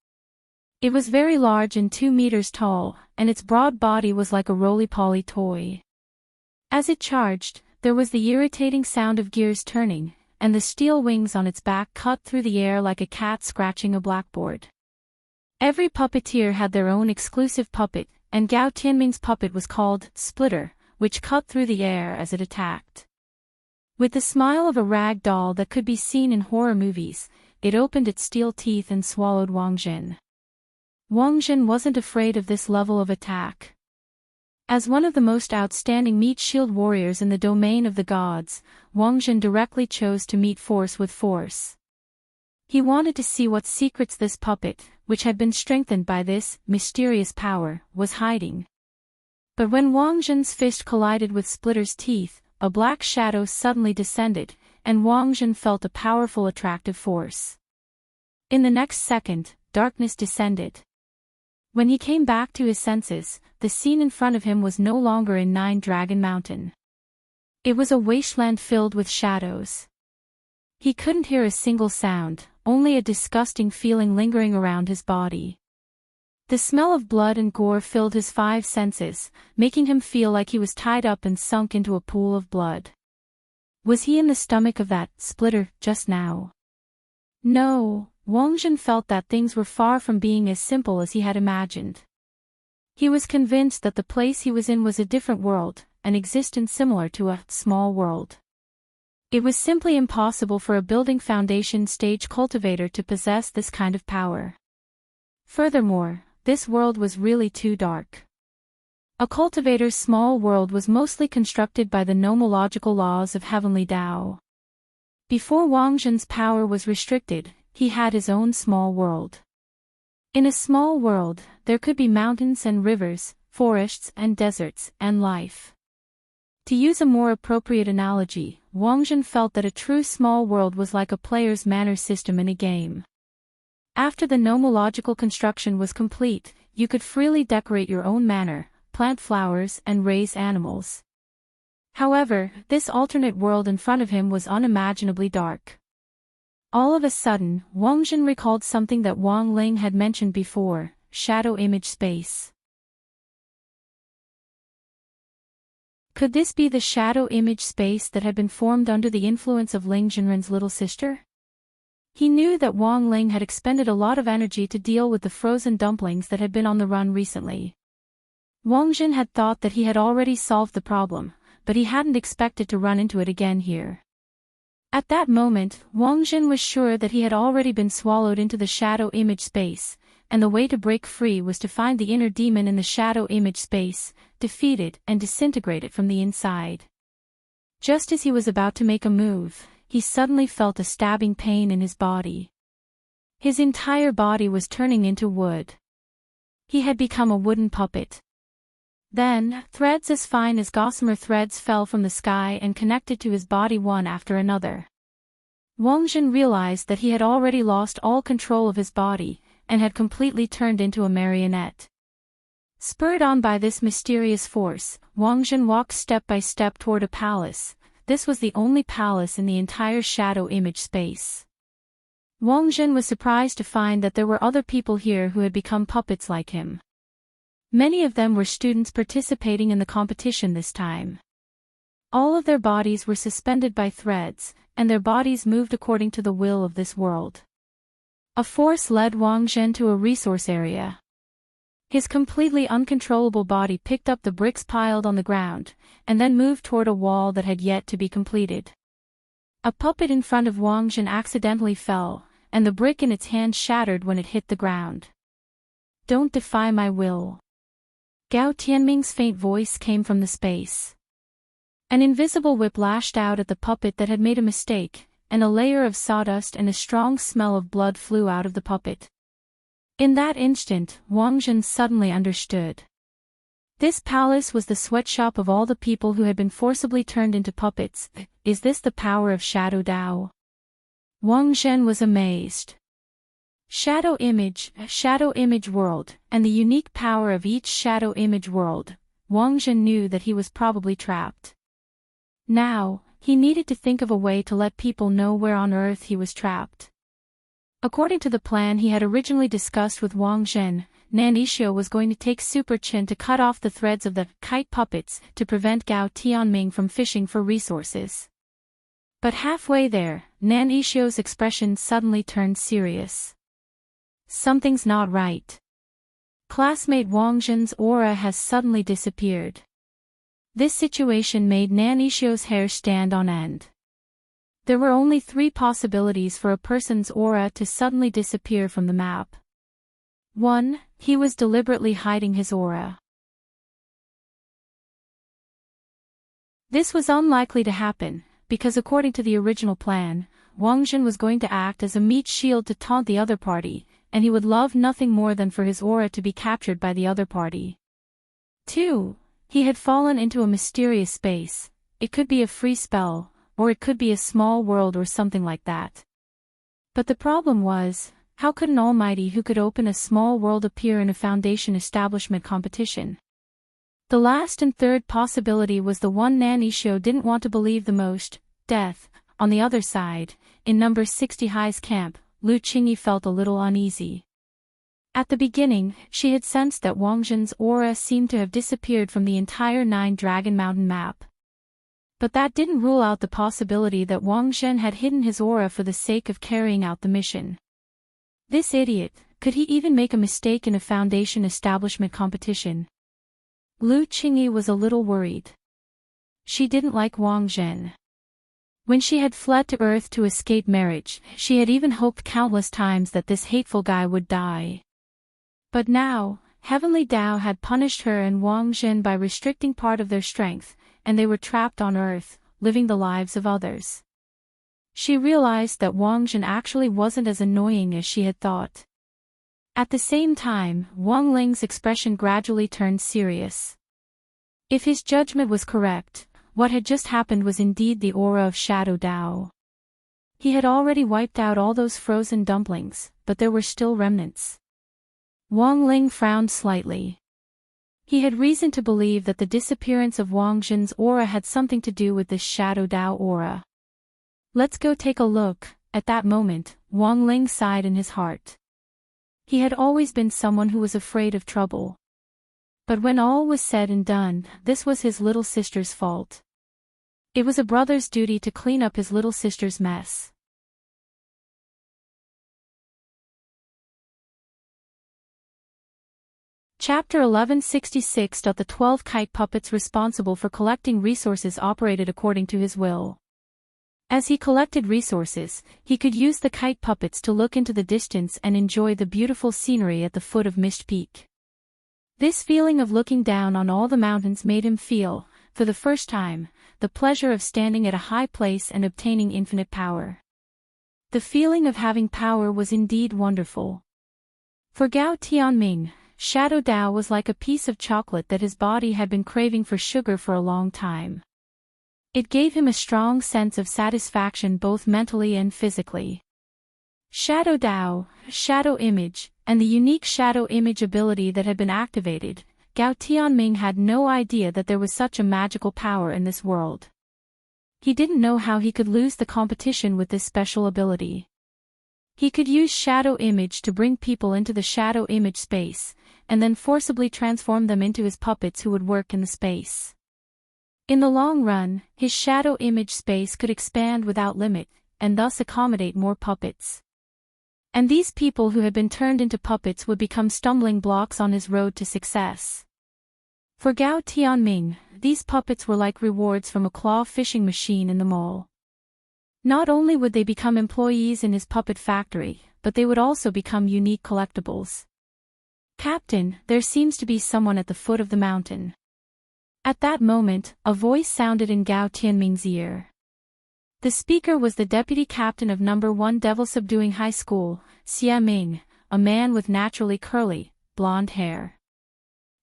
It was very large and 2 meters tall, and its broad body was like a roly-poly toy. As it charged, there was the irritating sound of gears turning, and the steel wings on its back cut through the air like a cat scratching a blackboard. Every puppeteer had their own exclusive puppet, and Gao Tianming's puppet was called Splitter, which cut through the air as it attacked. With the smile of a rag doll that could be seen in horror movies, it opened its steel teeth and swallowed Wang Zhen. Wang Zhen wasn't afraid of this level of attack. As one of the most outstanding meat shield warriors in the domain of the gods, Wang Zhen directly chose to meet force with force. He wanted to see what secrets this puppet, which had been strengthened by this mysterious power, was hiding. But when Wang Zhen's fist collided with Splitter's teeth, a black shadow suddenly descended, and Wang Zhen felt a powerful attractive force. In the next second, darkness descended. When he came back to his senses, the scene in front of him was no longer in Nine Dragon Mountain. It was a wasteland filled with shadows. He couldn't hear a single sound, only a disgusting feeling lingering around his body. The smell of blood and gore filled his five senses, making him feel like he was tied up and sunk into a pool of blood. Was he in the stomach of that splitter just now? No, Wang Zhen felt that things were far from being as simple as he had imagined. He was convinced that the place he was in was a different world, an existence similar to a small world. It was simply impossible for a building foundation stage cultivator to possess this kind of power. Furthermore, this world was really too dark. A cultivator's small world was mostly constructed by the nomological laws of heavenly Tao. Before Wang Zhen's power was restricted, he had his own small world. In a small world, there could be mountains and rivers, forests and deserts, and life. To use a more appropriate analogy, Wang Zhen felt that a true small world was like a player's manor system in a game. After the nomological construction was complete, you could freely decorate your own manor, plant flowers and raise animals. However, this alternate world in front of him was unimaginably dark. All of a sudden, Wang Zhen recalled something that Wang Ling had mentioned before, shadow image space. Could this be the shadow image space that had been formed under the influence of Ling Zhenren's little sister? He knew that Wang Ling had expended a lot of energy to deal with the frozen dumplings that had been on the run recently. Wang Zhen had thought that he had already solved the problem, but he hadn't expected to run into it again here. At that moment, Wang Zhen was sure that he had already been swallowed into the shadow image space, and the way to break free was to find the inner demon in the shadow image space, defeat it and disintegrate it from the inside. Just as he was about to make a move, he suddenly felt a stabbing pain in his body. His entire body was turning into wood. He had become a wooden puppet. Then, threads as fine as gossamer threads fell from the sky and connected to his body one after another. Wang Zhen realized that he had already lost all control of his body, and had completely turned into a marionette. Spurred on by this mysterious force, Wang Zhen walked step by step toward a palace. This was the only palace in the entire shadow image space. Wang Zhen was surprised to find that there were other people here who had become puppets like him. Many of them were students participating in the competition this time. All of their bodies were suspended by threads, and their bodies moved according to the will of this world. A force led Wang Zhen to a resource area. His completely uncontrollable body picked up the bricks piled on the ground, and then moved toward a wall that had yet to be completed. A puppet in front of Wang Zhen accidentally fell, and the brick in its hand shattered when it hit the ground. "Don't defy my will." Gao Tianming's faint voice came from the space. An invisible whip lashed out at the puppet that had made a mistake, and a layer of sawdust and a strong smell of blood flew out of the puppet. In that instant, Wang Zhen suddenly understood. This palace was the sweatshop of all the people who had been forcibly turned into puppets. Is this the power of Shadow Dao? Wang Zhen was amazed. Shadow image world, and the unique power of each shadow image world. Wang Zhen knew that he was probably trapped. Now, he needed to think of a way to let people know where on earth he was trapped. According to the plan he had originally discussed with Wang Zhen, Nan Yixio was going to take Super Chen to cut off the threads of the kite puppets to prevent Gao Tianming from fishing for resources. But halfway there, Nan Yixio's expression suddenly turned serious. Something's not right. Classmate Wang Zhen's aura has suddenly disappeared. This situation made Nan Yixio's hair stand on end. There were only 3 possibilities for a person's aura to suddenly disappear from the map. 1. He was deliberately hiding his aura. This was unlikely to happen, because according to the original plan, Wang Zhen was going to act as a meat shield to taunt the other party, and he would love nothing more than for his aura to be captured by the other party. 2. He had fallen into a mysterious space. It could be a free spell, or it could be a small world or something like that. But the problem was, how could an almighty who could open a small world appear in a foundation establishment competition? The last and third possibility was the one Nanisho didn't want to believe the most, death. On the other side, in number 60 High's camp, Lu Qingyi felt a little uneasy. At the beginning, she had sensed that Wang Zhen's aura seemed to have disappeared from the entire 9-Dragon Mountain map. But that didn't rule out the possibility that Wang Zhen had hidden his aura for the sake of carrying out the mission. This idiot, could he even make a mistake in a foundation establishment competition? Lu Qingyi was a little worried. She didn't like Wang Zhen. When she had fled to Earth to escape marriage, she had even hoped countless times that this hateful guy would die. But now, Heavenly Tao had punished her and Wang Zhen by restricting part of their strength, and they were trapped on Earth, living the lives of others. She realized that Wang Zhen actually wasn't as annoying as she had thought. At the same time, Wang Ling's expression gradually turned serious. If his judgment was correct, what had just happened was indeed the aura of Shadow Dao. He had already wiped out all those frozen dumplings, but there were still remnants. Wang Ling frowned slightly. He had reason to believe that the disappearance of Wang Zhen's aura had something to do with this Shadow Dao aura. Let's go take a look. At that moment, Wang Ling sighed in his heart. He had always been someone who was afraid of trouble. But when all was said and done, this was his little sister's fault. It was a brother's duty to clean up his little sister's mess. Chapter 1166. The 12 kite puppets responsible for collecting resources operated according to his will. As he collected resources, he could use the kite puppets to look into the distance and enjoy the beautiful scenery at the foot of Mist Peak. This feeling of looking down on all the mountains made him feel, for the first time, the pleasure of standing at a high place and obtaining infinite power. The feeling of having power was indeed wonderful. For Gao Tianming, Shadow Dao was like a piece of chocolate that his body had been craving for sugar for a long time. It gave him a strong sense of satisfaction both mentally and physically. Shadow Dao, Shadow Image, and the unique Shadow Image ability that had been activated, Gao Tianming had no idea that there was such a magical power in this world. He didn't know how he could lose the competition with this special ability. He could use Shadow Image to bring people into the Shadow Image space, and then forcibly transform them into his puppets who would work in the space. In the long run, his Shadow Image space could expand without limit, and thus accommodate more puppets. And these people who had been turned into puppets would become stumbling blocks on his road to success. For Gao Tianming, these puppets were like rewards from a claw fishing machine in the mall. Not only would they become employees in his puppet factory, but they would also become unique collectibles. Captain, there seems to be someone at the foot of the mountain. At that moment, a voice sounded in Gao Tianming's ear. The speaker was the deputy captain of No. 1 Devil Subduing High School, Xia Ming, a man with naturally curly, blonde hair.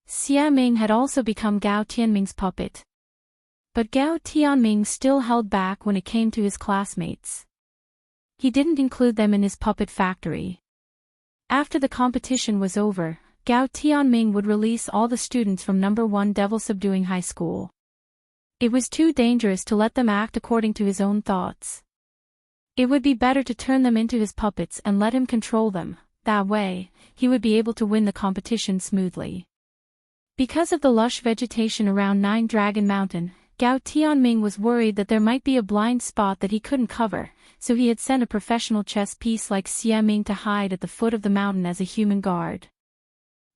Xia Ming had also become Gao Tianming's puppet. But Gao Tianming still held back when it came to his classmates. He didn't include them in his puppet factory. After the competition was over, Gao Tianming would release all the students from No. 1 Devil Subduing High School. It was too dangerous to let them act according to his own thoughts. It would be better to turn them into his puppets and let him control them. That way, he would be able to win the competition smoothly. Because of the lush vegetation around 9-Dragon Mountain, Gao Tianming was worried that there might be a blind spot that he couldn't cover, so he had sent a professional chess piece like Xia Ming to hide at the foot of the mountain as a human guard.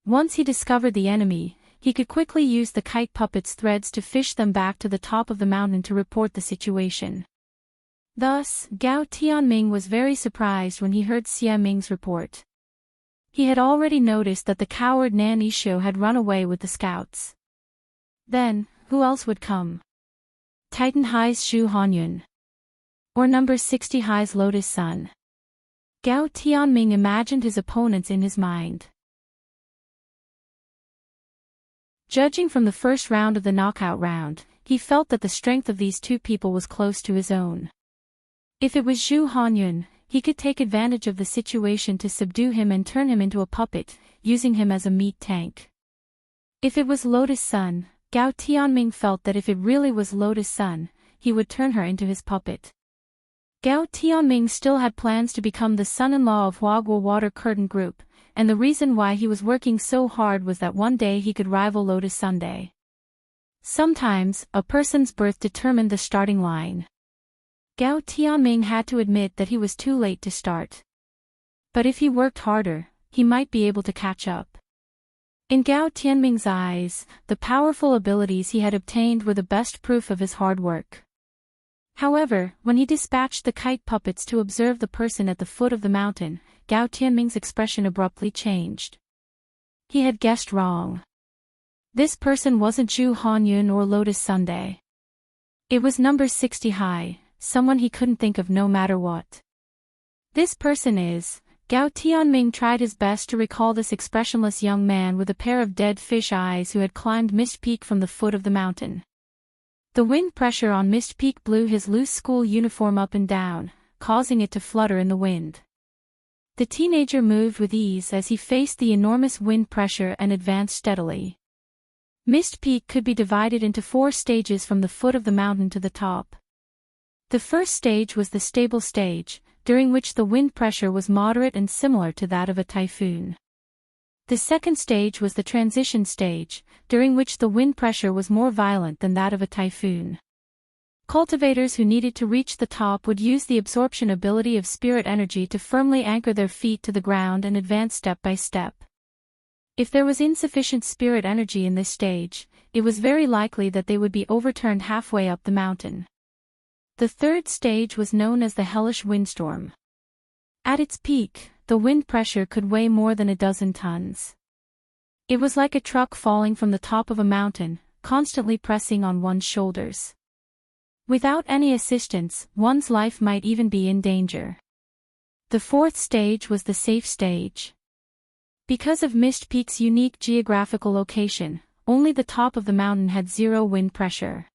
Once he discovered the enemy, he could quickly use the kite puppet's threads to fish them back to the top of the mountain to report the situation. Thus, Gao Tianming was very surprised when he heard Xia Ming's report. He had already noticed that the coward Nan Yishu had run away with the scouts. Then, who else would come? Titan High's Xu Hanyun. Or No. 60 High's Lotus Sun. Gao Tianming imagined his opponents in his mind. Judging from the first round of the knockout round, he felt that the strength of these two people was close to his own. If it was Zhu Hanyun, he could take advantage of the situation to subdue him and turn him into a puppet, using him as a meat tank. If it was Lotus Sun, Gao Tianming felt that if it really was Lotus Sun, he would turn her into his puppet. Gao Tianming still had plans to become the son-in-law of Huaguo Water Curtain Group, and the reason why he was working so hard was that one day he could rival Lotus Sunday. Sometimes, a person's birth determined the starting line. Gao Tianming had to admit that he was too late to start. But if he worked harder, he might be able to catch up. In Gao Tianming's eyes, the powerful abilities he had obtained were the best proof of his hard work. However, when he dispatched the kite puppets to observe the person at the foot of the mountain, Gao Tianming's expression abruptly changed. He had guessed wrong. This person wasn't Zhu Hanyun or Lotus Sunday. It was number 60 high, someone he couldn't think of no matter what. This person is... Gao Tianming tried his best to recall this expressionless young man with a pair of dead fish eyes who had climbed Mist Peak from the foot of the mountain. The wind pressure on Mist Peak blew his loose school uniform up and down, causing it to flutter in the wind. The teenager moved with ease as he faced the enormous wind pressure and advanced steadily. Mist Peak could be divided into 4 stages from the foot of the mountain to the top. The first stage was the stable stage, during which the wind pressure was moderate and similar to that of a typhoon. The second stage was the transition stage, during which the wind pressure was more violent than that of a typhoon. Cultivators who needed to reach the top would use the absorption ability of spirit energy to firmly anchor their feet to the ground and advance step by step. If there was insufficient spirit energy in this stage, it was very likely that they would be overturned halfway up the mountain. The third stage was known as the hellish windstorm. At its peak, the wind pressure could weigh more than 12 tons. It was like a truck falling from the top of a mountain, constantly pressing on one's shoulders. Without any assistance, one's life might even be in danger. The fourth stage was the safe stage. Because of Mist Peak's unique geographical location, only the top of the mountain had 0 wind pressure.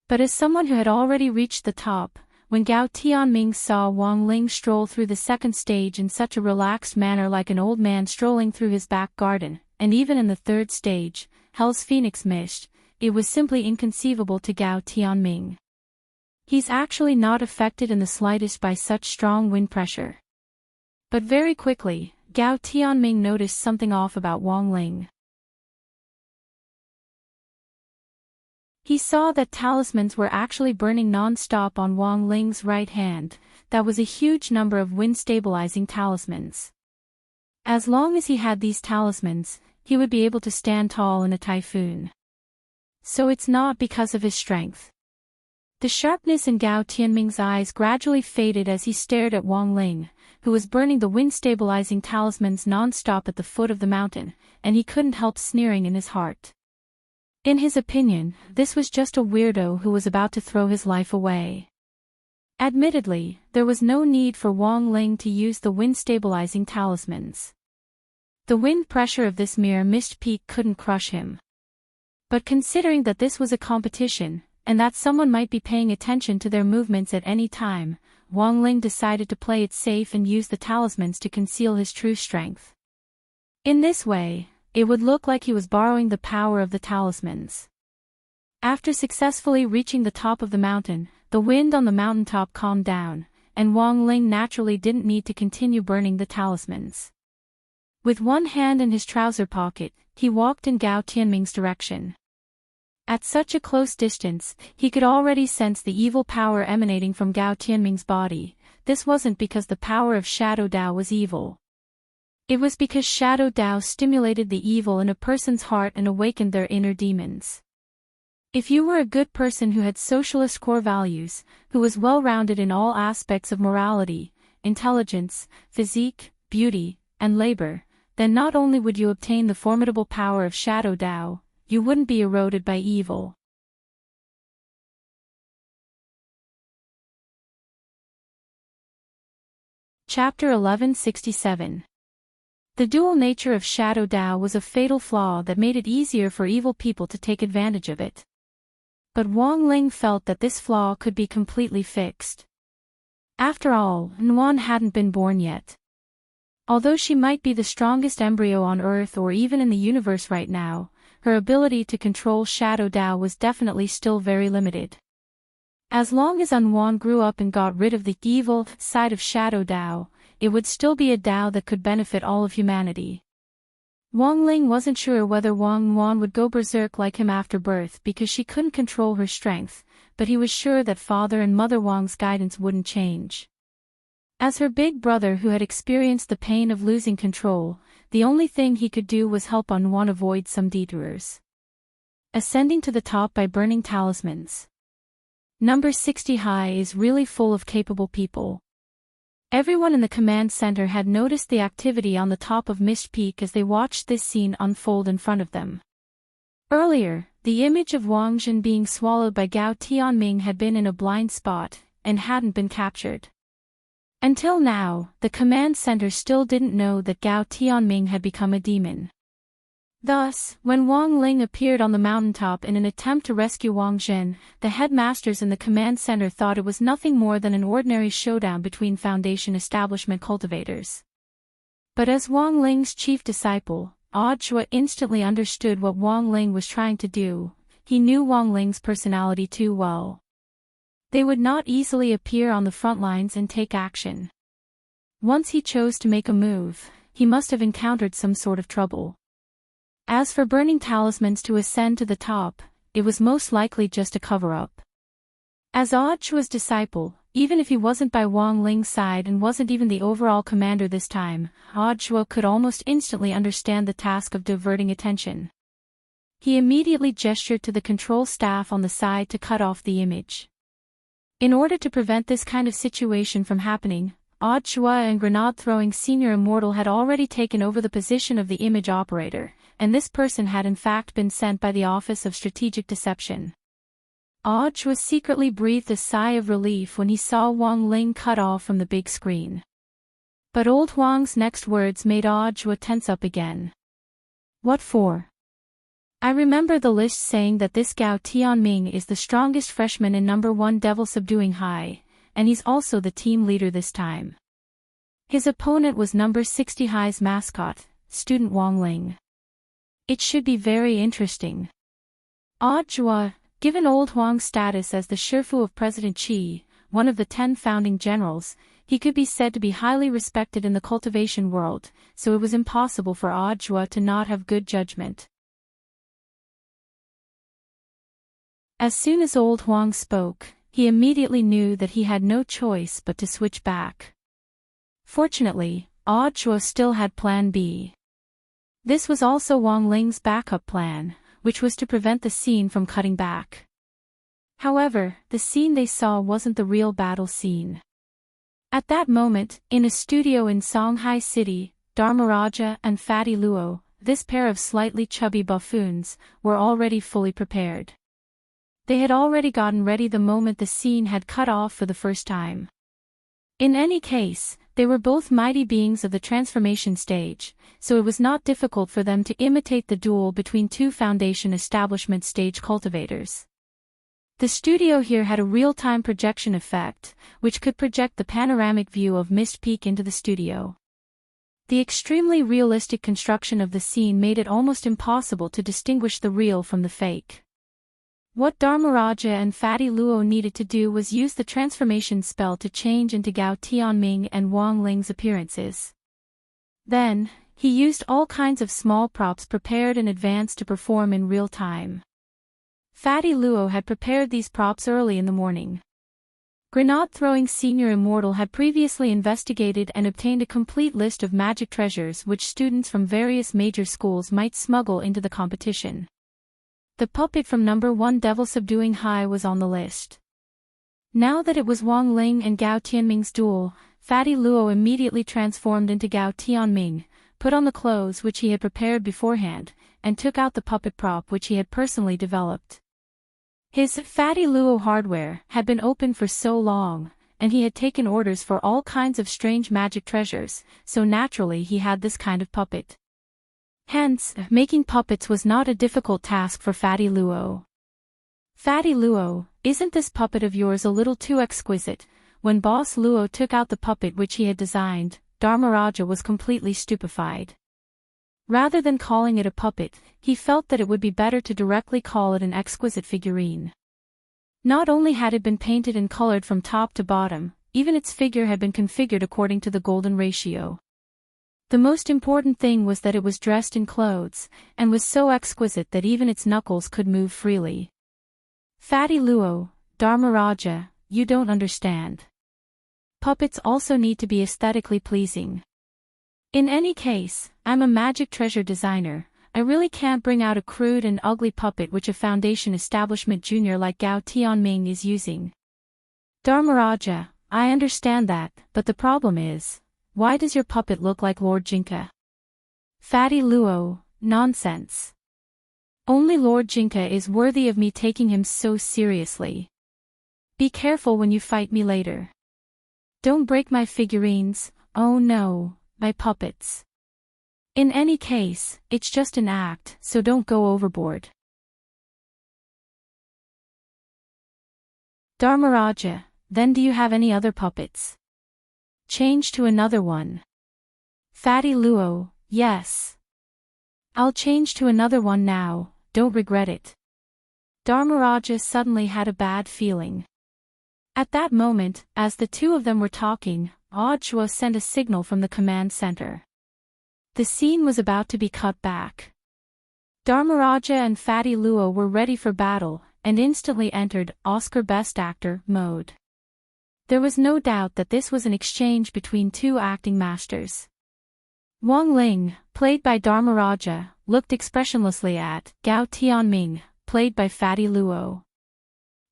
But as someone who had already reached the top, when Gao Tianming saw Wang Ling stroll through the second stage in such a relaxed manner like an old man strolling through his back garden, and even in the third stage, Hell's Phoenix Mist, it was simply inconceivable to Gao Tianming. He's actually not affected in the slightest by such strong wind pressure. But very quickly, Gao Tianming noticed something off about Wang Ling. He saw that talismans were actually burning non-stop on Wang Ling's right hand. That was a huge number of wind-stabilizing talismans. As long as he had these talismans, he would be able to stand tall in a typhoon. So it's not because of his strength. The sharpness in Gao Tianming's eyes gradually faded as he stared at Wang Ling, who was burning the wind-stabilizing talismans non-stop at the foot of the mountain, and he couldn't help sneering in his heart. In his opinion, this was just a weirdo who was about to throw his life away. Admittedly, there was no need for Wang Ling to use the wind-stabilizing talismans. The wind pressure of this mere Mist Peak couldn't crush him. But considering that this was a competition, and that someone might be paying attention to their movements at any time, Wang Ling decided to play it safe and use the talismans to conceal his true strength. In this way, it would look like he was borrowing the power of the talismans. After successfully reaching the top of the mountain, the wind on the mountaintop calmed down, and Wang Ling naturally didn't need to continue burning the talismans. With one hand in his trouser pocket, he walked in Gao Tianming's direction. At such a close distance, he could already sense the evil power emanating from Gao Tianming's body. This wasn't because the power of Shadow Dao was evil. It was because Shadow Dao stimulated the evil in a person's heart and awakened their inner demons. If you were a good person who had socialist core values, who was well-rounded in all aspects of morality, intelligence, physique, beauty, and labor, then not only would you obtain the formidable power of Shadow Dao, you wouldn't be eroded by evil. Chapter 1167. The dual nature of Shadow Dao was a fatal flaw that made it easier for evil people to take advantage of it. But Wang Ling felt that this flaw could be completely fixed. After all, Nuan hadn't been born yet. Although she might be the strongest embryo on Earth or even in the universe right now, her ability to control Shadow Dao was definitely still very limited. As long as Unwan grew up and got rid of the evil side of Shadow Dao, it would still be a Dao that could benefit all of humanity. Wang Ling wasn't sure whether Wang Nuan would go berserk like him after birth because she couldn't control her strength, but he was sure that Father and Mother Wang's guidance wouldn't change. As her big brother who had experienced the pain of losing control, the only thing he could do was help Unwan avoid some detours. Ascending to the top by burning talismans. Number 60 High is really full of capable people. Everyone in the command center had noticed the activity on the top of Mist Peak as they watched this scene unfold in front of them. Earlier, the image of Wang Jin being swallowed by Gao Tianming had been in a blind spot, and hadn't been captured. Until now, the command center still didn't know that Gao Tianming had become a demon. Thus, when Wang Ling appeared on the mountaintop in an attempt to rescue Wang Jin, the headmasters in the command center thought it was nothing more than an ordinary showdown between Foundation establishment cultivators. But as Wang Ling's chief disciple, Ajua instantly understood what Wang Ling was trying to do. He knew Wang Ling's personality too well. They would not easily appear on the front lines and take action. Once he chose to make a move, he must have encountered some sort of trouble. As for burning talismans to ascend to the top, it was most likely just a cover-up. As Ajua's disciple, even if he wasn't by Wang Ling's side and wasn't even the overall commander this time, Ajua could almost instantly understand the task of diverting attention. He immediately gestured to the control staff on the side to cut off the image. In order to prevent this kind of situation from happening, Ajua and grenade-throwing Senior Immortal had already taken over the position of the image operator, and this person had in fact been sent by the Office of Strategic Deception. Ajua secretly breathed a sigh of relief when he saw Wang Ling cut off from the big screen. But old Wang's next words made Ajua tense up again. What for? I remember the list saying that this Gao Tianming is the strongest freshman in number 1 Devil Subduing High, and he's also the team leader this time. His opponent was number 60 High's mascot, student Wang Ling. It should be very interesting. Ajua, given old Huang's status as the Shifu of President Qi, one of the 10 founding generals, he could be said to be highly respected in the cultivation world, so it was impossible for Ajua to not have good judgment. As soon as old Huang spoke, he immediately knew that he had no choice but to switch back. Fortunately, Ajua still had Plan B. This was also Wang Ling's backup plan, which was to prevent the scene from cutting back. However, the scene they saw wasn't the real battle scene. At that moment, in a studio in Songhai City, Dharmaraja and Fatty Luo, this pair of slightly chubby buffoons, were already fully prepared. They had already gotten ready the moment the scene had cut off for the first time. In any case, they were both mighty beings of the transformation stage, so it was not difficult for them to imitate the duel between two Foundation establishment stage cultivators. The studio here had a real-time projection effect, which could project the panoramic view of Mist Peak into the studio. The extremely realistic construction of the scene made it almost impossible to distinguish the real from the fake. What Dharmaraja and Fatty Luo needed to do was use the transformation spell to change into Gao Tianming and Wang Ling's appearances. Then, he used all kinds of small props prepared in advance to perform in real time. Fatty Luo had prepared these props early in the morning. Grenade-throwing Senior Immortal had previously investigated and obtained a complete list of magic treasures which students from various major schools might smuggle into the competition. The puppet from number 1 Devil Subduing High was on the list. Now that it was Wang Ling and Gao Tianming's duel, Fatty Luo immediately transformed into Gao Tianming, put on the clothes which he had prepared beforehand, and took out the puppet prop which he had personally developed. His Fatty Luo hardware had been open for so long, and he had taken orders for all kinds of strange magic treasures, so naturally he had this kind of puppet. Hence, making puppets was not a difficult task for Fatty Luo. Fatty Luo, isn't this puppet of yours a little too exquisite? When Boss Luo took out the puppet which he had designed, Dharmaraja was completely stupefied. Rather than calling it a puppet, he felt that it would be better to directly call it an exquisite figurine. Not only had it been painted and colored from top to bottom, even its figure had been configured according to the golden ratio. The most important thing was that it was dressed in clothes, and was so exquisite that even its knuckles could move freely. Fatty Luo, Dharmaraja, you don't understand. Puppets also need to be aesthetically pleasing. In any case, I'm a magic treasure designer. I really can't bring out a crude and ugly puppet which a foundation establishment junior like Gao Tianming is using. Dharmaraja, I understand that, but the problem is, why does your puppet look like Lord Jinka? Fatty Luo, nonsense. Only Lord Jinka is worthy of me taking him so seriously. Be careful when you fight me later. Don't break my figurines, oh no, my puppets. In any case, it's just an act, so don't go overboard. Dharmaraja, then do you have any other puppets? Change to another one. Fatty Luo, yes. I'll change to another one now, don't regret it. Dharmaraja suddenly had a bad feeling. At that moment, as the two of them were talking, Audiobook sent a signal from the command center. The scene was about to be cut back. Dharmaraja and Fatty Luo were ready for battle, and instantly entered Oscar Best Actor mode. There was no doubt that this was an exchange between two acting masters. Wang Ling, played by Dharmaraja, looked expressionlessly at Gao Tianming, played by Fatty Luo.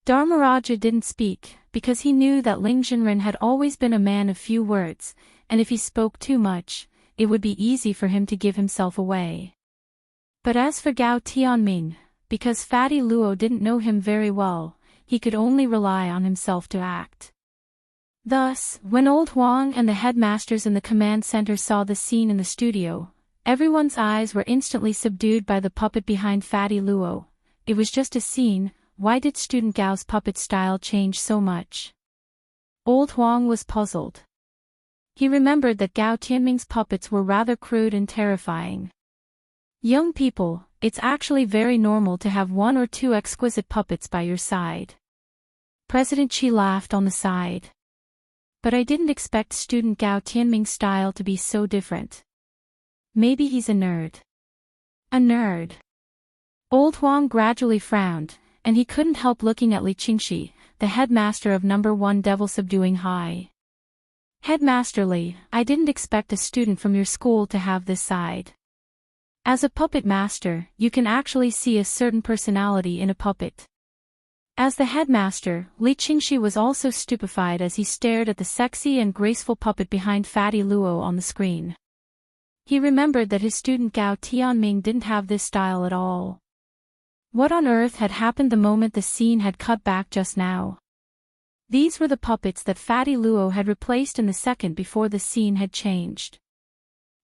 Dharmaraja didn't speak, because he knew that Ling Jinren had always been a man of few words, and if he spoke too much, it would be easy for him to give himself away. But as for Gao Tianming, because Fatty Luo didn't know him very well, he could only rely on himself to act. Thus, when Old Huang and the headmasters in the command center saw the scene in the studio, everyone's eyes were instantly subdued by the puppet behind Fatty Luo. It was just a scene, why did student Gao's puppet style change so much? Old Huang was puzzled. He remembered that Gao Tianming's puppets were rather crude and terrifying. Young people, it's actually very normal to have one or two exquisite puppets by your side. President Qi laughed on the side. But I didn't expect student Gao Tianming's style to be so different. Maybe he's a nerd. A nerd. Old Huang gradually frowned, and he couldn't help looking at Li Qingxi, the headmaster of No. 1 Devil Subduing High. Headmaster Li, I didn't expect a student from your school to have this side. As a puppet master, you can actually see a certain personality in a puppet. As the headmaster, Li Qingxi was also stupefied as he stared at the sexy and graceful puppet behind Fatty Luo on the screen. He remembered that his student Gao Tianming didn't have this style at all. What on earth had happened the moment the scene had cut back just now? These were the puppets that Fatty Luo had replaced in the second before the scene had changed.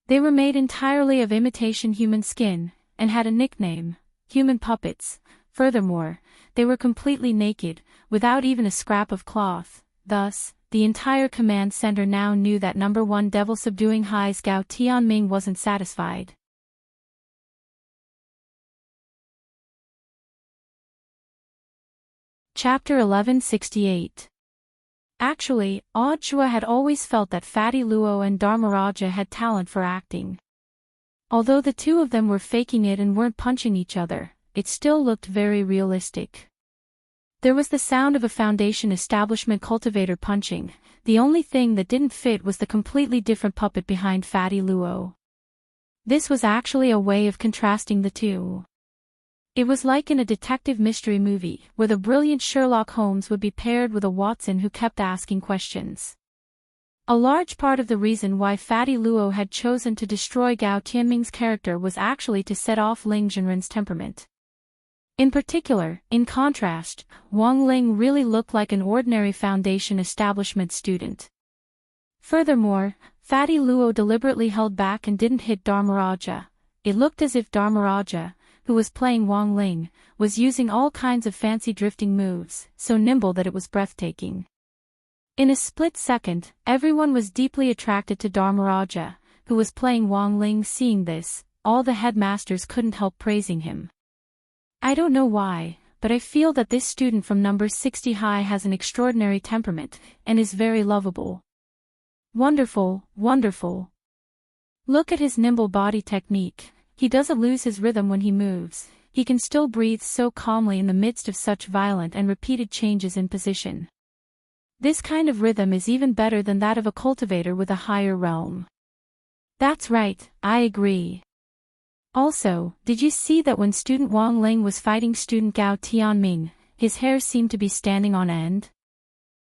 They were made entirely of imitation human skin, and had a nickname, human puppets. Furthermore, they were completely naked, without even a scrap of cloth. Thus, the entire command center now knew that No. 1 Devil Subduing High's Gao Tianming wasn't satisfied. Chapter 1168. Actually, Audiobook had always felt that Fatty Luo and Dharmaraja had talent for acting. Although the two of them were faking it and weren't punching each other, it still looked very realistic. There was the sound of a foundation establishment cultivator punching. The only thing that didn't fit was the completely different puppet behind Fatty Luo. This was actually a way of contrasting the two. It was like in a detective mystery movie, where the brilliant Sherlock Holmes would be paired with a Watson who kept asking questions. A large part of the reason why Fatty Luo had chosen to destroy Gao Tianming's character was actually to set off Ling Jinren's temperament. In particular, in contrast, Wang Ling really looked like an ordinary foundation establishment student. Furthermore, Fatty Luo deliberately held back and didn't hit Dharmaraja. It looked as if Dharmaraja, who who was playing Wang Ling, was using all kinds of fancy drifting moves, so nimble that it was breathtaking. In a split second, everyone was deeply attracted to Dharmaraja, who was playing Wang Ling. Seeing this, all the headmasters couldn't help praising him. I don't know why, but I feel that this student from number 60 high has an extraordinary temperament, and is very lovable. Wonderful, wonderful. Look at his nimble body technique. He doesn't lose his rhythm when he moves. He can still breathe so calmly in the midst of such violent and repeated changes in position. This kind of rhythm is even better than that of a cultivator with a higher realm. That's right, I agree. Also, did you see that when student Wang Ling was fighting student Gao Tianming, his hair seemed to be standing on end?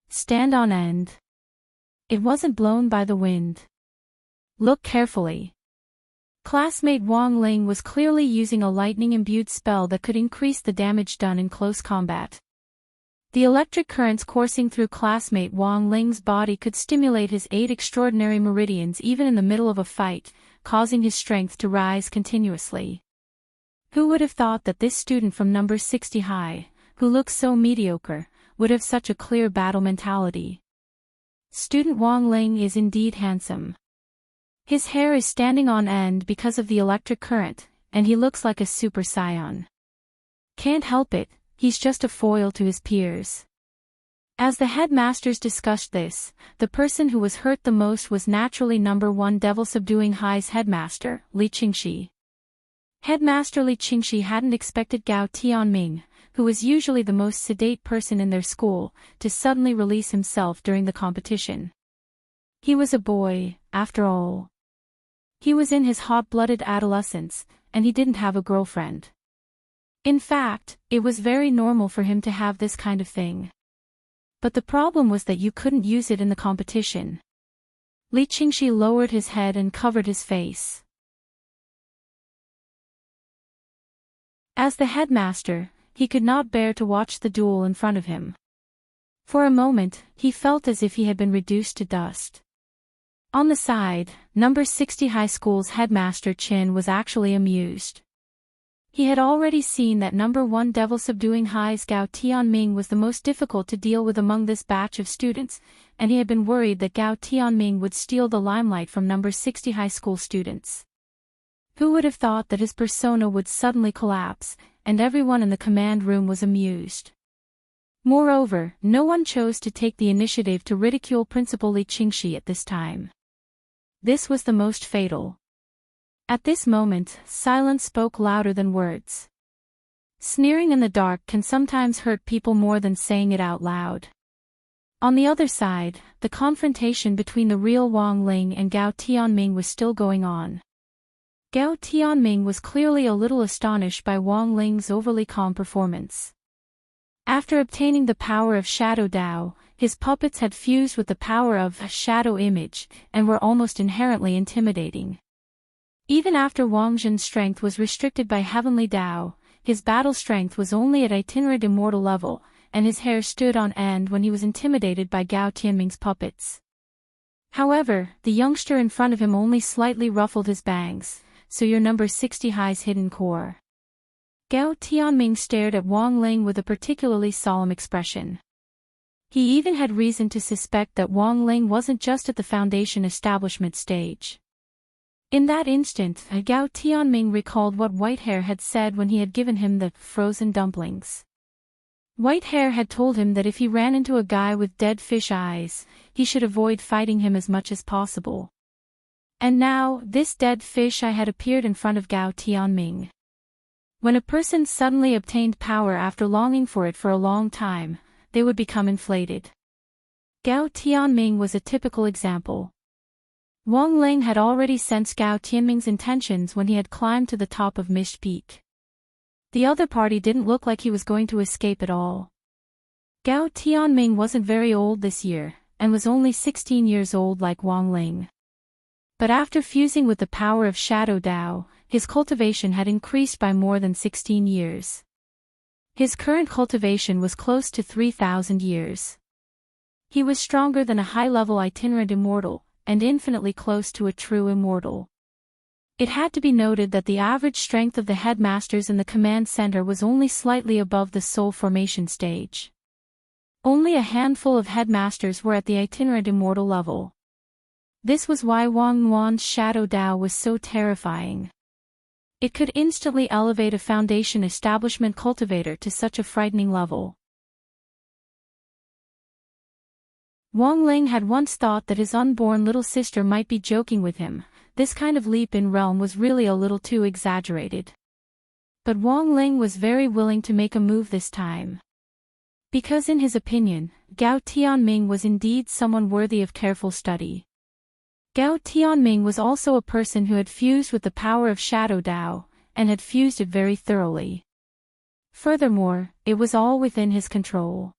Stand on end. It wasn't blown by the wind. Look carefully. Classmate Wang Ling was clearly using a lightning-imbued spell that could increase the damage done in close combat. The electric currents coursing through classmate Wang Ling's body could stimulate his 8 extraordinary meridians even in the middle of a fight, causing his strength to rise continuously. Who would have thought that this student from number 60 high, who looks so mediocre, would have such a clear battle mentality? Student Wang Ling is indeed handsome. His hair is standing on end because of the electric current, and he looks like a super scion. Can't help it, he's just a foil to his peers. As the headmasters discussed this, the person who was hurt the most was naturally number 1 Devil Subduing High's headmaster, Li Qingxi. Headmaster Li Qingxi hadn't expected Gao Tianming, who was usually the most sedate person in their school, to suddenly release himself during the competition. He was a boy, after all. He was in his hot-blooded adolescence, and he didn't have a girlfriend. In fact, it was very normal for him to have this kind of thing. But the problem was that you couldn't use it in the competition. Li Qingxi lowered his head and covered his face. As the headmaster, he could not bear to watch the duel in front of him. For a moment, he felt as if he had been reduced to dust. On the side, number 60 high school's headmaster Qin was actually amused. He had already seen that number 1 Devil Subduing High's Gao Tianming was the most difficult to deal with among this batch of students, and he had been worried that Gao Tianming would steal the limelight from number 60 high school students. Who would have thought that his persona would suddenly collapse, and everyone in the command room was amused. Moreover, no one chose to take the initiative to ridicule Principal Li Qingxi at this time. This was the most fatal. At this moment, silence spoke louder than words. Sneering in the dark can sometimes hurt people more than saying it out loud. On the other side, the confrontation between the real Wang Ling and Gao Tianming was still going on. Gao Tianming was clearly a little astonished by Wang Ling's overly calm performance. After obtaining the power of Shadow Dao, his puppets had fused with the power of a shadow image, and were almost inherently intimidating. Even after Wang Zhen's strength was restricted by Heavenly Dao, his battle strength was only at itinerant immortal level, and his hair stood on end when he was intimidated by Gao Tianming's puppets. However, the youngster in front of him only slightly ruffled his bangs, so your number 60 high's hidden core. Gao Tianming stared at Wang Ling with a particularly solemn expression. He even had reason to suspect that Wang Ling wasn't just at the foundation establishment stage. In that instant, Gao Tianming recalled what Whitehair had said when he had given him the frozen dumplings. Whitehair had told him that if he ran into a guy with dead fish eyes, he should avoid fighting him as much as possible. And now, this dead fish eye had appeared in front of Gao Tianming. When a person suddenly obtained power after longing for it for a long time, they would become inflated. Gao Tianming was a typical example. Wang Ling had already sensed Gao Tianming's intentions when he had climbed to the top of Mist Peak. The other party didn't look like he was going to escape at all. Gao Tianming wasn't very old this year, and was only 16 years old like Wang Ling. But after fusing with the power of Shadow Dao, his cultivation had increased by more than 16 years. His current cultivation was close to 3,000 years. He was stronger than a high-level itinerant immortal, and infinitely close to a true immortal. It had to be noted that the average strength of the headmasters in the command center was only slightly above the soul formation stage. Only a handful of headmasters were at the itinerant immortal level. This was why Wang Yuan's Shadow Dao was so terrifying. It could instantly elevate a foundation establishment cultivator to such a frightening level. Wang Ling had once thought that his unborn little sister might be joking with him. This kind of leap in realm was really a little too exaggerated. But Wang Ling was very willing to make a move this time. Because in his opinion, Gao Tianming was indeed someone worthy of careful study. Gao Tianming was also a person who had fused with the power of Shadow Dao, and had fused it very thoroughly. Furthermore, it was all within his control.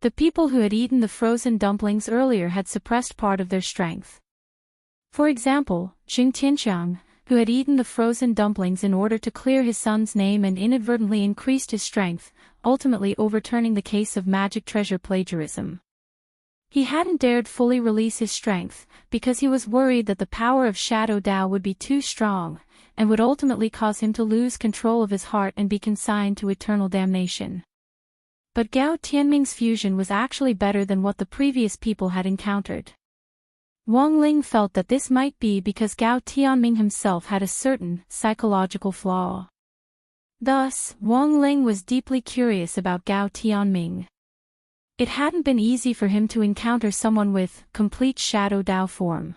The people who had eaten the frozen dumplings earlier had suppressed part of their strength. For example, Jing Tianxiang, who had eaten the frozen dumplings in order to clear his son's name and inadvertently increased his strength, ultimately overturning the case of magic treasure plagiarism. He hadn't dared fully release his strength, because he was worried that the power of Shadow Dao would be too strong, and would ultimately cause him to lose control of his heart and be consigned to eternal damnation. But Gao Tianming's fusion was actually better than what the previous people had encountered. Wang Ling felt that this might be because Gao Tianming himself had a certain psychological flaw. Thus, Wang Ling was deeply curious about Gao Tianming. It hadn't been easy for him to encounter someone with complete Shadow Dao form.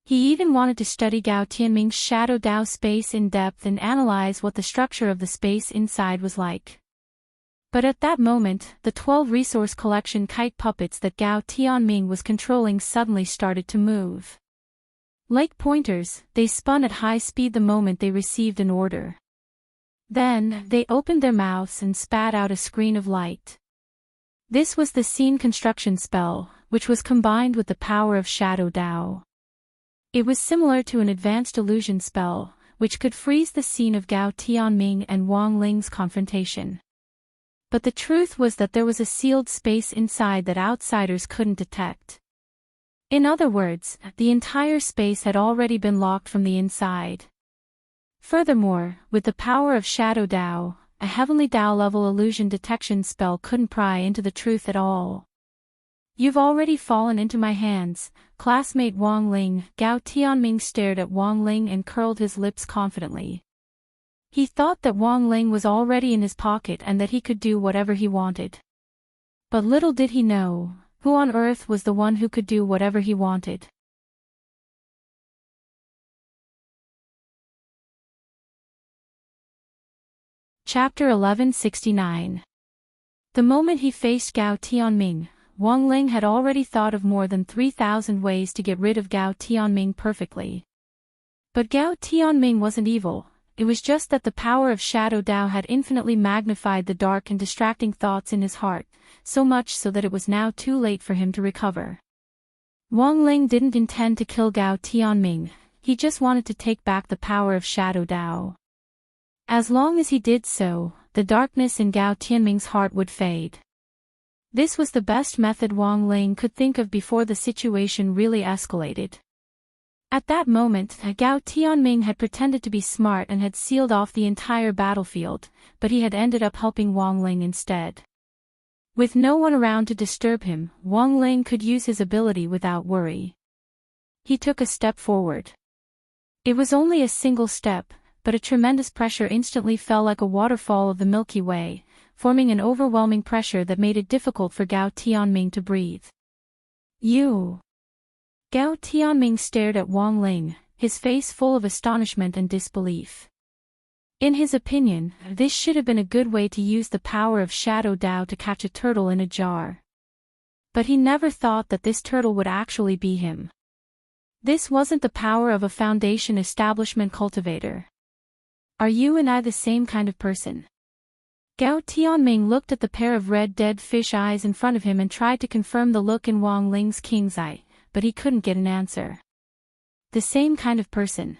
He even wanted to study Gao Tianming's Shadow Dao space in depth and analyze what the structure of the space inside was like. But at that moment, the 12 resource collection kite puppets that Gao Tianming was controlling suddenly started to move. Like pointers, they spun at high speed the moment they received an order. Then, they opened their mouths and spat out a screen of light. This was the scene construction spell, which was combined with the power of Shadow Dao. It was similar to an advanced illusion spell, which could freeze the scene of Gao Tianming and Wang Ling's confrontation. But the truth was that there was a sealed space inside that outsiders couldn't detect. In other words, the entire space had already been locked from the inside. Furthermore, with the power of Shadow Dao, a heavenly Dao-level illusion detection spell couldn't pry into the truth at all. "You've already fallen into my hands, classmate Wang Ling." Gao Tianming stared at Wang Ling and curled his lips confidently. He thought that Wang Ling was already in his pocket and that he could do whatever he wanted. But little did he know, who on earth was the one who could do whatever he wanted. Chapter 1169. The moment he faced Gao Tianming, Wang Ling had already thought of more than 3,000 ways to get rid of Gao Tianming perfectly. But Gao Tianming wasn't evil, it was just that the power of Shadow Dao had infinitely magnified the dark and distracting thoughts in his heart, so much so that it was now too late for him to recover. Wang Ling didn't intend to kill Gao Tianming, he just wanted to take back the power of Shadow Dao. As long as he did so, the darkness in Gao Tianming's heart would fade. This was the best method Wang Ling could think of before the situation really escalated. At that moment, Gao Tianming had pretended to be smart and had sealed off the entire battlefield, but he had ended up helping Wang Ling instead. With no one around to disturb him, Wang Ling could use his ability without worry. He took a step forward. It was only a single step, but a tremendous pressure instantly fell like a waterfall of the Milky Way, forming an overwhelming pressure that made it difficult for Gao Tianming to breathe. "You!" Gao Tianming stared at Wang Ling, his face full of astonishment and disbelief. In his opinion, this should have been a good way to use the power of Shadow Dao to catch a turtle in a jar. But he never thought that this turtle would actually be him. This wasn't the power of a foundation establishment cultivator. "Are you and I the same kind of person?" Gao Tianming looked at the pair of red dead fish eyes in front of him and tried to confirm the look in Wang Ling's king's eye, but he couldn't get an answer. The same kind of person.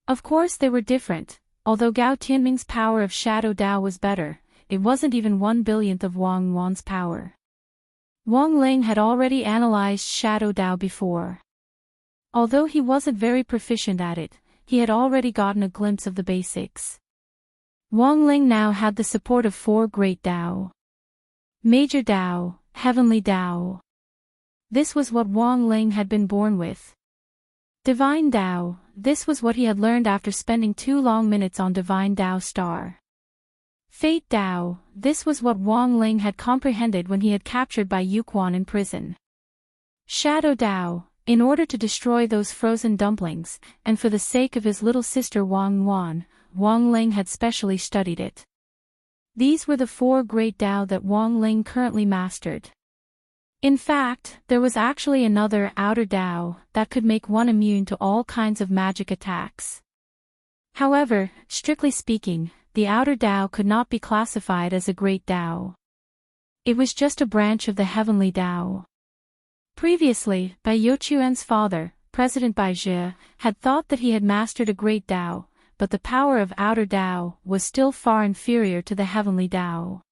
Of course they were different, although Gao Tianming's power of Shadow Dao was better, it wasn't even 1/1000th of Wang Yuan's power. Wang Ling had already analyzed Shadow Dao before. Although he wasn't very proficient at it, he had already gotten a glimpse of the basics. Wang Ling now had the support of 4 great Dao. Major Dao, Heavenly Dao. This was what Wang Ling had been born with. Divine Dao, this was what he had learned after spending 2 long minutes on Divine Dao Star. Fate Dao, this was what Wang Ling had comprehended when he had captured Bai Yuquan in prison. Shadow Dao, in order to destroy those frozen dumplings, and for the sake of his little sister Wang Yuan, Wang Ling had specially studied it. These were the 4 great Dao that Wang Ling currently mastered. In fact, there was actually another outer Dao that could make one immune to all kinds of magic attacks. However, strictly speaking, the outer Dao could not be classified as a great Dao. It was just a branch of the heavenly Dao. Previously, Bai Youquan's father, President Bai Zhi, had thought that he had mastered a great Dao, but the power of outer Dao was still far inferior to the heavenly Dao.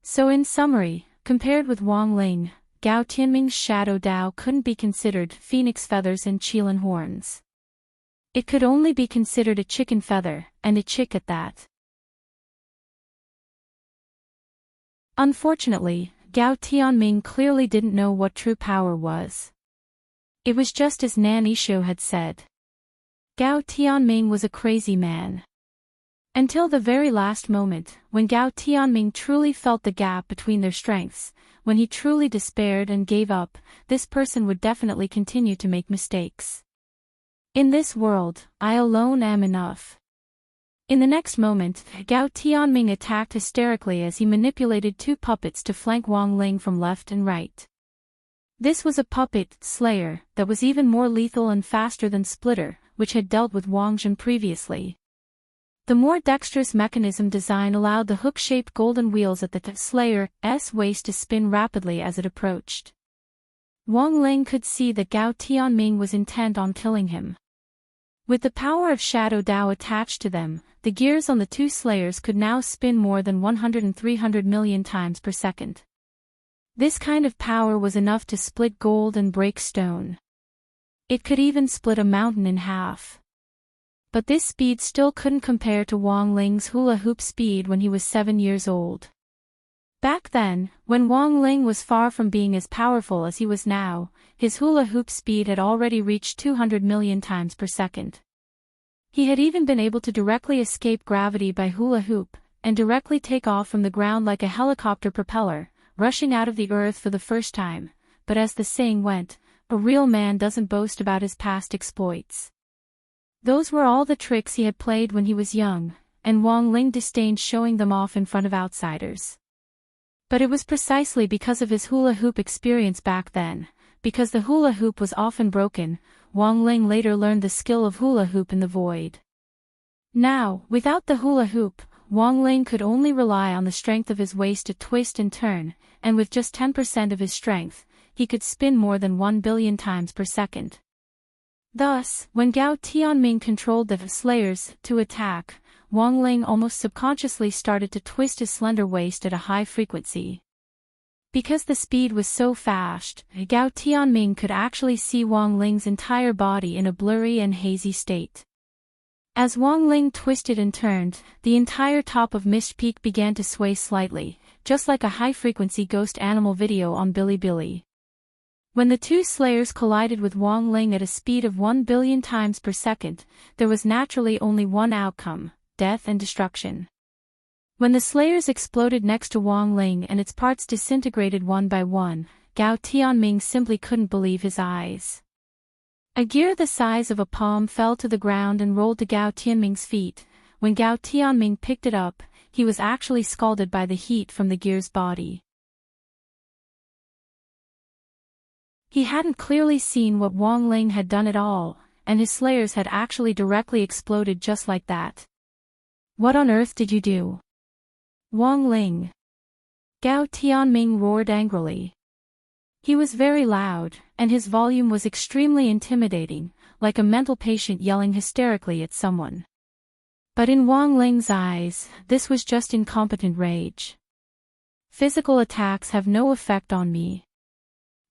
So in summary, compared with Wang Ling, Gao Tianming's shadow Dao couldn't be considered phoenix feathers and qilin horns. It could only be considered a chicken feather, and a chick at that. Unfortunately, Gao Tianming clearly didn't know what true power was. It was just as Nan Yishuo had said. Gao Tianming was a crazy man. Until the very last moment, when Gao Tianming truly felt the gap between their strengths, when he truly despaired and gave up, this person would definitely continue to make mistakes. In this world, I alone am enough. In the next moment, Gao Tianming attacked hysterically as he manipulated 2 puppets to flank Wang Ling from left and right. This was a puppet, Slayer, that was even more lethal and faster than Splitter, which had dealt with Wang Zhen previously. The more dexterous mechanism design allowed the hook-shaped golden wheels at the Slayer's waist to spin rapidly as it approached. Wang Ling could see that Gao Tianming was intent on killing him. With the power of Shadow Dao attached to them, the gears on the 2 Slayers could now spin more than 100 and 300 million times per second. This kind of power was enough to split gold and break stone. It could even split a mountain in half. But this speed still couldn't compare to Wang Ling's hula hoop speed when he was 7 years old. Back then, when Wang Ling was far from being as powerful as he was now, his hula hoop speed had already reached 200 million times per second. He had even been able to directly escape gravity by hula hoop, and directly take off from the ground like a helicopter propeller, rushing out of the earth for the first time, but as the saying went, a real man doesn't boast about his past exploits. Those were all the tricks he had played when he was young, and Wang Ling disdained showing them off in front of outsiders. But it was precisely because of his hula hoop experience back then, because the hula hoop was often broken, Wang Ling later learned the skill of hula hoop in the void. Now, without the hula hoop, Wang Ling could only rely on the strength of his waist to twist and turn, and with just 10% of his strength, he could spin more than 1 billion times per second. Thus, when Gao Tianming controlled the Slayers to attack, Wang Ling almost subconsciously started to twist his slender waist at a high frequency. Because the speed was so fast, Gao Tianming could actually see Wang Ling's entire body in a blurry and hazy state. As Wang Ling twisted and turned, the entire top of Mist Peak began to sway slightly, just like a high-frequency ghost animal video on Bilibili. When the 2 Slayers collided with Wang Ling at a speed of 1 billion times per second, there was naturally only one outcome: death and destruction. When the Slayers exploded next to Wang Ling and its parts disintegrated one by one, Gao Tianming simply couldn't believe his eyes. A gear the size of a palm fell to the ground and rolled to Gao Tianming's feet. When Gao Tianming picked it up, he was actually scalded by the heat from the gear's body. He hadn't clearly seen what Wang Ling had done at all, and his Slayers had actually directly exploded just like that. "What on earth did you do, Wang Ling?" Gao Tianming roared angrily. He was very loud, and his volume was extremely intimidating, like a mental patient yelling hysterically at someone. But in Wang Ling's eyes, this was just incompetent rage. "Physical attacks have no effect on me."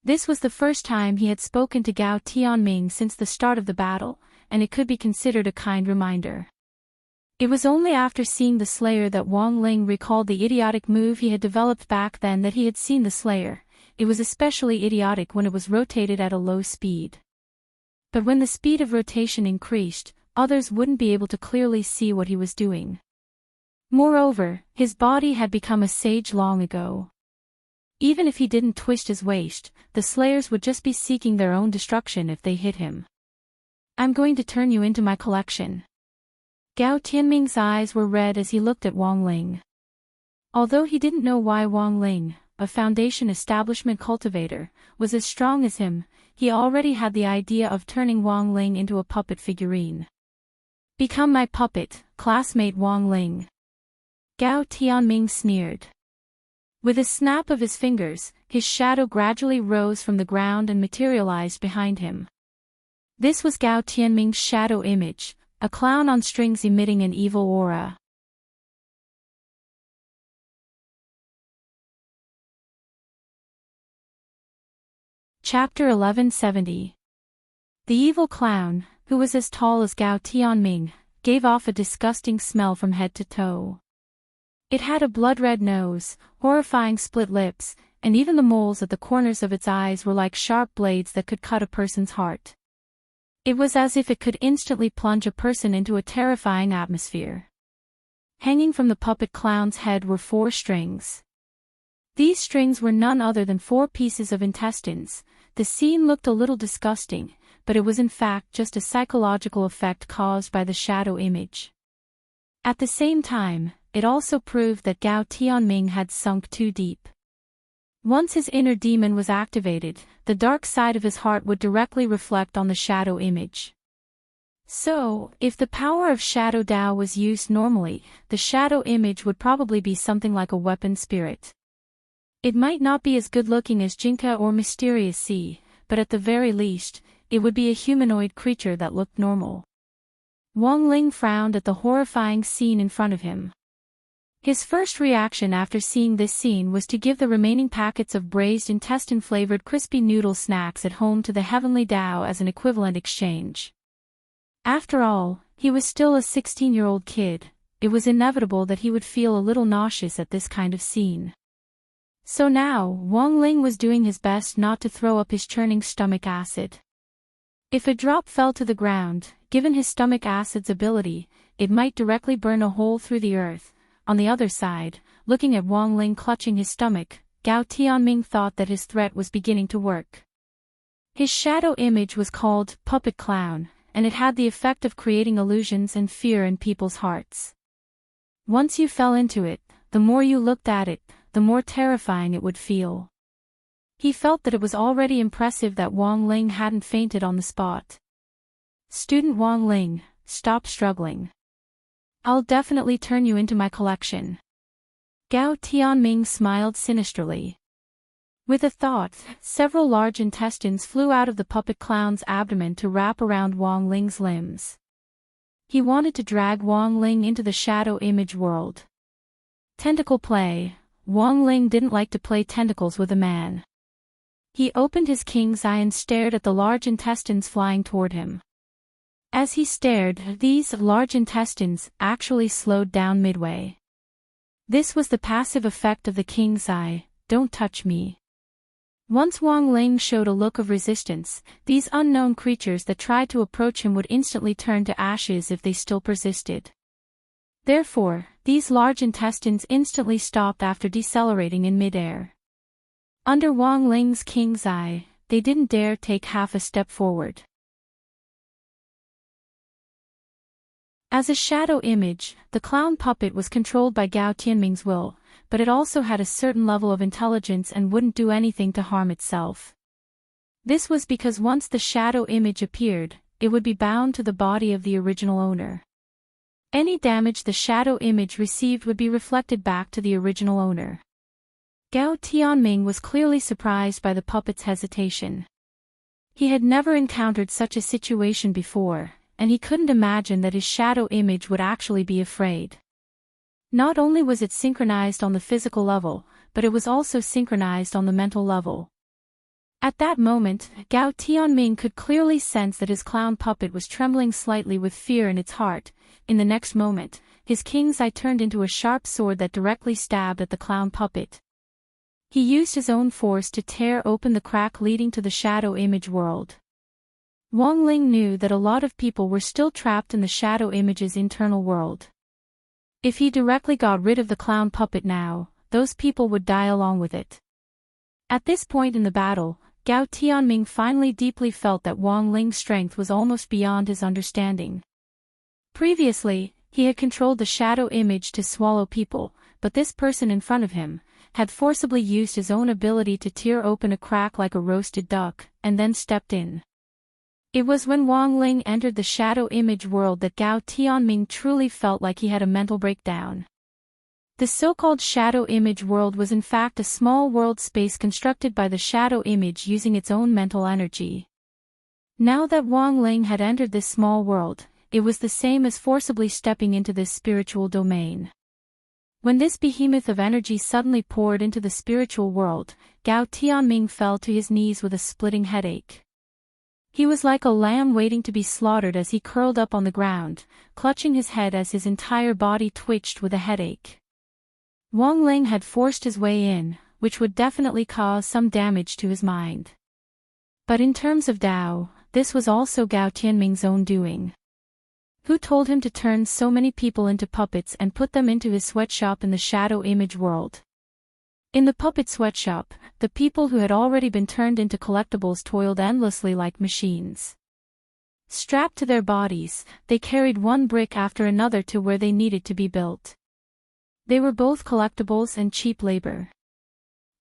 This was the first time he had spoken to Gao Tianming since the start of the battle, and it could be considered a kind reminder. It was only after seeing the Slayer that Wang Ling recalled the idiotic move he had developed back then that he had seen the Slayer. It was especially idiotic when it was rotated at a low speed. But when the speed of rotation increased, others wouldn't be able to clearly see what he was doing. Moreover, his body had become a sage long ago. Even if he didn't twist his waist, the Slayers would just be seeking their own destruction if they hit him. I'm going to turn you into my collection. Gao Tianming's eyes were red as he looked at Wang Ling. Although he didn't know why Wang Ling, a Foundation establishment cultivator, was as strong as him, he already had the idea of turning Wang Ling into a puppet figurine. Become my puppet, classmate Wang Ling. Gao Tianming sneered. With a snap of his fingers, his shadow gradually rose from the ground and materialized behind him. This was Gao Tianming's shadow image, a clown on strings emitting an evil aura. Chapter 1170. The evil clown, who was as tall as Gao Tianming, gave off a disgusting smell from head to toe. It had a blood-red nose, horrifying split lips, and even the moles at the corners of its eyes were like sharp blades that could cut a person's heart. It was as if it could instantly plunge a person into a terrifying atmosphere. Hanging from the puppet clown's head were 4 strings. These strings were none other than 4 pieces of intestines. The scene looked a little disgusting, but it was in fact just a psychological effect caused by the shadow image. At the same time, it also proved that Gao Tianming had sunk too deep. Once his inner demon was activated, the dark side of his heart would directly reflect on the shadow image. So, if the power of Shadow Dao was used normally, the shadow image would probably be something like a weapon spirit. It might not be as good-looking as Jinka or Mysterious Sea, but at the very least, it would be a humanoid creature that looked normal. Wang Ling frowned at the horrifying scene in front of him. His first reaction after seeing this scene was to give the remaining packets of braised intestine-flavored crispy noodle snacks at home to the Heavenly Dao as an equivalent exchange. After all, he was still a 16-year-old kid. It was inevitable that he would feel a little nauseous at this kind of scene. So now, Wang Ling was doing his best not to throw up his churning stomach acid. If a drop fell to the ground, given his stomach acid's ability, it might directly burn a hole through the earth. On the other side, looking at Wang Ling clutching his stomach, Gao Tianming thought that his threat was beginning to work. His shadow image was called Puppet Clown, and it had the effect of creating illusions and fear in people's hearts. Once you fell into it, the more you looked at it, the more terrifying it would feel. He felt that it was already impressive that Wang Ling hadn't fainted on the spot. Student Wang Ling, stop struggling. I'll definitely turn you into my collection. Gao Tianming smiled sinisterly. With a thought, several large intestines flew out of the puppet clown's abdomen to wrap around Wang Ling's limbs. He wanted to drag Wang Ling into the shadow image world. Tentacle play. Wang Ling didn't like to play tentacles with a man. He opened his king's eye and stared at the large intestines flying toward him. As he stared, these large intestines actually slowed down midway. This was the passive effect of the king's eye, don't touch me. Once Wang Ling showed a look of resistance, these unknown creatures that tried to approach him would instantly turn to ashes if they still persisted. Therefore, these large intestines instantly stopped after decelerating in midair. Under Wang Ling's king's eye, they didn't dare take half a step forward. As a shadow image, the clown puppet was controlled by Gao Tianming's will, but it also had a certain level of intelligence and wouldn't do anything to harm itself. This was because once the shadow image appeared, it would be bound to the body of the original owner. Any damage the shadow image received would be reflected back to the original owner. Gao Tianming was clearly surprised by the puppet's hesitation. He had never encountered such a situation before, and he couldn't imagine that his shadow image would actually be afraid. Not only was it synchronized on the physical level, but it was also synchronized on the mental level. At that moment, Gao Tianming could clearly sense that his clown puppet was trembling slightly with fear in its heart. In the next moment, his king's eye turned into a sharp sword that directly stabbed at the clown puppet. He used his own force to tear open the crack leading to the shadow image world. Wang Ling knew that a lot of people were still trapped in the shadow image's internal world. If he directly got rid of the clown puppet now, those people would die along with it. At this point in the battle, Gao Tianming finally deeply felt that Wang Ling's strength was almost beyond his understanding. Previously, he had controlled the shadow image to swallow people, but this person in front of him had forcibly used his own ability to tear open a crack like a roasted duck, and then stepped in. It was when Wang Ling entered the shadow image world that Gao Tianming truly felt like he had a mental breakdown. The so-called shadow image world was in fact a small world space constructed by the shadow image using its own mental energy. Now that Wang Ling had entered this small world, it was the same as forcibly stepping into this spiritual domain. When this behemoth of energy suddenly poured into the spiritual world, Gao Tianming fell to his knees with a splitting headache. He was like a lamb waiting to be slaughtered as he curled up on the ground, clutching his head as his entire body twitched with a headache. Wang Ling had forced his way in, which would definitely cause some damage to his mind. But in terms of Dao, this was also Gao Tianming's own doing. Who told him to turn so many people into puppets and put them into his sweatshop in the shadow image world? In the puppet sweatshop, the people who had already been turned into collectibles toiled endlessly like machines. Strapped to their bodies, they carried one brick after another to where they needed to be built. They were both collectibles and cheap labor.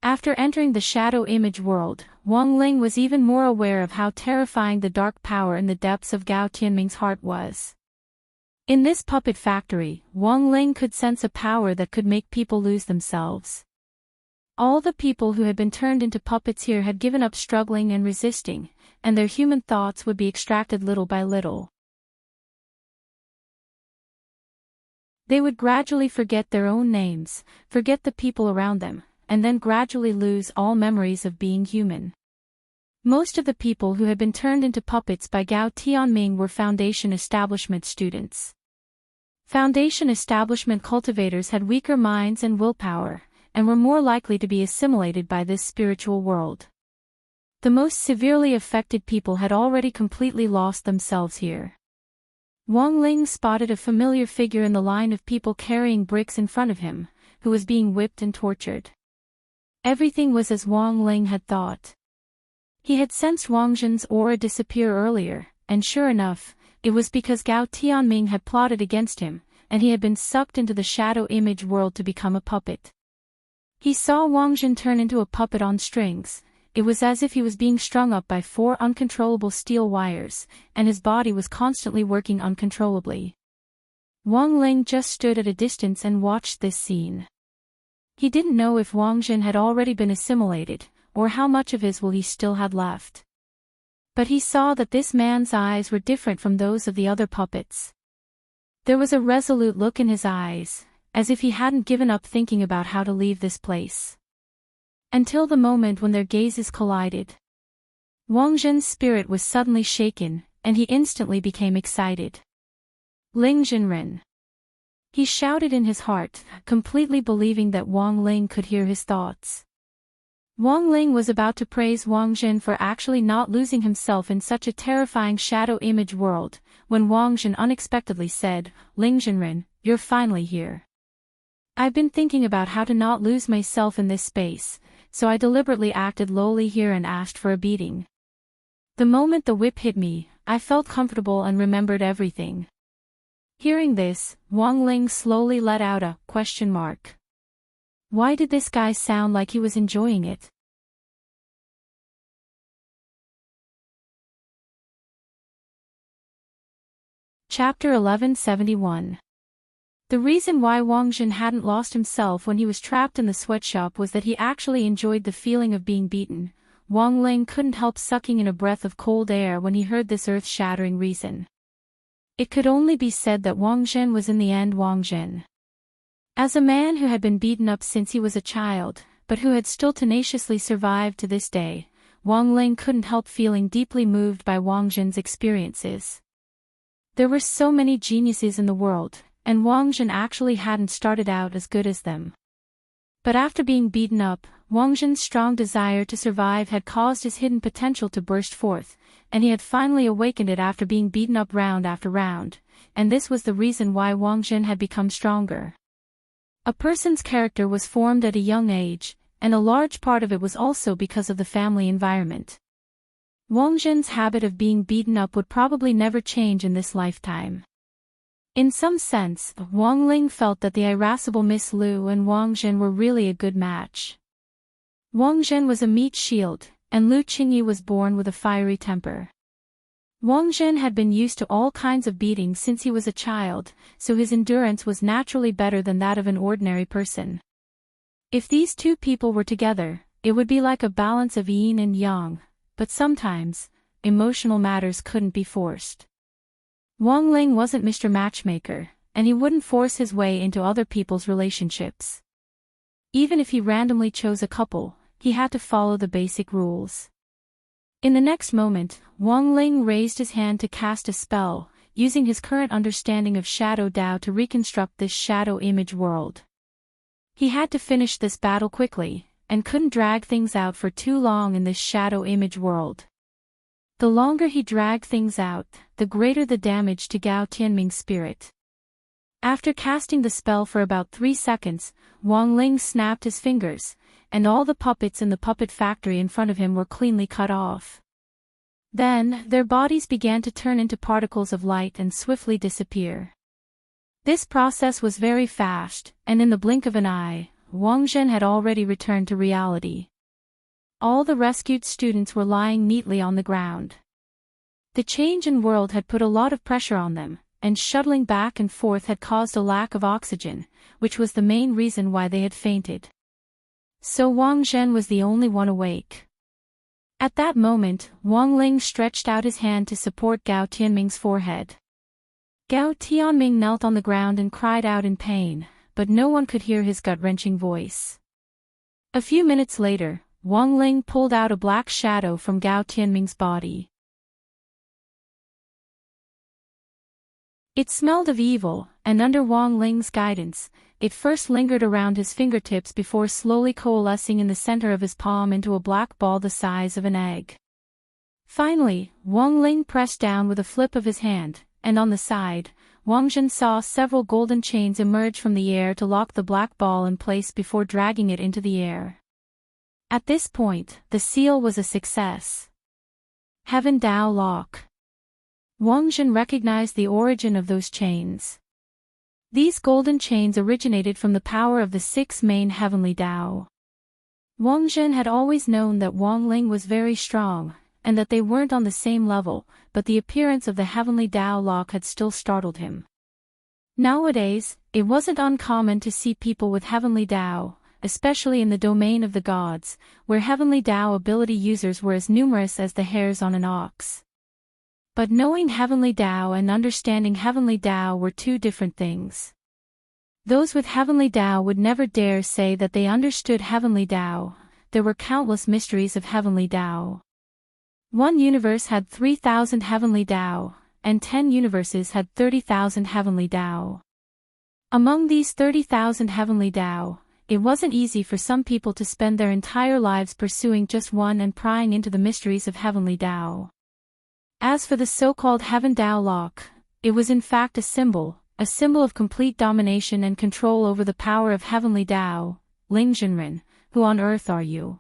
After entering the shadow image world, Wang Ling was even more aware of how terrifying the dark power in the depths of Gao Tianming's heart was. In this puppet factory, Wang Ling could sense a power that could make people lose themselves. All the people who had been turned into puppets here had given up struggling and resisting, and their human thoughts would be extracted little by little. They would gradually forget their own names, forget the people around them, and then gradually lose all memories of being human. Most of the people who had been turned into puppets by Gao Tianming were Foundation Establishment students. Foundation Establishment cultivators had weaker minds and willpower, and were more likely to be assimilated by this spiritual world. The most severely affected people had already completely lost themselves here. Wang Ling spotted a familiar figure in the line of people carrying bricks in front of him, who was being whipped and tortured. Everything was as Wang Ling had thought. He had sensed Wang Zhen's aura disappear earlier, and sure enough, it was because Gao Tianming had plotted against him, and he had been sucked into the shadow image world to become a puppet. He saw Wang Zhen turn into a puppet on strings. It was as if he was being strung up by 4 uncontrollable steel wires, and his body was constantly working uncontrollably. Wang Ling just stood at a distance and watched this scene. He didn't know if Wang Zhen had already been assimilated, or how much of his will he still had left. But he saw that this man's eyes were different from those of the other puppets. There was a resolute look in his eyes, as if he hadn't given up thinking about how to leave this place. Until the moment when their gazes collided. Wang Zhen's spirit was suddenly shaken, and he instantly became excited. Ling Zhenren. He shouted in his heart, completely believing that Wang Ling could hear his thoughts. Wang Ling was about to praise Wang Zhen for actually not losing himself in such a terrifying shadow image world, when Wang Zhen unexpectedly said, "Ling Zhenren, you're finally here. I've been thinking about how to not lose myself in this space, so I deliberately acted lowly here and asked for a beating. The moment the whip hit me, I felt comfortable and remembered everything." Hearing this, Wang Ling slowly let out a question mark. Why did this guy sound like he was enjoying it? Chapter 1171. The reason why Wang Zhen hadn't lost himself when he was trapped in the sweatshop was that he actually enjoyed the feeling of being beaten. Wang Ling couldn't help sucking in a breath of cold air when he heard this earth-shattering reason. It could only be said that Wang Zhen was in the end Wang Zhen. As a man who had been beaten up since he was a child, but who had still tenaciously survived to this day, Wang Ling couldn't help feeling deeply moved by Wang Zhen's experiences. There were so many geniuses in the world, and Wang Zhen actually hadn't started out as good as them. But after being beaten up, Wang Zhen's strong desire to survive had caused his hidden potential to burst forth, and he had finally awakened it after being beaten up round after round, and this was the reason why Wang Zhen had become stronger. A person's character was formed at a young age, and a large part of it was also because of the family environment. Wang Zhen's habit of being beaten up would probably never change in this lifetime. In some sense, Wang Ling felt that the irascible Miss Liu and Wang Zhen were really a good match. Wang Zhen was a meat shield, and Liu Qingyi was born with a fiery temper. Wang Zhen had been used to all kinds of beatings since he was a child, so his endurance was naturally better than that of an ordinary person. If these two people were together, it would be like a balance of yin and yang, but sometimes, emotional matters couldn't be forced. Wang Ling wasn't Mr. Matchmaker, and he wouldn't force his way into other people's relationships. Even if he randomly chose a couple, he had to follow the basic rules. In the next moment, Wang Ling raised his hand to cast a spell, using his current understanding of Shadow Dao to reconstruct this shadow image world. He had to finish this battle quickly, and couldn't drag things out for too long in this shadow image world. The longer he dragged things out, the greater the damage to Gao Tianming's spirit. After casting the spell for about 3 seconds, Wang Ling snapped his fingers, and all the puppets in the puppet factory in front of him were cleanly cut off. Then, their bodies began to turn into particles of light and swiftly disappear. This process was very fast, and in the blink of an eye, Wang Zhen had already returned to reality. All the rescued students were lying neatly on the ground. The change in world had put a lot of pressure on them, and shuttling back and forth had caused a lack of oxygen, which was the main reason why they had fainted. So Wang Zhen was the only one awake. At that moment, Wang Ling stretched out his hand to support Gao Tianming's forehead. Gao Tianming knelt on the ground and cried out in pain, but no one could hear his gut-wrenching voice. A few minutes later, Wang Ling pulled out a black shadow from Gao Tianming's body. It smelled of evil, and under Wang Ling's guidance, it first lingered around his fingertips before slowly coalescing in the center of his palm into a black ball the size of an egg. Finally, Wang Ling pressed down with a flip of his hand, and on the side, Wang Zhen saw several golden chains emerge from the air to lock the black ball in place before dragging it into the air. At this point, the seal was a success. Heaven Dao Lock. Wang Zhen recognized the origin of those chains. These golden chains originated from the power of the 6 main heavenly Dao. Wang Zhen had always known that Wang Ling was very strong, and that they weren't on the same level, but the appearance of the heavenly Dao lock had still startled him. Nowadays, it wasn't uncommon to see people with heavenly Dao, especially in the domain of the gods, where heavenly Dao ability users were as numerous as the hairs on an ox. But knowing heavenly Dao and understanding heavenly Dao were two different things. Those with heavenly Dao would never dare say that they understood heavenly Dao. There were countless mysteries of heavenly Dao. One universe had 3,000 heavenly Dao, and 10 universes had 30,000 heavenly Dao. Among these 30,000 heavenly Dao, it wasn't easy for some people to spend their entire lives pursuing just one and prying into the mysteries of heavenly Dao. As for the so-called Heaven Dao lock, it was in fact a symbol of complete domination and control over the power of heavenly Dao. Ling Zhenren, who on earth are you?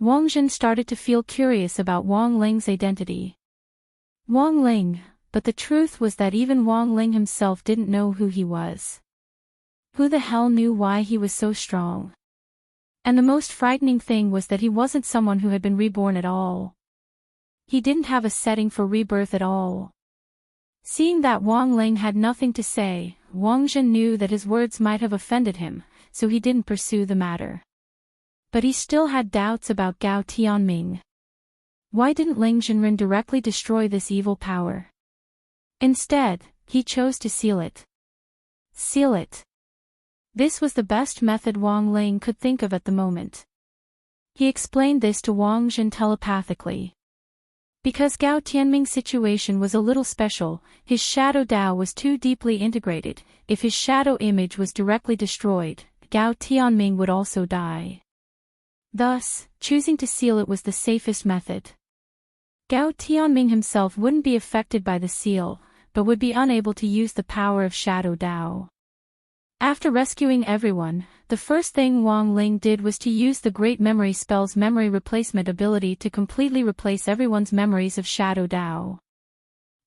Wang Zhen started to feel curious about Wang Ling's identity. Wang Ling, but the truth was that even Wang Ling himself didn't know who he was. Who the hell knew why he was so strong? And the most frightening thing was that he wasn't someone who had been reborn at all. He didn't have a setting for rebirth at all. Seeing that Wang Ling had nothing to say, Wang Zhen knew that his words might have offended him, so he didn't pursue the matter. But he still had doubts about Gao Tianming. Why didn't Ling Zhenren directly destroy this evil power? Instead, he chose to seal it. Seal it. This was the best method Wang Ling could think of at the moment. He explained this to Wang Jin telepathically. Because Gao Tianming's situation was a little special, his shadow Dao was too deeply integrated. If his shadow image was directly destroyed, Gao Tianming would also die. Thus, choosing to seal it was the safest method. Gao Tianming himself wouldn't be affected by the seal, but would be unable to use the power of shadow Dao. After rescuing everyone, the first thing Wang Ling did was to use the Great Memory Spell's memory replacement ability to completely replace everyone's memories of shadow Dao.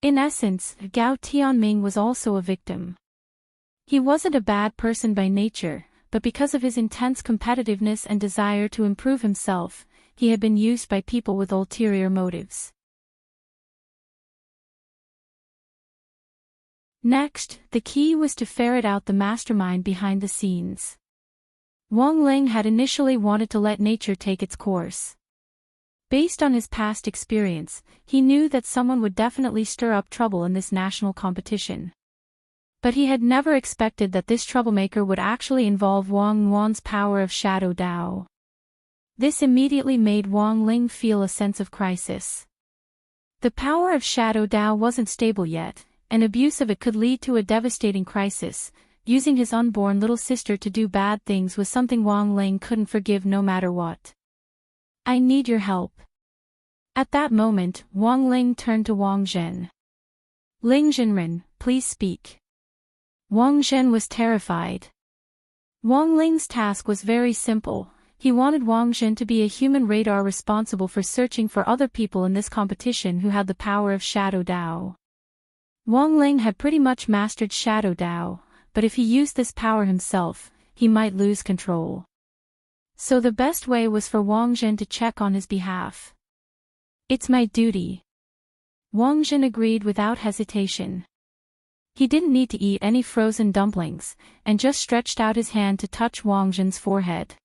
In essence, Gao Tianming was also a victim. He wasn't a bad person by nature, but because of his intense competitiveness and desire to improve himself, he had been used by people with ulterior motives. Next, the key was to ferret out the mastermind behind the scenes. Wang Ling had initially wanted to let nature take its course. Based on his past experience, he knew that someone would definitely stir up trouble in this national competition. But he had never expected that this troublemaker would actually involve Wang Yuan's power of shadow Dao. This immediately made Wang Ling feel a sense of crisis. The power of shadow Dao wasn't stable yet, and abuse of it could lead to a devastating crisis. Using his unborn little sister to do bad things was something Wang Ling couldn't forgive no matter what. I need your help. At that moment, Wang Ling turned to Wang Zhen. Ling Zhenren, please speak. Wang Zhen was terrified. Wang Ling's task was very simple. He wanted Wang Zhen to be a human radar responsible for searching for other people in this competition who had the power of shadow Dao. Wang Ling had pretty much mastered shadow Dao, but if he used this power himself, he might lose control. So the best way was for Wang Zhen to check on his behalf. It's my duty. Wang Zhen agreed without hesitation. He didn't need to eat any frozen dumplings, and just stretched out his hand to touch Wang Zhen's forehead.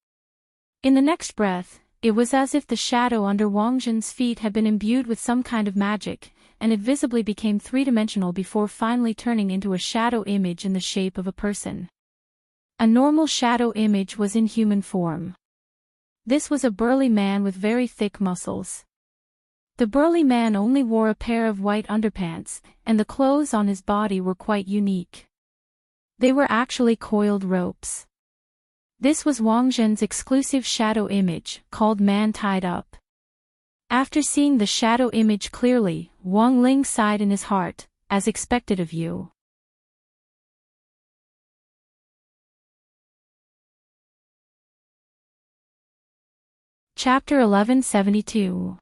In the next breath, it was as if the shadow under Wang Zhen's feet had been imbued with some kind of magic, and it visibly became three-dimensional before finally turning into a shadow image in the shape of a person. A normal shadow image was in human form. This was a burly man with very thick muscles. The burly man only wore a pair of white underpants, and the clothes on his body were quite unique. They were actually coiled ropes. This was Wang Zhen's exclusive shadow image, called Man Tied Up. After seeing the shadow image clearly, Wang Ling sighed in his heart, as expected of you. Chapter 1172.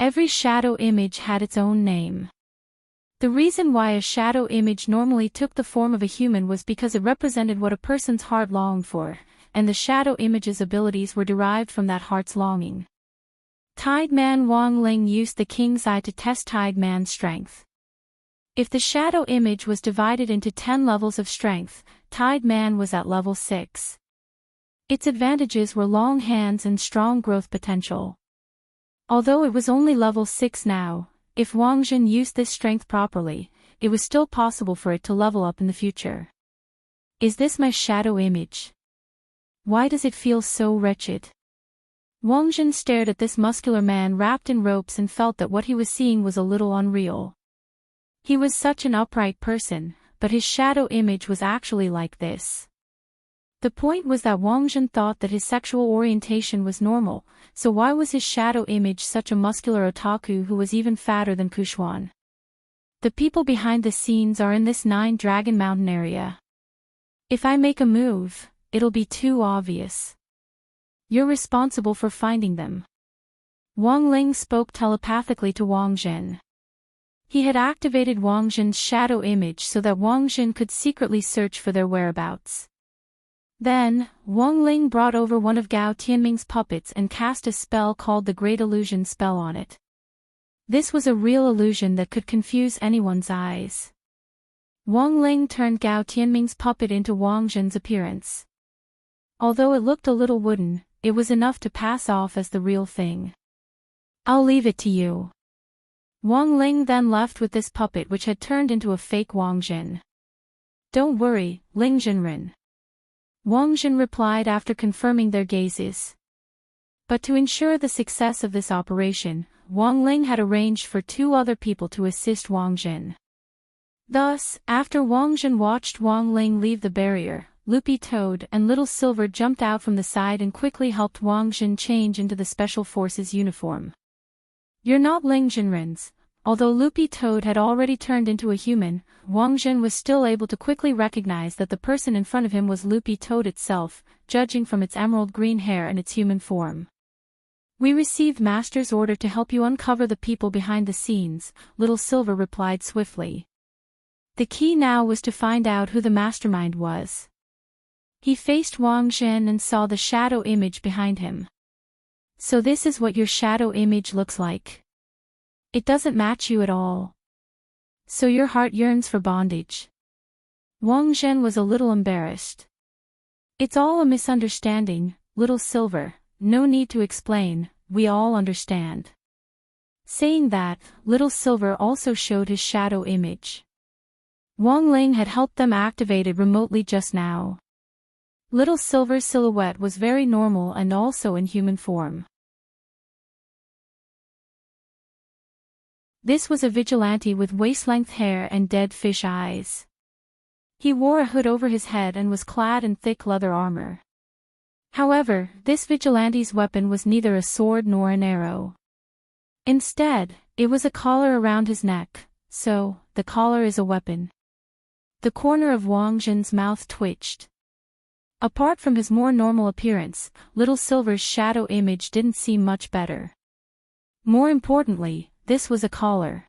Every shadow image had its own name. The reason why a shadow image normally took the form of a human was because it represented what a person's heart longed for, and the shadow image's abilities were derived from that heart's longing. Tied Man Wang Ling used the King's Eye to test Tied Man's strength. If the shadow image was divided into 10 levels of strength, Tied Man was at level 6. Its advantages were long hands and strong growth potential. Although it was only level 6 now, if Wang Zhen used this strength properly, it was still possible for it to level up in the future. Is this my shadow image? Why does it feel so wretched? Wang Zhen stared at this muscular man wrapped in ropes and felt that what he was seeing was a little unreal. He was such an upright person, but his shadow image was actually like this. The point was that Wang Zhen thought that his sexual orientation was normal, so why was his shadow image such a muscular otaku who was even fatter than Kushuan? The people behind the scenes are in this 9 Dragon Mountain area. If I make a move, it'll be too obvious. You're responsible for finding them. Wang Ling spoke telepathically to Wang Zhen. He had activated Wang Zhen's shadow image so that Wang Zhen could secretly search for their whereabouts. Then, Wang Ling brought over one of Gao Tianming's puppets and cast a spell called the Great Illusion spell on it. This was a real illusion that could confuse anyone's eyes. Wang Ling turned Gao Tianming's puppet into Wang Zhen's appearance. Although it looked a little wooden, it was enough to pass off as the real thing. I'll leave it to you. Wang Ling then left with this puppet which had turned into a fake Wang Zhen. Don't worry, Ling Zhenren. Wang Zhen replied after confirming their gazes. But to ensure the success of this operation, Wang Ling had arranged for 2 other people to assist Wang Jin. Thus, after Wang Jin watched Wang Ling leave the barrier, Loopy Toad and Little Silver jumped out from the side and quickly helped Wang Jin change into the Special Forces uniform. "You're not Ling Jinrins." Although Loopy Toad had already turned into a human, Wang Jin was still able to quickly recognize that the person in front of him was Loopy Toad itself, judging from its emerald green hair and its human form. "We received Master's order to help you uncover the people behind the scenes," Little Silver replied swiftly. The key now was to find out who the mastermind was. He faced Wang Jin and saw the shadow image behind him. "So this is what your shadow image looks like. It doesn't match you at all. So your heart yearns for bondage." Wang Jin was a little embarrassed. "It's all a misunderstanding, Little Silver, no need to explain, we all understand." Saying that, Little Silver also showed his shadow image. Wang Ling had helped them activate it remotely just now. Little Silver's silhouette was very normal and also in human form. This was a vigilante with waist-length hair and dead fish eyes. He wore a hood over his head and was clad in thick leather armor. However, this vigilante's weapon was neither a sword nor an arrow. Instead, it was a collar around his neck, so, the collar is a weapon. The corner of Wang Jin's mouth twitched. Apart from his more normal appearance, Little Silver's shadow image didn't seem much better. More importantly, this was a collar.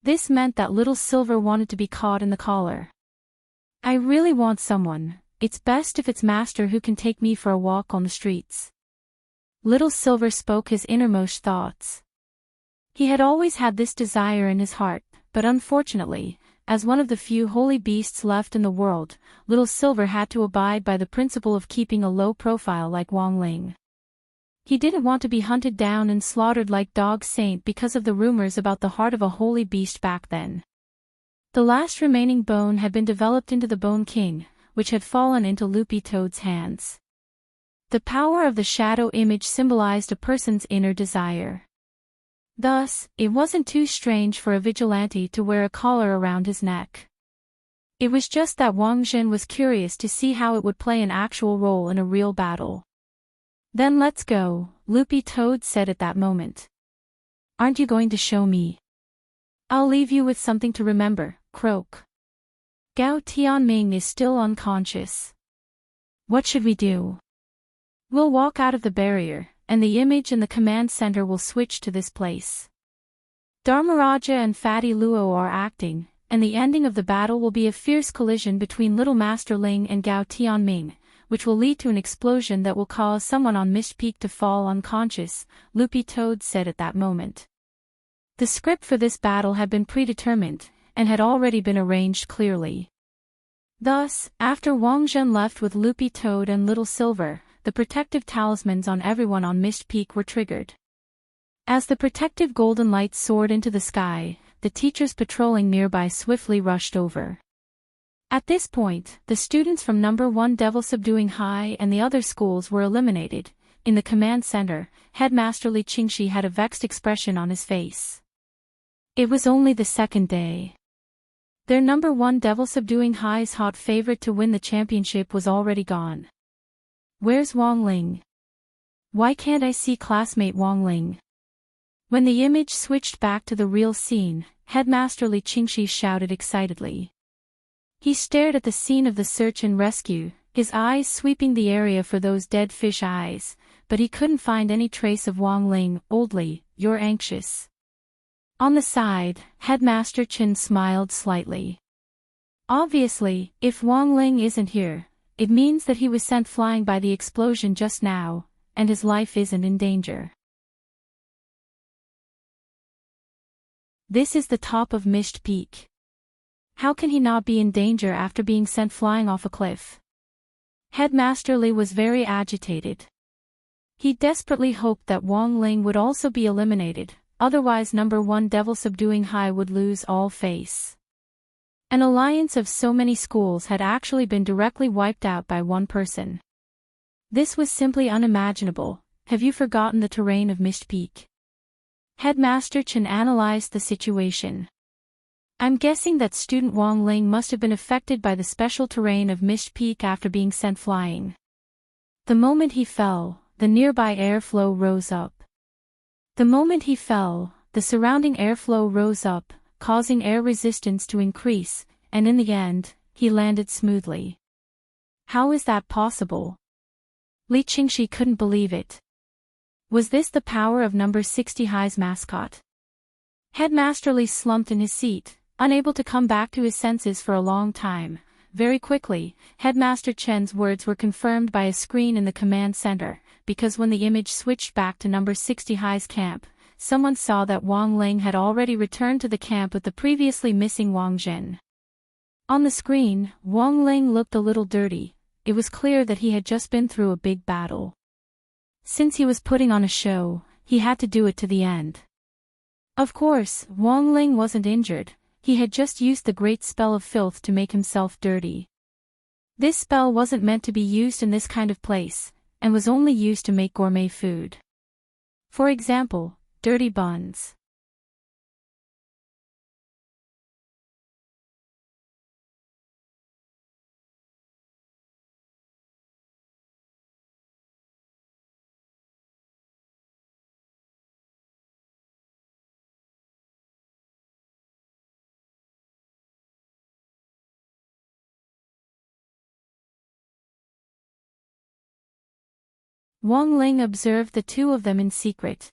This meant that Little Silver wanted to be caught in the collar. "I really want someone. It's best if it's Master who can take me for a walk on the streets." Little Silver spoke his innermost thoughts. He had always had this desire in his heart, but unfortunately, as one of the few holy beasts left in the world, Little Silver had to abide by the principle of keeping a low profile like Wang Ling. He didn't want to be hunted down and slaughtered like Dog Saint because of the rumors about the heart of a holy beast back then. The last remaining bone had been developed into the Bone King, which had fallen into Loopy Toad's hands. The power of the shadow image symbolized a person's inner desire. Thus, it wasn't too strange for a vigilante to wear a collar around his neck. It was just that Wang Jin was curious to see how it would play an actual role in a real battle. "Then let's go," Loopy Toad said at that moment. "Aren't you going to show me?" "I'll leave you with something to remember, Croak. Gao Tianming is still unconscious. What should we do?" "We'll walk out of the barrier, and the image and the command center will switch to this place. Dharmaraja and Fatty Luo are acting, and the ending of the battle will be a fierce collision between Little Master Ling and Gao Tianming, which will lead to an explosion that will cause someone on Mist Peak to fall unconscious," Loopy Toad said at that moment. The script for this battle had been predetermined, and had already been arranged clearly. Thus, after Wang Jin left with Loopy Toad and Little Silver, the protective talismans on everyone on Mist Peak were triggered. As the protective golden light soared into the sky, the teachers patrolling nearby swiftly rushed over. At this point, the students from Number 1 Devil Subduing High and the other schools were eliminated. In the command center, Headmaster Li Qingxi had a vexed expression on his face. It was only the second day. Their Number 1 Devil Subduing High's hot favorite to win the championship was already gone. "Where's Wang Ling? Why can't I see classmate Wang Ling?" When the image switched back to the real scene, Headmaster Li Qingxi shouted excitedly. He stared at the scene of the search and rescue, his eyes sweeping the area for those dead fish eyes, but he couldn't find any trace of Wang Ling. "Oldly, you're anxious." On the side, Headmaster Chen smiled slightly. Obviously, if Wang Ling isn't here, it means that he was sent flying by the explosion just now, and his life isn't in danger. This is the top of Mist Peak. How can he not be in danger after being sent flying off a cliff? Headmaster Li was very agitated. He desperately hoped that Wang Ling would also be eliminated, otherwise Number 1 Devil Subduing High would lose all face. An alliance of so many schools had actually been directly wiped out by one person. This was simply unimaginable, have you forgotten the terrain of Mist Peak? Headmaster Chen analyzed the situation. I'm guessing that student Wang Ling must have been affected by the special terrain of Mist Peak after being sent flying. The moment he fell, the nearby airflow rose up. The moment he fell, the surrounding airflow rose up, causing air resistance to increase, and in the end, he landed smoothly. How is that possible? Li Qingxi couldn't believe it. Was this the power of number 60 High's mascot? Headmaster Li slumped in his seat, unable to come back to his senses for a long time. Very quickly, Headmaster Chen's words were confirmed by a screen in the command center, because when the image switched back to number 60 High's camp, someone saw that Wang Ling had already returned to the camp with the previously missing Wang Zhen. On the screen, Wang Ling looked a little dirty. It was clear that he had just been through a big battle. Since he was putting on a show, he had to do it to the end. Of course, Wang Ling wasn't injured. He had just used the great spell of filth to make himself dirty. This spell wasn't meant to be used in this kind of place, and was only used to make gourmet food. For example, dirty buns. Wang Ling observed the two of them in secret.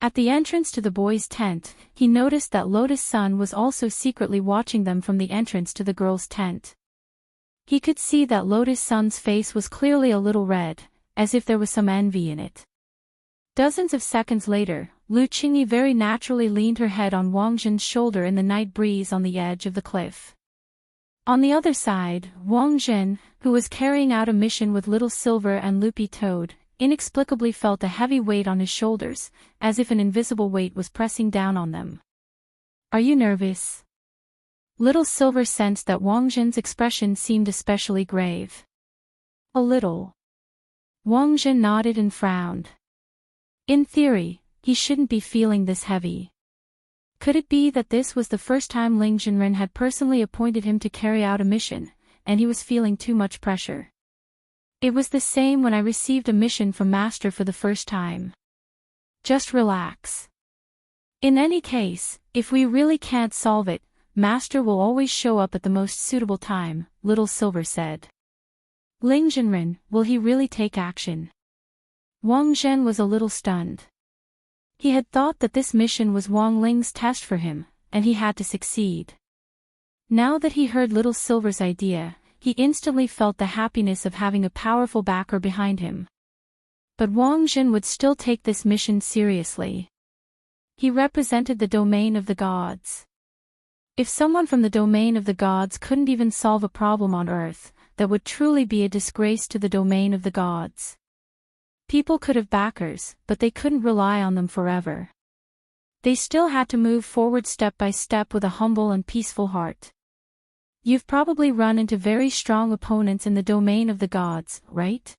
At the entrance to the boys' tent, he noticed that Lotus Sun was also secretly watching them from the entrance to the girls' tent. He could see that Lotus Sun's face was clearly a little red, as if there was some envy in it. Dozens of seconds later, Lu Qingyi very naturally leaned her head on Wang Zhen's shoulder in the night breeze on the edge of the cliff. On the other side, Wang Zhen, who was carrying out a mission with Little Silver and Loopy Toad, inexplicably felt a heavy weight on his shoulders, as if an invisible weight was pressing down on them. Are you nervous? Little Silver sensed that Wang Zhen's expression seemed especially grave. A little. Wang Zhen nodded and frowned. In theory, he shouldn't be feeling this heavy. Could it be that this was the first time Ling Jinren had personally appointed him to carry out a mission, and he was feeling too much pressure? It was the same when I received a mission from Master for the first time. Just relax. In any case, if we really can't solve it, Master will always show up at the most suitable time, Little Silver said. Ling Jinren, will he really take action? Wang Zhen was a little stunned. He had thought that this mission was Wang Ling's test for him, and he had to succeed. Now that he heard Little Silver's idea, he instantly felt the happiness of having a powerful backer behind him. But Wang Zhen would still take this mission seriously. He represented the domain of the gods. If someone from the domain of the gods couldn't even solve a problem on Earth, that would truly be a disgrace to the domain of the gods. People could have backers, but they couldn't rely on them forever. They still had to move forward step by step with a humble and peaceful heart. You've probably run into very strong opponents in the domain of the gods, right?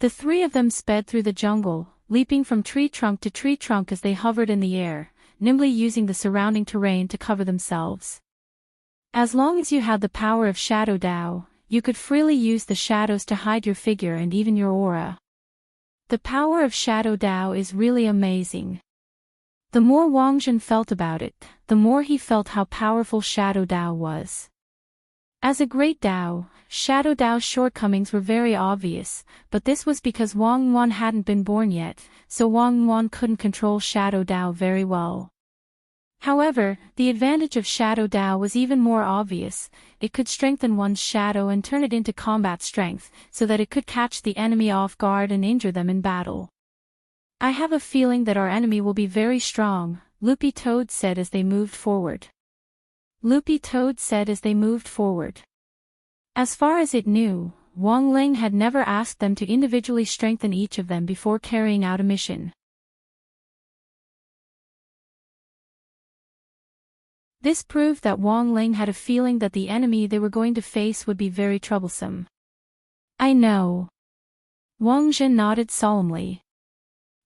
The three of them sped through the jungle, leaping from tree trunk to tree trunk as they hovered in the air, nimbly using the surrounding terrain to cover themselves. As long as you had the power of Shadow Dao, you could freely use the shadows to hide your figure and even your aura. The power of Shadow Dao is really amazing. The more Wang Zhen felt about it, the more he felt how powerful Shadow Dao was. As a great Dao, Shadow Dao's shortcomings were very obvious, but this was because Wang Yuan hadn't been born yet, so Wang Yuan couldn't control Shadow Dao very well. However, the advantage of Shadow Dao was even more obvious. It could strengthen one's shadow and turn it into combat strength, so that it could catch the enemy off guard and injure them in battle. I have a feeling that our enemy will be very strong, Loopy Toad said as they moved forward. Loopy Toad said as they moved forward. As far as it knew, Wang Ling had never asked them to individually strengthen each of them before carrying out a mission. This proved that Wang Ling had a feeling that the enemy they were going to face would be very troublesome. I know. Wang Zhen nodded solemnly.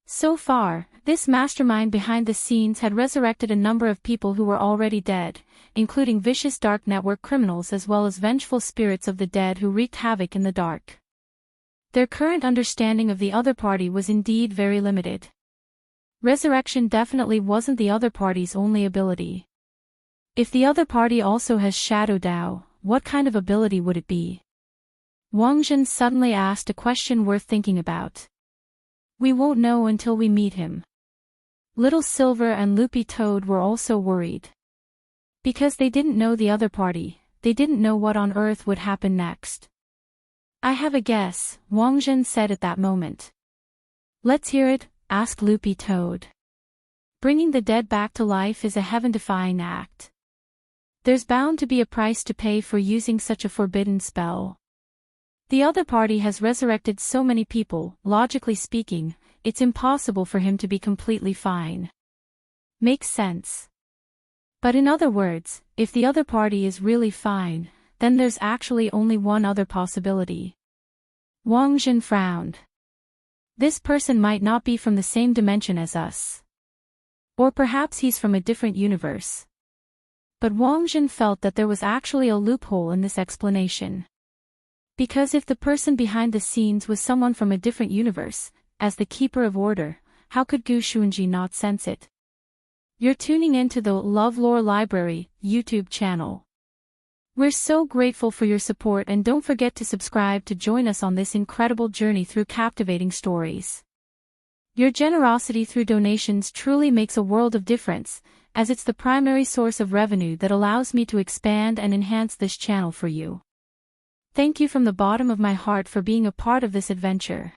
So far, this mastermind behind the scenes had resurrected a number of people who were already dead, including vicious dark network criminals as well as vengeful spirits of the dead who wreaked havoc in the dark. Their current understanding of the other party was indeed very limited. Resurrection definitely wasn't the other party's only ability. If the other party also has Shadow Dao, what kind of ability would it be? Wang Zhen suddenly asked a question worth thinking about. We won't know until we meet him. Little Silver and Loopy Toad were also worried. Because they didn't know the other party, they didn't know what on earth would happen next. I have a guess, Wang Zhen said at that moment. Let's hear it, asked Loopy Toad. Bringing the dead back to life is a heaven-defying act. There's bound to be a price to pay for using such a forbidden spell. The other party has resurrected so many people, logically speaking, it's impossible for him to be completely fine. Makes sense. But in other words, if the other party is really fine, then there's actually only one other possibility. Wang Zhen frowned. This person might not be from the same dimension as us. Or perhaps he's from a different universe. But Wang Zhen felt that there was actually a loophole in this explanation. Because if the person behind the scenes was someone from a different universe, as the Keeper of Order, how could Gu Shunji not sense it? You're tuning into the LoveLore Library YouTube channel. We're so grateful for your support, and don't forget to subscribe to join us on this incredible journey through captivating stories. Your generosity through donations truly makes a world of difference, as it's the primary source of revenue that allows me to expand and enhance this channel for you. Thank you from the bottom of my heart for being a part of this adventure.